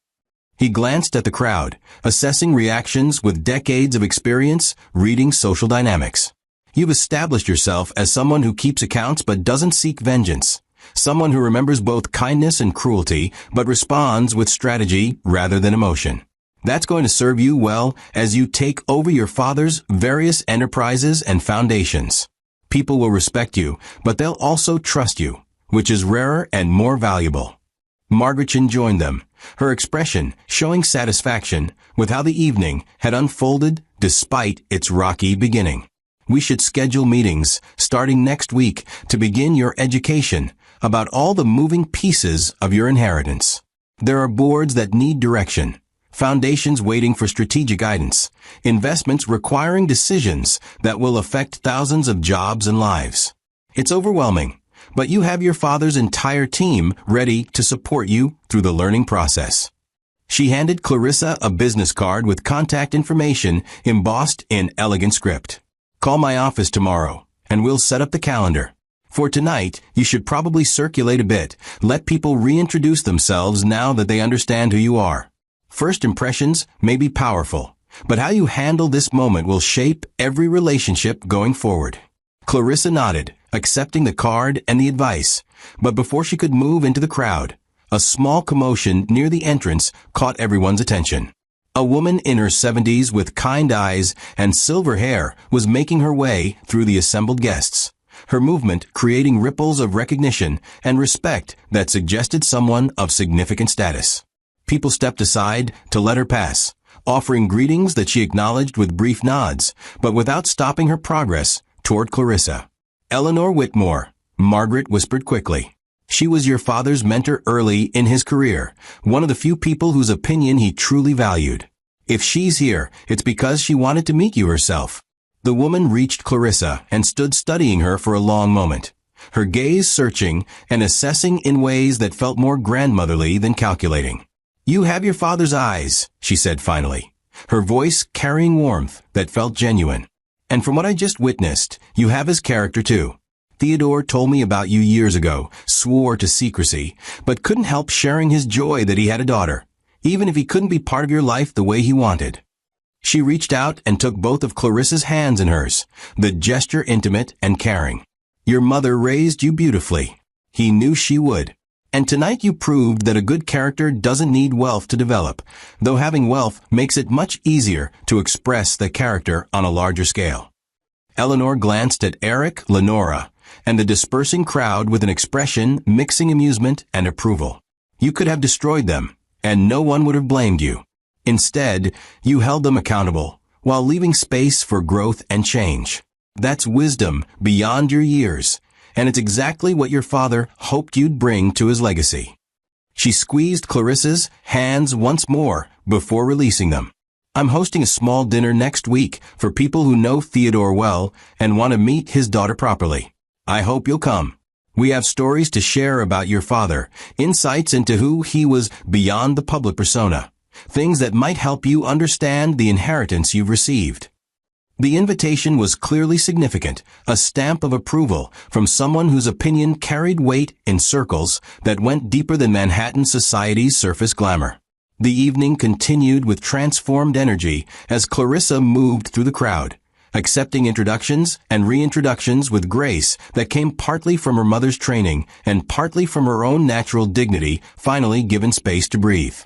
He glanced at the crowd, assessing reactions with decades of experience reading social dynamics. "You've established yourself as someone who keeps accounts but doesn't seek vengeance. Someone who remembers both kindness and cruelty, but responds with strategy rather than emotion. That's going to serve you well as you take over your father's various enterprises and foundations. People will respect you, but they'll also trust you, which is rarer and more valuable." Margaret Chin joined them, her expression showing satisfaction with how the evening had unfolded despite its rocky beginning. "We should schedule meetings starting next week to begin your education about all the moving pieces of your inheritance. There are boards that need direction, foundations waiting for strategic guidance, investments requiring decisions that will affect thousands of jobs and lives. It's overwhelming, but you have your father's entire team ready to support you through the learning process." She handed Clarissa a business card with contact information embossed in elegant script. "Call my office tomorrow, and we'll set up the calendar. For tonight, you should probably circulate a bit. Let people reintroduce themselves now that they understand who you are. First impressions may be powerful, but how you handle this moment will shape every relationship going forward." Clarissa nodded, accepting the card and the advice, but before she could move into the crowd, a small commotion near the entrance caught everyone's attention. A woman in her 70s with kind eyes and silver hair was making her way through the assembled guests, her movement creating ripples of recognition and respect that suggested someone of significant status. People stepped aside to let her pass, offering greetings that she acknowledged with brief nods, but without stopping her progress toward Clarissa. "Eleanor Whitmore," Margaret whispered quickly. "She was your father's mentor early in his career, one of the few people whose opinion he truly valued. If she's here, it's because she wanted to meet you herself." The woman reached Clarissa and stood studying her for a long moment, her gaze searching and assessing in ways that felt more grandmotherly than calculating. "You have your father's eyes," she said finally, her voice carrying warmth that felt genuine. "And from what I just witnessed, you have his character too. Theodore told me about you years ago, swore to secrecy, but couldn't help sharing his joy that he had a daughter, even if he couldn't be part of your life the way he wanted." She reached out and took both of Clarissa's hands in hers, the gesture intimate and caring. "Your mother raised you beautifully. He knew she would. And tonight you proved that a good character doesn't need wealth to develop, though having wealth makes it much easier to express the character on a larger scale." Eleanor glanced at Eric, Lenora, and the dispersing crowd with an expression mixing amusement and approval. "You could have destroyed them, and no one would have blamed you. Instead, you held them accountable, while leaving space for growth and change. That's wisdom beyond your years, and it's exactly what your father hoped you'd bring to his legacy." She squeezed Clarissa's hands once more before releasing them. "I'm hosting a small dinner next week for people who know Theodore well and want to meet his daughter properly. I hope you'll come. We have stories to share about your father, insights into who he was beyond the public persona, things that might help you understand the inheritance you've received." The invitation was clearly significant, a stamp of approval from someone whose opinion carried weight in circles that went deeper than Manhattan society's surface glamour. The evening continued with transformed energy as Clarissa moved through the crowd, accepting introductions and reintroductions with grace that came partly from her mother's training and partly from her own natural dignity, finally given space to breathe.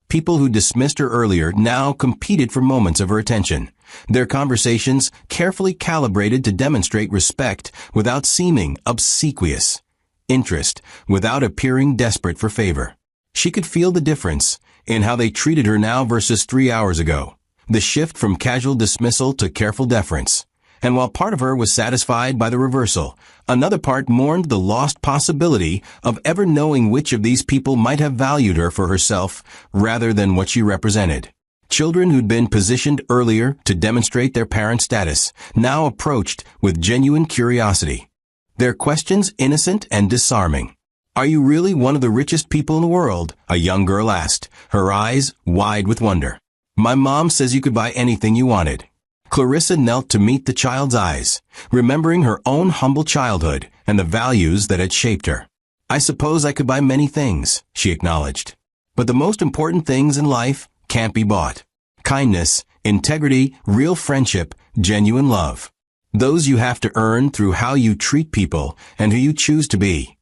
People who dismissed her earlier now competed for moments of her attention, their conversations carefully calibrated to demonstrate respect without seeming obsequious, interest without appearing desperate for favor. She could feel the difference in how they treated her now versus 3 hours ago, the shift from casual dismissal to careful deference. And while part of her was satisfied by the reversal, another part mourned the lost possibility of ever knowing which of these people might have valued her for herself rather than what she represented. Children who'd been positioned earlier to demonstrate their parent status now approached with genuine curiosity, their questions innocent and disarming. "Are you really one of the richest people in the world?" a young girl asked, her eyes wide with wonder. "My mom says you could buy anything you wanted." Clarissa knelt to meet the child's eyes, remembering her own humble childhood and the values that had shaped her. "I suppose I could buy many things," she acknowledged. "But the most important things in life can't be bought. Kindness, integrity, real friendship, genuine love. Those you have to earn through how you treat people and who you choose to be."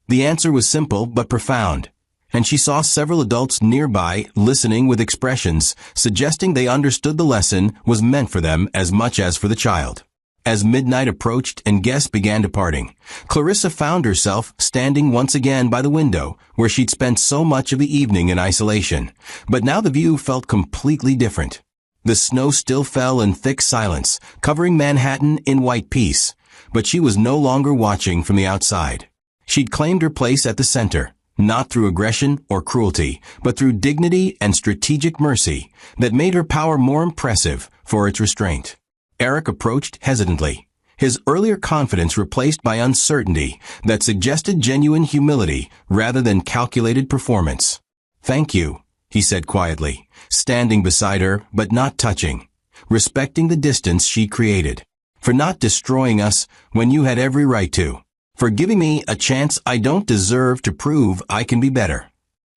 The answer was simple but profound, and she saw several adults nearby listening with expressions suggesting they understood the lesson was meant for them as much as for the child. As midnight approached and guests began departing, Clarissa found herself standing once again by the window where she'd spent so much of the evening in isolation, but now the view felt completely different. The snow still fell in thick silence, covering Manhattan in white peace, but she was no longer watching from the outside. She'd claimed her place at the center, not through aggression or cruelty, but through dignity and strategic mercy that made her power more impressive for its restraint. Eric approached hesitantly, his earlier confidence replaced by uncertainty that suggested genuine humility rather than calculated performance. "Thank you," he said quietly, standing beside her but not touching, respecting the distance she created. "For not destroying us when you had every right to. For giving me a chance I don't deserve to prove I can be better."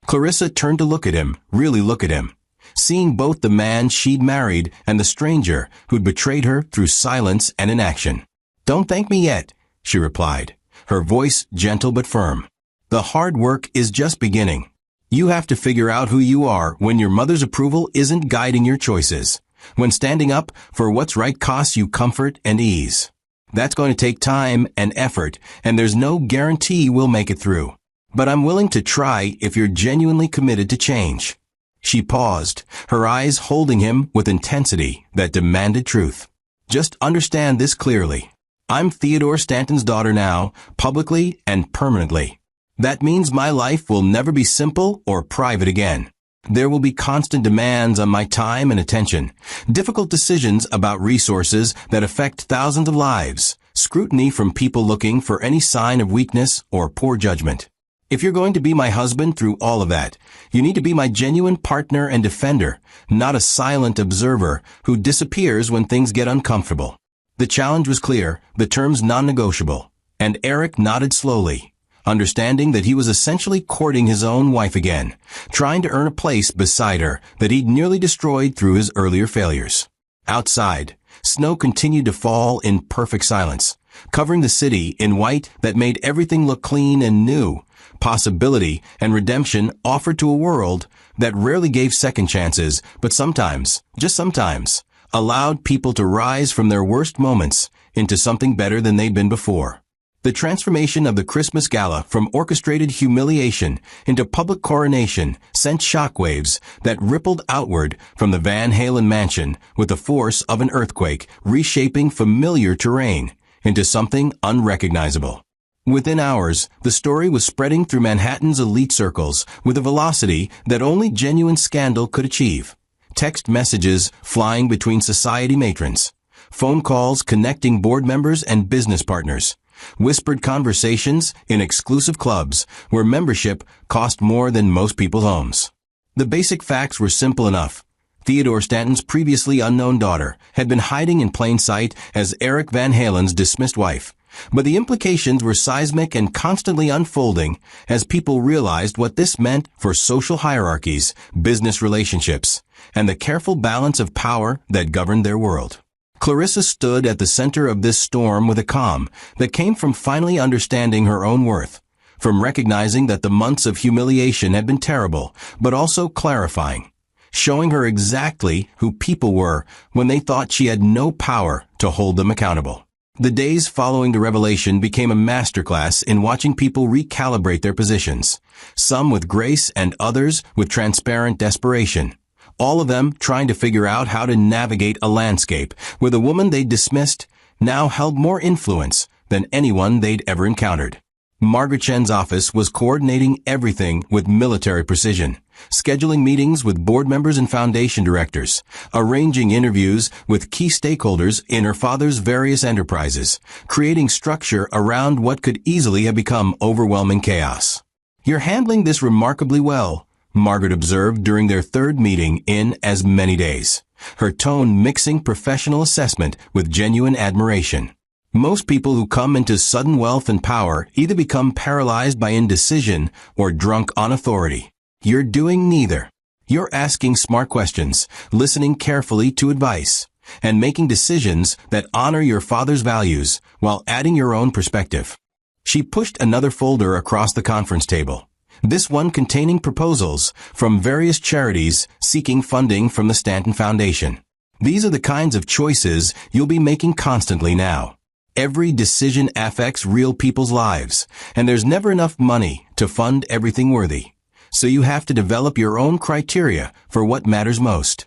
Clarissa turned to look at him, really look at him, seeing both the man she'd married and the stranger who'd betrayed her through silence and inaction. "Don't thank me yet," she replied, her voice gentle but firm. "The hard work is just beginning. You have to figure out who you are when your mother's approval isn't guiding your choices, when standing up for what's right costs you comfort and ease. That's going to take time and effort, and there's no guarantee we'll make it through. But I'm willing to try if you're genuinely committed to change." She paused, her eyes holding him with intensity that demanded truth. "Just understand this clearly. I'm Theodore Stanton's daughter now, publicly and permanently. That means my life will never be simple or private again. There will be constant demands on my time and attention, difficult decisions about resources that affect thousands of lives, scrutiny from people looking for any sign of weakness or poor judgment. If you're going to be my husband through all of that, you need to be my genuine partner and defender, not a silent observer who disappears when things get uncomfortable." The challenge was clear, the terms non-negotiable, and Eric nodded slowly, understanding that he was essentially courting his own wife again, trying to earn a place beside her that he'd nearly destroyed through his earlier failures. Outside, snow continued to fall in perfect silence, covering the city in white that made everything look clean and new, possibility and redemption offered to a world that rarely gave second chances, but sometimes, just sometimes, allowed people to rise from their worst moments into something better than they'd been before. The transformation of the Christmas gala from orchestrated humiliation into public coronation sent shockwaves that rippled outward from the Van Halen mansion with the force of an earthquake, reshaping familiar terrain into something unrecognizable. Within hours, the story was spreading through Manhattan's elite circles with a velocity that only genuine scandal could achieve. Text messages flying between society matrons, phone calls connecting board members and business partners, whispered conversations in exclusive clubs where membership cost more than most people's homes. The basic facts were simple enough. Theodore Stanton's previously unknown daughter had been hiding in plain sight as Eric Van Halen's dismissed wife, but the implications were seismic and constantly unfolding as people realized what this meant for social hierarchies, business relationships, and the careful balance of power that governed their world. Clarissa stood at the center of this storm with a calm that came from finally understanding her own worth, from recognizing that the months of humiliation had been terrible, but also clarifying, showing her exactly who people were when they thought she had no power to hold them accountable. The days following the revelation became a masterclass in watching people recalibrate their positions, some with grace and others with transparent desperation, all of them trying to figure out how to navigate a landscape where the woman they'd dismissed now held more influence than anyone they'd ever encountered. Margaret Chen's office was coordinating everything with military precision, scheduling meetings with board members and foundation directors, arranging interviews with key stakeholders in her father's various enterprises, creating structure around what could easily have become overwhelming chaos. "You're handling this remarkably well," Margaret observed during their third meeting in as many days, her tone mixing professional assessment with genuine admiration. Most people who come into sudden wealth and power either become paralyzed by indecision or drunk on authority. You're doing neither. You're asking smart questions, listening carefully to advice, and making decisions that honor your father's values while adding your own perspective. She pushed another folder across the conference table, this one containing proposals from various charities seeking funding from the Stanton Foundation. These are the kinds of choices you'll be making constantly now. Every decision affects real people's lives, and there's never enough money to fund everything worthy. So you have to develop your own criteria for what matters most.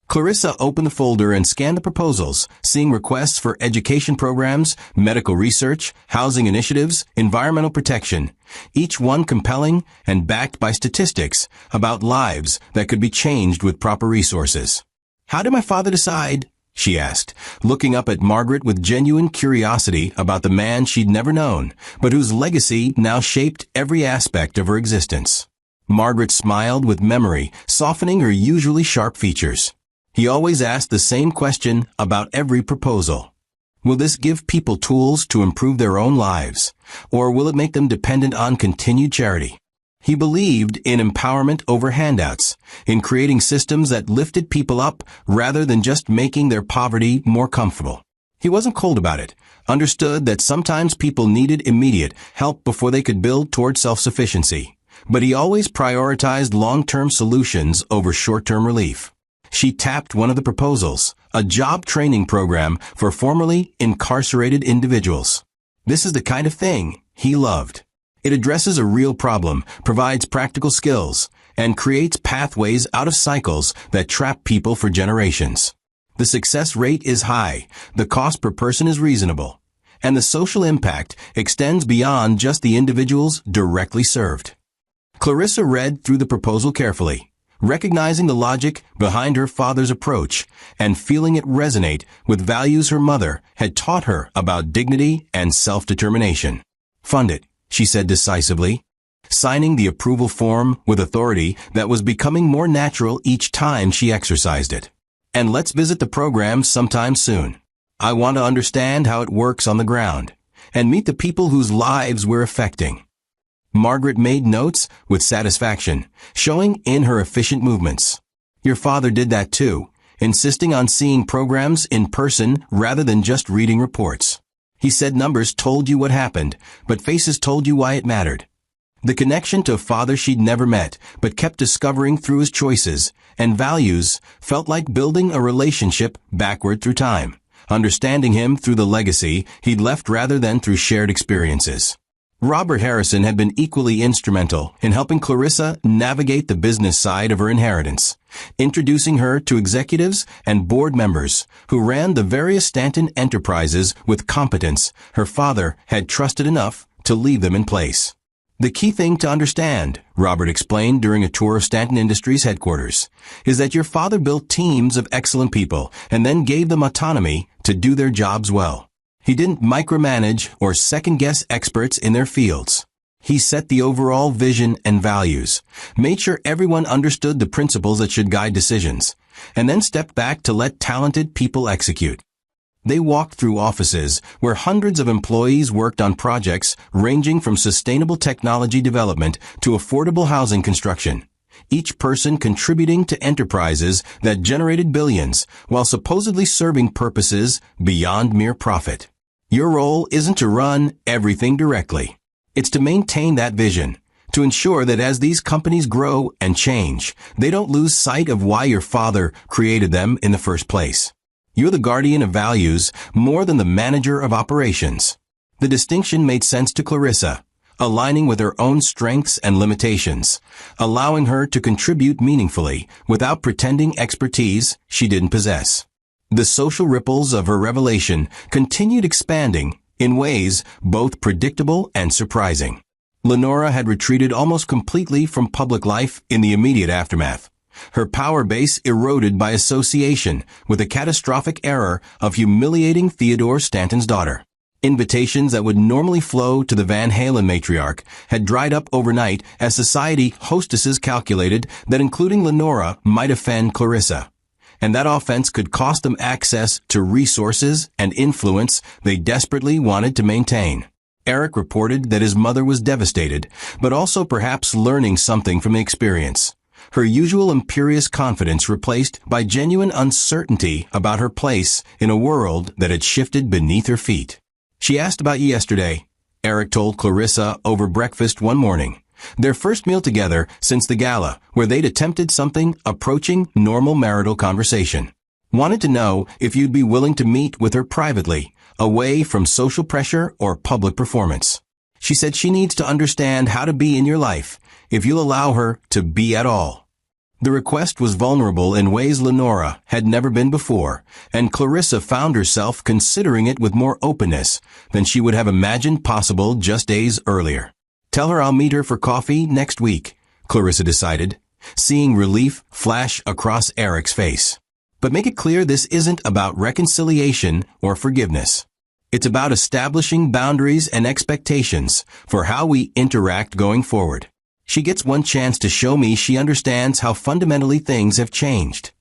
Clarissa opened the folder and scanned the proposals, seeing requests for education programs, medical research, housing initiatives, environmental protection, each one compelling and backed by statistics about lives that could be changed with proper resources. "How did my father decide?" she asked, looking up at Margaret with genuine curiosity about the man she'd never known, but whose legacy now shaped every aspect of her existence. Margaret smiled with memory, softening her usually sharp features. "He always asked the same question about every proposal. Will this give people tools to improve their own lives, or will it make them dependent on continued charity?" He believed in empowerment over handouts, in creating systems that lifted people up rather than just making their poverty more comfortable. He wasn't cold about it, understood that sometimes people needed immediate help before they could build toward self-sufficiency. But he always prioritized long-term solutions over short-term relief. She tapped one of the proposals, a job training program for formerly incarcerated individuals. This is the kind of thing he loved. It addresses a real problem, provides practical skills, and creates pathways out of cycles that trap people for generations. The success rate is high, the cost per person is reasonable, and the social impact extends beyond just the individuals directly served. Clarissa read through the proposal carefully, recognizing the logic behind her father's approach and feeling it resonate with values her mother had taught her about dignity and self-determination. "Fund it," she said decisively, signing the approval form with authority that was becoming more natural each time she exercised it. "And let's visit the program sometime soon. I want to understand how it works on the ground and meet the people whose lives we're affecting." Margaret made notes with satisfaction, showing in her efficient movements. "Your father did that too, insisting on seeing programs in person rather than just reading reports. He said numbers told you what happened, but faces told you why it mattered." The connection to a father she'd never met, but kept discovering through his choices and values, felt like building a relationship backward through time, understanding him through the legacy he'd left rather than through shared experiences. Robert Harrison had been equally instrumental in helping Clarissa navigate the business side of her inheritance, introducing her to executives and board members who ran the various Stanton enterprises with competence her father had trusted enough to leave them in place. "The key thing to understand," Robert explained during a tour of Stanton Industries headquarters, "is that your father built teams of excellent people and then gave them autonomy to do their jobs well. He didn't micromanage or second-guess experts in their fields. He set the overall vision and values, made sure everyone understood the principles that should guide decisions, and then stepped back to let talented people execute." They walked through offices where hundreds of employees worked on projects ranging from sustainable technology development to affordable housing construction, each person contributing to enterprises that generated billions while supposedly serving purposes beyond mere profit. Your role isn't to run everything directly. It's to maintain that vision, to ensure that as these companies grow and change, they don't lose sight of why your father created them in the first place. You're the guardian of values more than the manager of operations. The distinction made sense to Clarissa, aligning with her own strengths and limitations, allowing her to contribute meaningfully without pretending expertise she didn't possess. The social ripples of her revelation continued expanding in ways both predictable and surprising. Lenora had retreated almost completely from public life in the immediate aftermath, her power base eroded by association with the catastrophic error of humiliating Theodore Stanton's daughter. Invitations that would normally flow to the Van Halen matriarch had dried up overnight as society hostesses calculated that including Lenora might offend Clarissa, and that offense could cost them access to resources and influence they desperately wanted to maintain. Eric reported that his mother was devastated, but also perhaps learning something from the experience. Her usual imperious confidence replaced by genuine uncertainty about her place in a world that had shifted beneath her feet. She asked about you yesterday, Eric told Clarissa over breakfast one morning, their first meal together since the gala, where they'd attempted something approaching normal marital conversation. Wanted to know if you'd be willing to meet with her privately, away from social pressure or public performance. She said she needs to understand how to be in your life, if you'll allow her to be at all. The request was vulnerable in ways Lenora had never been before, and Clarissa found herself considering it with more openness than she would have imagined possible just days earlier. Tell her I'll meet her for coffee next week, Clarissa decided, seeing relief flash across Eric's face. But make it clear this isn't about reconciliation or forgiveness. It's about establishing boundaries and expectations for how we interact going forward. She gets one chance to show me she understands how fundamentally things have changed.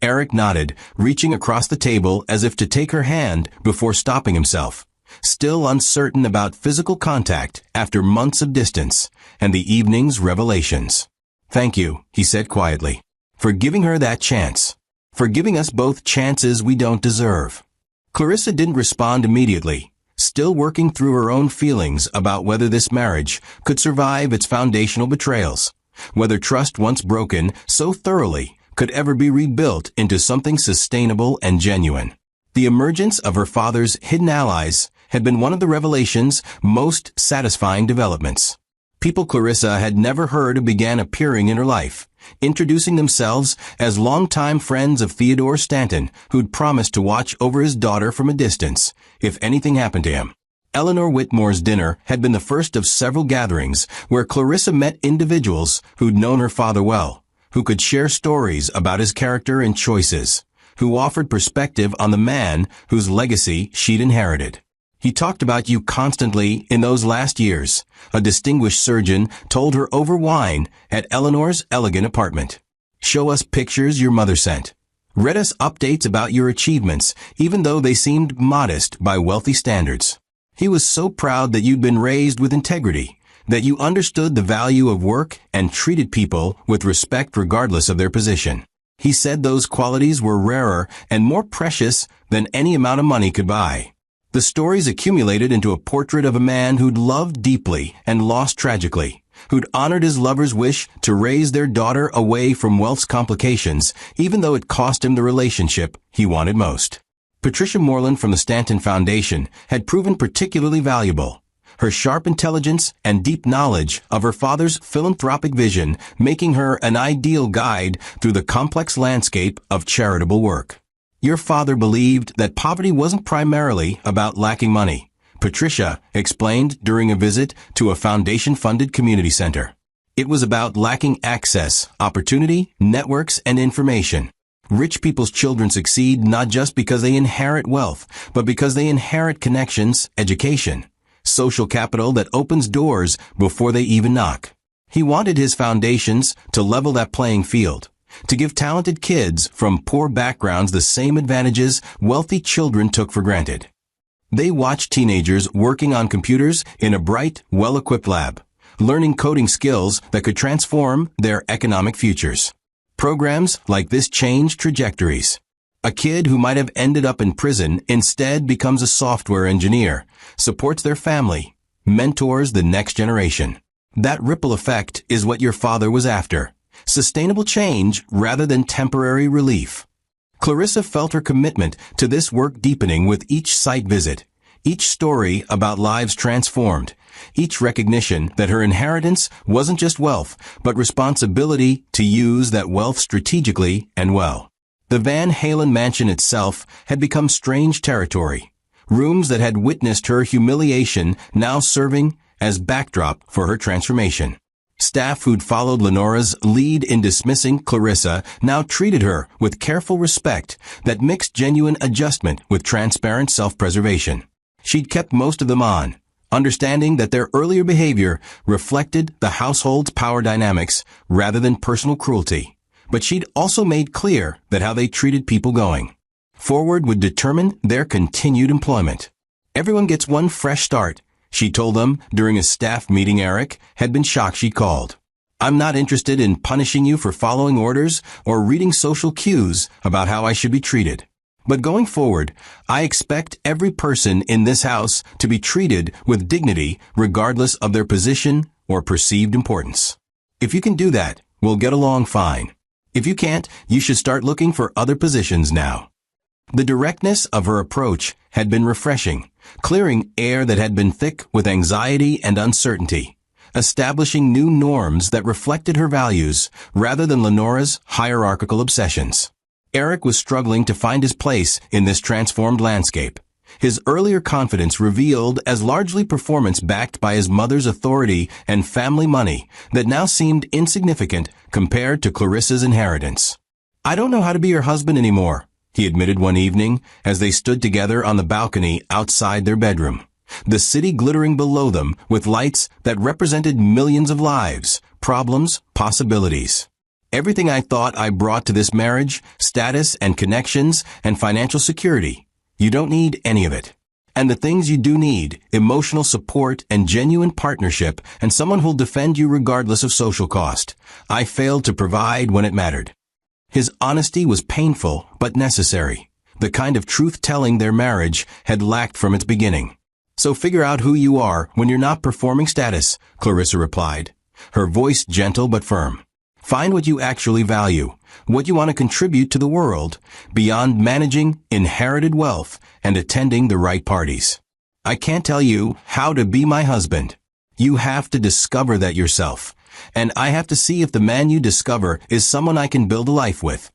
Eric nodded, reaching across the table as if to take her hand before stopping himself, still uncertain about physical contact after months of distance and the evening's revelations. Thank you, he said quietly, for giving her that chance, for giving us both chances we don't deserve. Clarissa didn't respond immediately, still working through her own feelings about whether this marriage could survive its foundational betrayals, whether trust once broken so thoroughly could ever be rebuilt into something sustainable and genuine. The emergence of her father's hidden allies had been one of the revelation's most satisfying developments. People Clarissa had never heard of began appearing in her life, introducing themselves as longtime friends of Theodore Stanton, who'd promised to watch over his daughter from a distance if anything happened to him. Eleanor Whitmore's dinner had been the first of several gatherings where Clarissa met individuals who'd known her father well, who could share stories about his character and choices, who offered perspective on the man whose legacy she'd inherited. He talked about you constantly in those last years, a distinguished surgeon told her over wine at Eleanor's elegant apartment. Show us pictures your mother sent. Read us updates about your achievements, even though they seemed modest by wealthy standards. He was so proud that you'd been raised with integrity, that you understood the value of work and treated people with respect regardless of their position. He said those qualities were rarer and more precious than any amount of money could buy. The stories accumulated into a portrait of a man who'd loved deeply and lost tragically, who'd honored his lover's wish to raise their daughter away from wealth's complications, even though it cost him the relationship he wanted most. Patricia Moreland from the Stanton Foundation had proven particularly valuable, her sharp intelligence and deep knowledge of her father's philanthropic vision making her an ideal guide through the complex landscape of charitable work. Your father believed that poverty wasn't primarily about lacking money, Patricia explained during a visit to a foundation-funded community center. It was about lacking access, opportunity, networks, and information. Rich people's children succeed not just because they inherit wealth, but because they inherit connections, education, social capital that opens doors before they even knock. He wanted his foundations to level that playing field, to give talented kids from poor backgrounds the same advantages wealthy children took for granted. They watched teenagers working on computers in a bright, well-equipped lab, learning coding skills that could transform their economic futures. Programs like this change trajectories. A kid who might have ended up in prison instead becomes a software engineer, supports their family, mentors the next generation. That ripple effect is what your father was after. Sustainable change rather than temporary relief. Clarissa felt her commitment to this work deepening with each site visit, each story about lives transformed, each recognition that her inheritance wasn't just wealth, but responsibility to use that wealth strategically and well. The Van Halen mansion itself had become strange territory, rooms that had witnessed her humiliation now serving as backdrop for her transformation. Staff who'd followed Lenora's lead in dismissing Clarissa now treated her with careful respect that mixed genuine adjustment with transparent self-preservation. She'd kept most of them on, understanding that their earlier behavior reflected the household's power dynamics rather than personal cruelty. But she'd also made clear that how they treated people going forward would determine their continued employment. Everyone gets one fresh start, she told them during a staff meeting. Eric had been shocked she called. I'm not interested in punishing you for following orders or reading social cues about how I should be treated. But going forward, I expect every person in this house to be treated with dignity regardless of their position or perceived importance. If you can do that, we'll get along fine. If you can't, you should start looking for other positions now. The directness of her approach had been refreshing, clearing air that had been thick with anxiety and uncertainty, establishing new norms that reflected her values rather than Lenora's hierarchical obsessions. Eric was struggling to find his place in this transformed landscape. His earlier confidence revealed as largely performance backed by his mother's authority and family money that now seemed insignificant compared to Clarissa's inheritance. I don't know how to be your husband anymore, he admitted one evening as they stood together on the balcony outside their bedroom, the city glittering below them with lights that represented millions of lives, problems, possibilities. Everything I thought I brought to this marriage, status and connections and financial security, you don't need any of it. And the things you do need, emotional support and genuine partnership and someone who'll defend you regardless of social cost, I failed to provide when it mattered. His honesty was painful but necessary, the kind of truth-telling their marriage had lacked from its beginning. So figure out who you are when you're not performing status, Clarissa replied, her voice gentle but firm. Find what you actually value, what you want to contribute to the world, beyond managing inherited wealth and attending the right parties. I can't tell you how to be my husband. You have to discover that yourself, and I have to see if the man you discover is someone I can build a life with.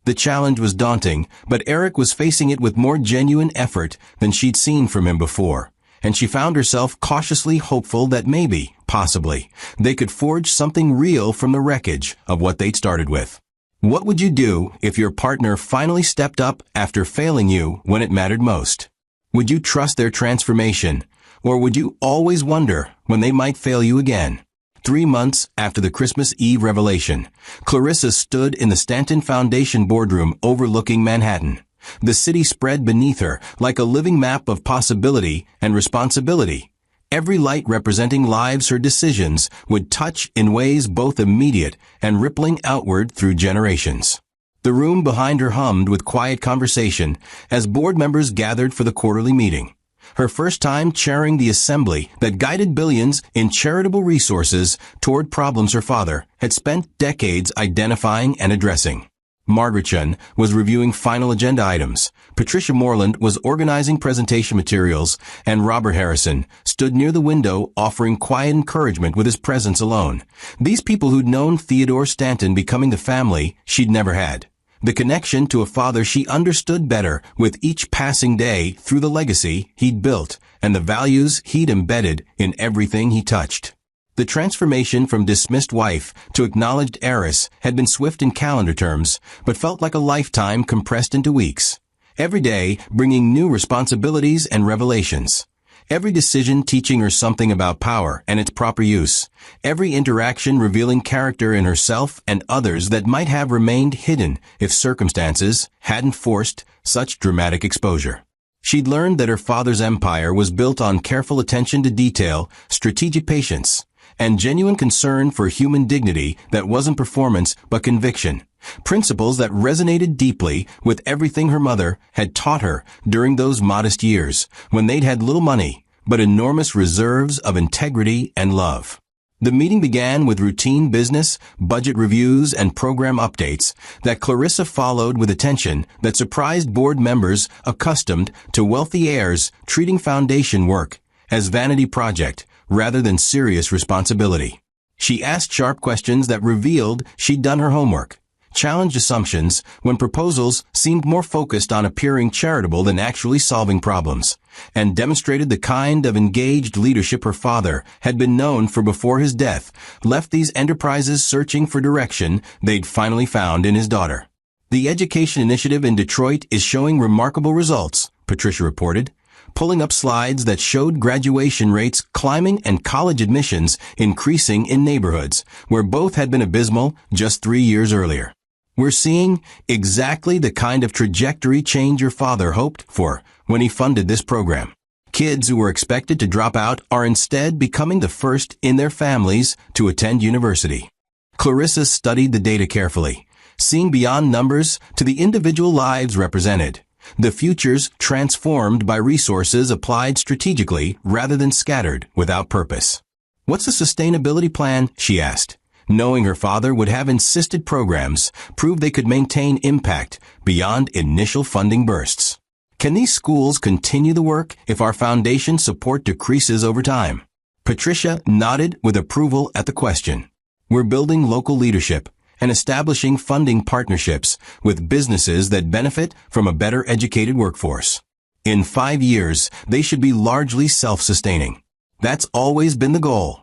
The challenge was daunting, but Eric was facing it with more genuine effort than she'd seen from him before, and she found herself cautiously hopeful that maybe, possibly, they could forge something real from the wreckage of what they'd started with. What would you do if your partner finally stepped up after failing you when it mattered most? Would you trust their transformation, or would you always wonder when they might fail you again? 3 months after the Christmas Eve revelation, Clarissa stood in the Stanton Foundation boardroom overlooking Manhattan. The city spread beneath her like a living map of possibility and responsibility. Every light representing lives her decisions would touch in ways both immediate and rippling outward through generations. The room behind her hummed with quiet conversation as board members gathered for the quarterly meeting. Her first time chairing the assembly that guided billions in charitable resources toward problems her father had spent decades identifying and addressing. Margaretchen was reviewing final agenda items, Patricia Morland was organizing presentation materials, and Robert Harrison stood near the window offering quiet encouragement with his presence alone. These people who'd known Theodore Stanton becoming the family she'd never had. The connection to a father she understood better with each passing day through the legacy he'd built and the values he'd embedded in everything he touched. The transformation from dismissed wife to acknowledged heiress had been swift in calendar terms, but felt like a lifetime compressed into weeks. Every day bringing new responsibilities and revelations. Every decision teaching her something about power and its proper use. Every interaction revealing character in herself and others that might have remained hidden if circumstances hadn't forced such dramatic exposure. She'd learned that her father's empire was built on careful attention to detail, strategic patience, and genuine concern for human dignity that wasn't performance but conviction. Principles that resonated deeply with everything her mother had taught her during those modest years when they'd had little money but enormous reserves of integrity and love. The meeting began with routine business, budget reviews, and program updates that Clarissa followed with attention that surprised board members accustomed to wealthy heirs treating foundation work as vanity project rather than serious responsibility. She asked sharp questions that revealed she'd done her homework, challenged assumptions when proposals seemed more focused on appearing charitable than actually solving problems, and demonstrated the kind of engaged leadership her father had been known for before his death left these enterprises searching for direction they'd finally found in his daughter. The education initiative in Detroit is showing remarkable results, Patricia reported, pulling up slides that showed graduation rates climbing and college admissions increasing in neighborhoods where both had been abysmal just 3 years earlier. We're seeing exactly the kind of trajectory change your father hoped for when he funded this program. Kids who were expected to drop out are instead becoming the first in their families to attend university. Clarissa studied the data carefully, seeing beyond numbers to the individual lives represented, the futures transformed by resources applied strategically rather than scattered without purpose. "What's the sustainability plan?" she asked, knowing her father would have insisted programs prove they could maintain impact beyond initial funding bursts. "Can these schools continue the work if our foundation support decreases over time?" Patricia nodded with approval at the question. "We're building local leadership and establishing funding partnerships with businesses that benefit from a better educated workforce. In 5 years, they should be largely self-sustaining. That's always been the goal."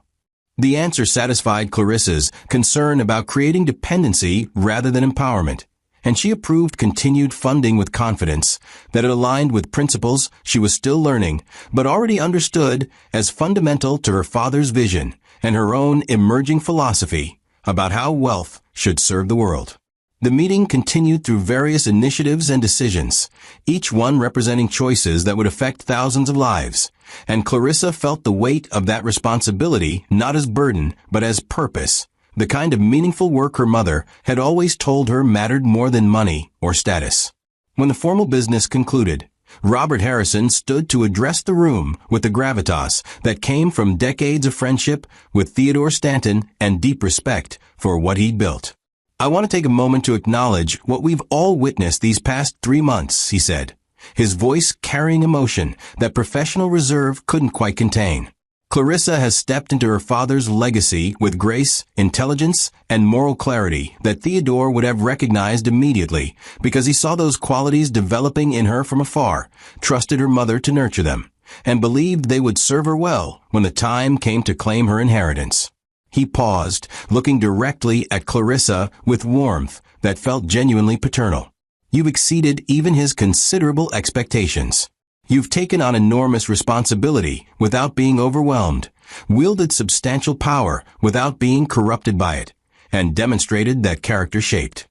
The answer satisfied Clarissa's concern about creating dependency rather than empowerment, and she approved continued funding with confidence that it aligned with principles she was still learning but already understood as fundamental to her father's vision and her own emerging philosophy about how wealth should serve the world. The meeting continued through various initiatives and decisions, each one representing choices that would affect thousands of lives, and Clarissa felt the weight of that responsibility not as burden but as purpose, the kind of meaningful work her mother had always told her mattered more than money or status. When the formal business concluded, Robert Harrison stood to address the room with the gravitas that came from decades of friendship with Theodore Stanton and deep respect for what he'd built. "I want to take a moment to acknowledge what we've all witnessed these past 3 months," he said, his voice carrying emotion that professional reserve couldn't quite contain. Clarissa has stepped into her father's legacy with grace, intelligence, and moral clarity that Theodore would have recognized immediately because he saw those qualities developing in her from afar, trusted her mother to nurture them, and believed they would serve her well when the time came to claim her inheritance. He paused, looking directly at Clarissa with warmth that felt genuinely paternal. "You've exceeded even his considerable expectations. You've taken on enormous responsibility without being overwhelmed, wielded substantial power without being corrupted by it, and demonstrated that character shaped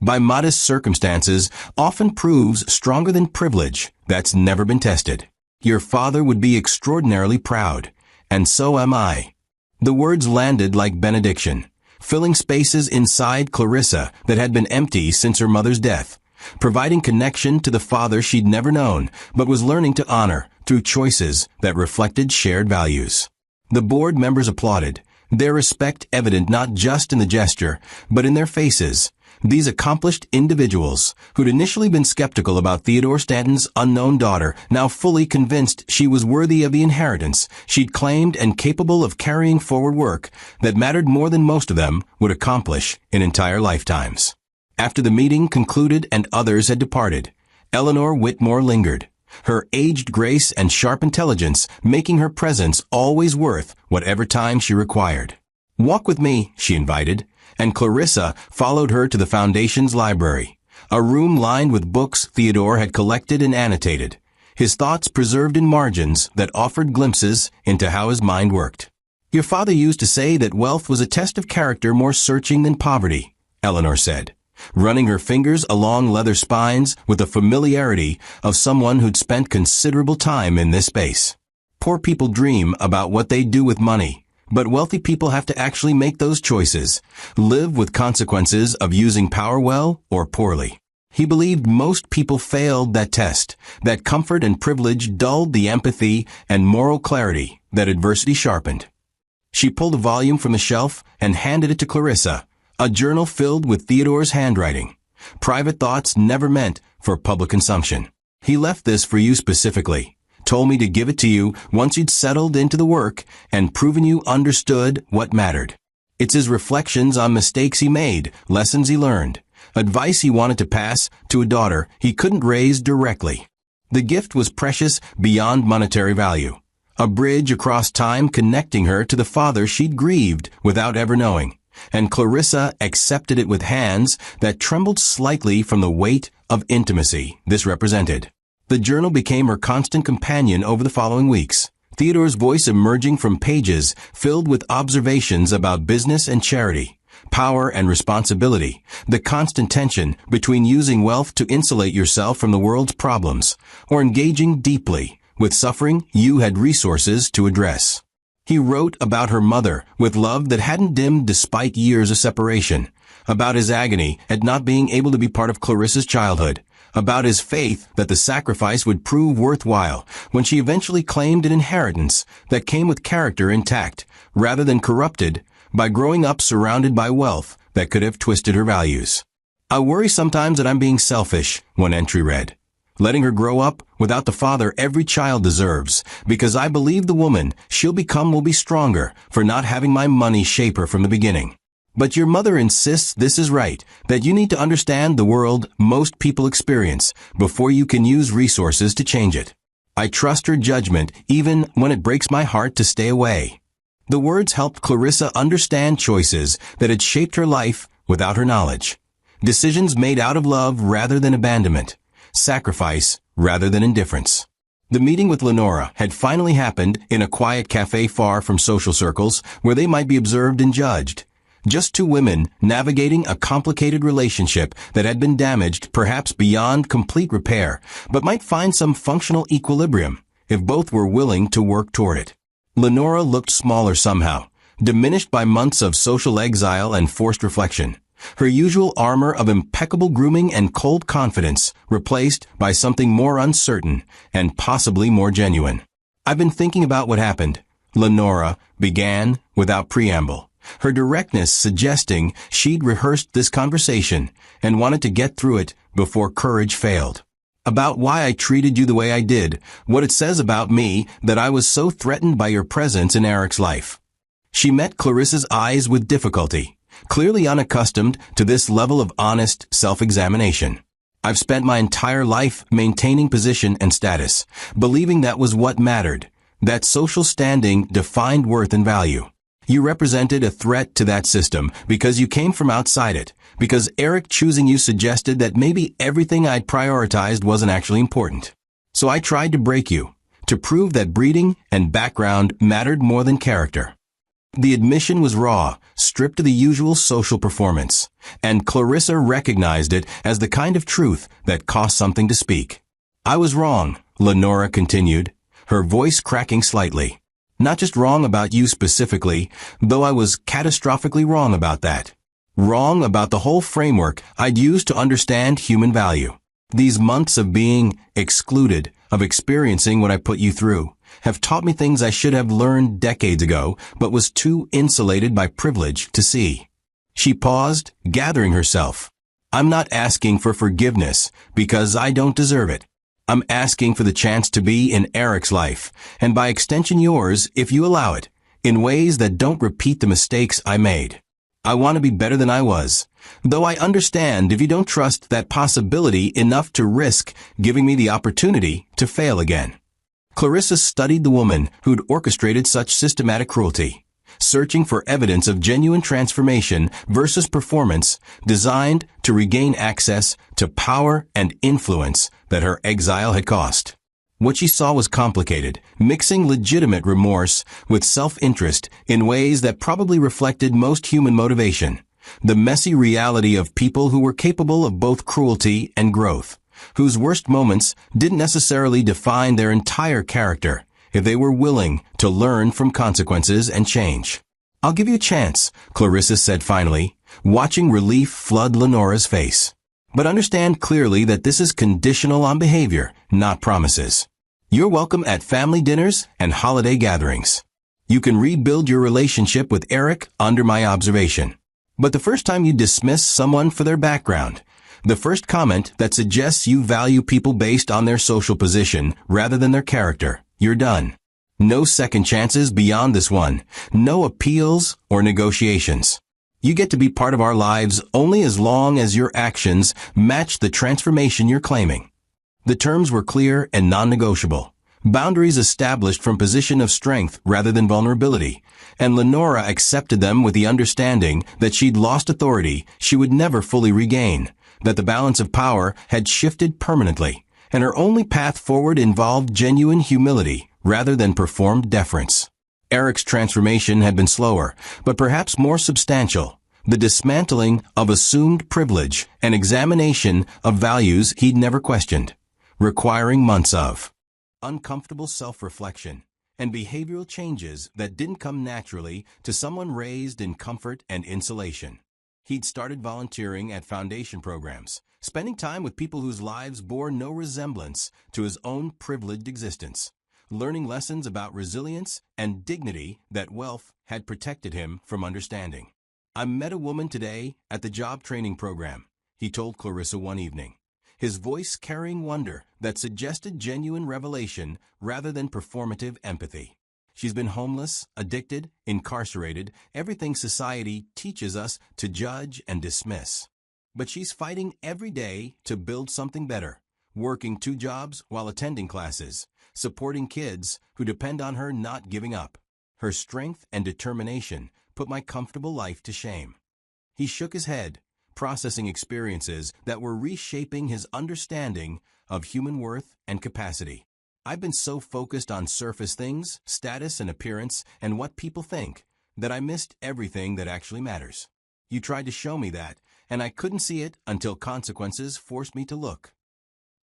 by modest circumstances often proves stronger than privilege that's never been tested. Your father would be extraordinarily proud, and so am I." The words landed like benediction, filling spaces inside Clarissa that had been empty since her mother's death, providing connection to the father she'd never known but was learning to honor through choices that reflected shared values. The board members applauded, their respect evident not just in the gesture but in their faces. These accomplished individuals, who'd initially been skeptical about Theodore Stanton's unknown daughter, now fully convinced she was worthy of the inheritance she'd claimed and capable of carrying forward work that mattered more than most of them would accomplish in entire lifetimes. After the meeting concluded and others had departed, Eleanor Whitmore lingered, her aged grace and sharp intelligence making her presence always worth whatever time she required. "Walk with me," she invited, and Clarissa followed her to the Foundation's library, a room lined with books Theodore had collected and annotated, his thoughts preserved in margins that offered glimpses into how his mind worked. "Your father used to say that wealth was a test of character more searching than poverty," Eleanor said, running her fingers along leather spines with the familiarity of someone who'd spent considerable time in this space. "Poor people dream about what they do with money, But wealthy people have to actually make those choices, live with consequences of using power well or poorly. He believed most people failed that test, that comfort and privilege dulled the empathy and moral clarity that adversity sharpened. She pulled a volume from the shelf and handed it to Clarissa, a journal filled with Theodore's handwriting. Private thoughts never meant for public consumption. He left this for you specifically, told me to give it to you once you'd settled into the work and proven you understood what mattered. It's his reflections on mistakes he made, lessons he learned, advice he wanted to pass to a daughter he couldn't raise directly. The gift was precious beyond monetary value, a bridge across time connecting her to the father she'd grieved without ever knowing, and Clarissa accepted it with hands that trembled slightly from the weight of intimacy this represented. The journal became her constant companion over the following weeks, Theodore's voice emerging from pages filled with observations about business and charity, power and responsibility, the constant tension between using wealth to insulate yourself from the world's problems, or engaging deeply with suffering you had resources to address. He wrote about her mother with love that hadn't dimmed despite years of separation, about his agony at not being able to be part of Clarissa's childhood, about his faith that the sacrifice would prove worthwhile when she eventually claimed an inheritance that came with character intact, rather than corrupted by growing up surrounded by wealth that could have twisted her values. I worry sometimes that I'm being selfish, one entry read, letting her grow up without the father every child deserves, because I believe the woman she'll become will be stronger for not having my money shape her from the beginning. But your mother insists this is right, that you need to understand the world most people experience before you can use resources to change it. I trust her judgment even when it breaks my heart to stay away. The words helped Clarissa understand choices that had shaped her life without her knowledge. Decisions made out of love rather than abandonment. Sacrifice rather than indifference. The meeting with Lenora had finally happened in a quiet cafe far from social circles where they might be observed and judged. Just two women navigating a complicated relationship that had been damaged perhaps beyond complete repair, but might find some functional equilibrium if both were willing to work toward it. Lenora looked smaller somehow, diminished by months of social exile and forced reflection. Her usual armor of impeccable grooming and cold confidence replaced by something more uncertain and possibly more genuine. I've been thinking about what happened, Lenora began without preamble, her directness suggesting she'd rehearsed this conversation and wanted to get through it before courage failed. About why I treated you the way I did, what it says about me that I was so threatened by your presence in Eric's life. She met Clarissa's eyes with difficulty, clearly unaccustomed to this level of honest self-examination. I've spent my entire life maintaining position and status, believing that was what mattered, that social standing defined worth and value. You represented a threat to that system because you came from outside it, because Eric choosing you suggested that maybe everything I'd prioritized wasn't actually important. So I tried to break you, to prove that breeding and background mattered more than character. The admission was raw, stripped of the usual social performance, and Clarissa recognized it as the kind of truth that cost something to speak. I was wrong, Lenora continued, her voice cracking slightly. Not just wrong about you specifically, though I was catastrophically wrong about that. Wrong about the whole framework I'd used to understand human value. These months of being excluded, of experiencing what I put you through, have taught me things I should have learned decades ago, but was too insulated by privilege to see. She paused, gathering herself. I'm not asking for forgiveness because I don't deserve it. I'm asking for the chance to be in Eric's life, and by extension yours, if you allow it, in ways that don't repeat the mistakes I made. I want to be better than I was, though I understand if you don't trust that possibility enough to risk giving me the opportunity to fail again. Clarissa studied the woman who'd orchestrated such systematic cruelty, searching for evidence of genuine transformation versus performance designed to regain access to power and influence that her exile had cost. What she saw was complicated, mixing legitimate remorse with self-interest in ways that probably reflected most human motivation, the messy reality of people who were capable of both cruelty and growth, whose worst moments didn't necessarily define their entire character, if they were willing to learn from consequences and change. "I'll give you a chance," Clarissa said finally, watching relief flood Lenora's face. "But understand clearly that this is conditional on behavior, not promises. You're welcome at family dinners and holiday gatherings. You can rebuild your relationship with Eric under my observation. But the first time you dismiss someone for their background, the first comment that suggests you value people based on their social position rather than their character, you're done. No second chances beyond this one. No appeals or negotiations. You get to be part of our lives only as long as your actions match the transformation you're claiming." The terms were clear and non-negotiable. Boundaries established from position of strength rather than vulnerability, and Lenora accepted them with the understanding that she'd lost authority she would never fully regain, that the balance of power had shifted permanently, and her only path forward involved genuine humility rather than performed deference. Eric's transformation had been slower, but perhaps more substantial. The dismantling of assumed privilege and examination of values he'd never questioned, requiring months of uncomfortable self-reflection and behavioral changes that didn't come naturally to someone raised in comfort and insulation. He'd started volunteering at foundation programs, spending time with people whose lives bore no resemblance to his own privileged existence, learning lessons about resilience and dignity that wealth had protected him from understanding. "I met a woman today at the job training program," he told Clarissa one evening, his voice carrying wonder that suggested genuine revelation rather than performative empathy. "She's been homeless, addicted, incarcerated, everything society teaches us to judge and dismiss. But she's fighting every day to build something better, working 2 jobs while attending classes, supporting kids who depend on her, not giving up. Her strength and determination put my comfortable life to shame." He shook his head, processing experiences that were reshaping his understanding of human worth and capacity. "I've been so focused on surface things, status and appearance, and what people think, that I missed everything that actually matters. You tried to show me that, and I couldn't see it until consequences forced me to look."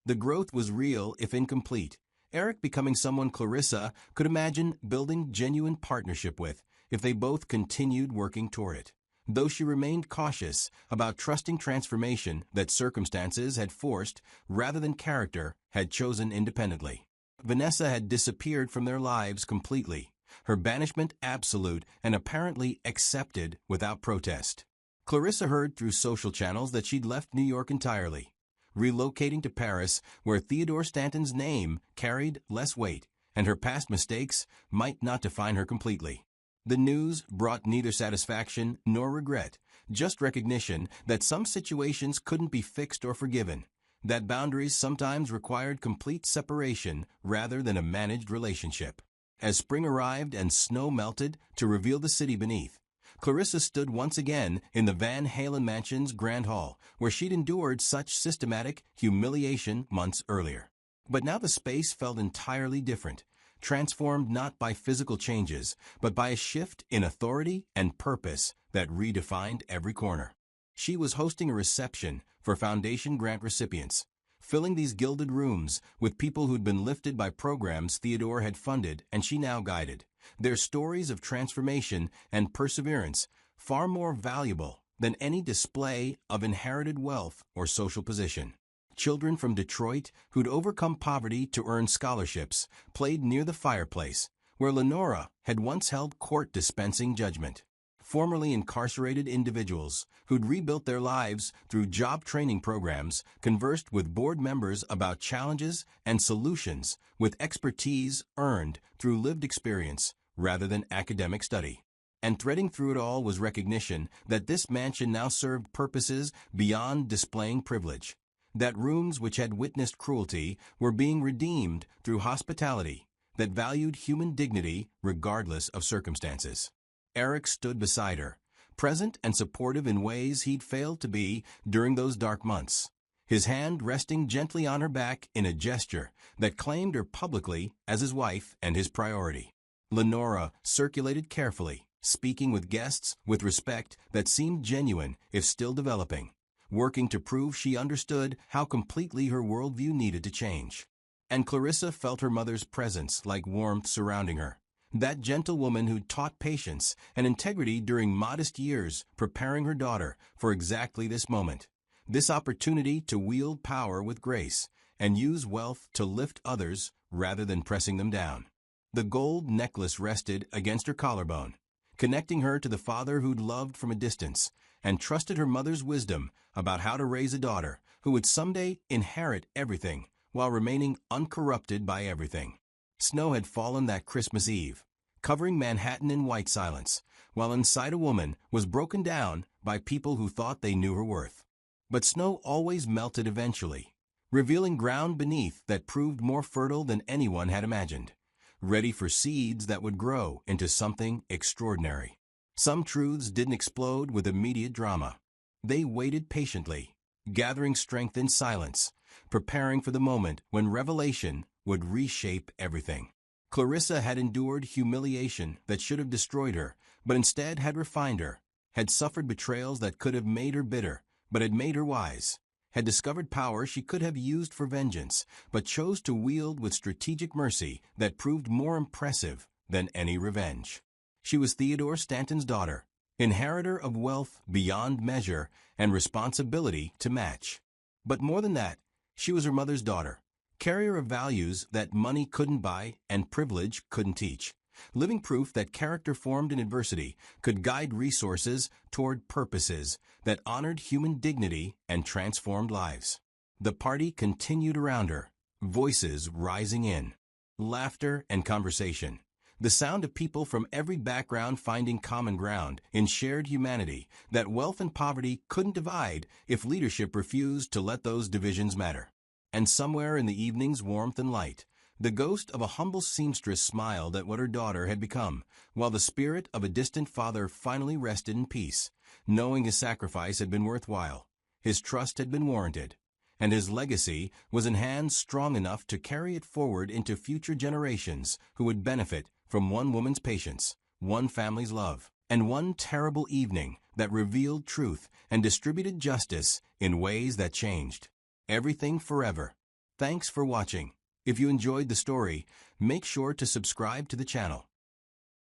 The growth was real if incomplete. Eric becoming someone Clarissa could imagine building genuine partnership with if they both continued working toward it, though she remained cautious about trusting transformation that circumstances had forced rather than character had chosen independently. Vanessa had disappeared from their lives completely, her banishment absolute and apparently accepted without protest. Clarissa heard through social channels that she'd left New York entirely, relocating to Paris, where Theodore Stanton's name carried less weight and her past mistakes might not define her completely. The news brought neither satisfaction nor regret, just recognition that some situations couldn't be fixed or forgiven, that boundaries sometimes required complete separation rather than a managed relationship. As spring arrived and snow melted to reveal the city beneath, Clarissa stood once again in the Van Halen Mansion's Grand Hall, where she'd endured such systematic humiliation months earlier. But now the space felt entirely different, transformed not by physical changes, but by a shift in authority and purpose that redefined every corner. She was hosting a reception for Foundation grant recipients, filling these gilded rooms with people who'd been lifted by programs Theodore had funded and she now guided. Their stories of transformation and perseverance far more valuable than any display of inherited wealth or social position. Children from Detroit who'd overcome poverty to earn scholarships played near the fireplace, where Lenora had once held court dispensing judgment. Formerly incarcerated individuals who'd rebuilt their lives through job training programs conversed with board members about challenges and solutions with expertise earned through lived experience rather than academic study. And threading through it all was recognition that this mansion now served purposes beyond displaying privilege, that rooms which had witnessed cruelty were being redeemed through hospitality that valued human dignity regardless of circumstances. Eric stood beside her, present and supportive in ways he'd failed to be during those dark months, his hand resting gently on her back in a gesture that claimed her publicly as his wife and his priority. Lenora circulated carefully, speaking with guests with respect that seemed genuine if still developing, working to prove she understood how completely her worldview needed to change. And Clarissa felt her mother's presence like warmth surrounding her. That gentle woman who taught patience and integrity during modest years, preparing her daughter for exactly this moment. This opportunity to wield power with grace and use wealth to lift others rather than pressing them down. The gold necklace rested against her collarbone, connecting her to the father who'd loved from a distance and trusted her mother's wisdom about how to raise a daughter who would someday inherit everything while remaining uncorrupted by everything. Snow had fallen that Christmas Eve, covering Manhattan in white silence, while inside a woman was broken down by people who thought they knew her worth. But snow always melted eventually, revealing ground beneath that proved more fertile than anyone had imagined, ready for seeds that would grow into something extraordinary. Some truths didn't explode with immediate drama. They waited patiently, gathering strength in silence, preparing for the moment when revelation would reshape everything. Clarissa had endured humiliation that should have destroyed her, but instead had refined her, had suffered betrayals that could have made her bitter, but had made her wise, had discovered power she could have used for vengeance, but chose to wield with strategic mercy that proved more impressive than any revenge. She was Theodore Stanton's daughter, inheritor of wealth beyond measure and responsibility to match. But more than that, she was her mother's daughter, carrier of values that money couldn't buy and privilege couldn't teach, living proof that character formed in adversity could guide resources toward purposes that honored human dignity and transformed lives. The party continued around her, voices rising in, laughter and conversation, the sound of people from every background finding common ground in shared humanity that wealth and poverty couldn't divide if leadership refused to let those divisions matter. And somewhere in the evening's warmth and light, the ghost of a humble seamstress smiled at what her daughter had become, while the spirit of a distant father finally rested in peace, knowing his sacrifice had been worthwhile, his trust had been warranted, and his legacy was in hands strong enough to carry it forward into future generations who would benefit from one woman's patience, one family's love, and one terrible evening that revealed truth and distributed justice in ways that changed everything forever. Thanks for watching. If you enjoyed the story, make sure to subscribe to the channel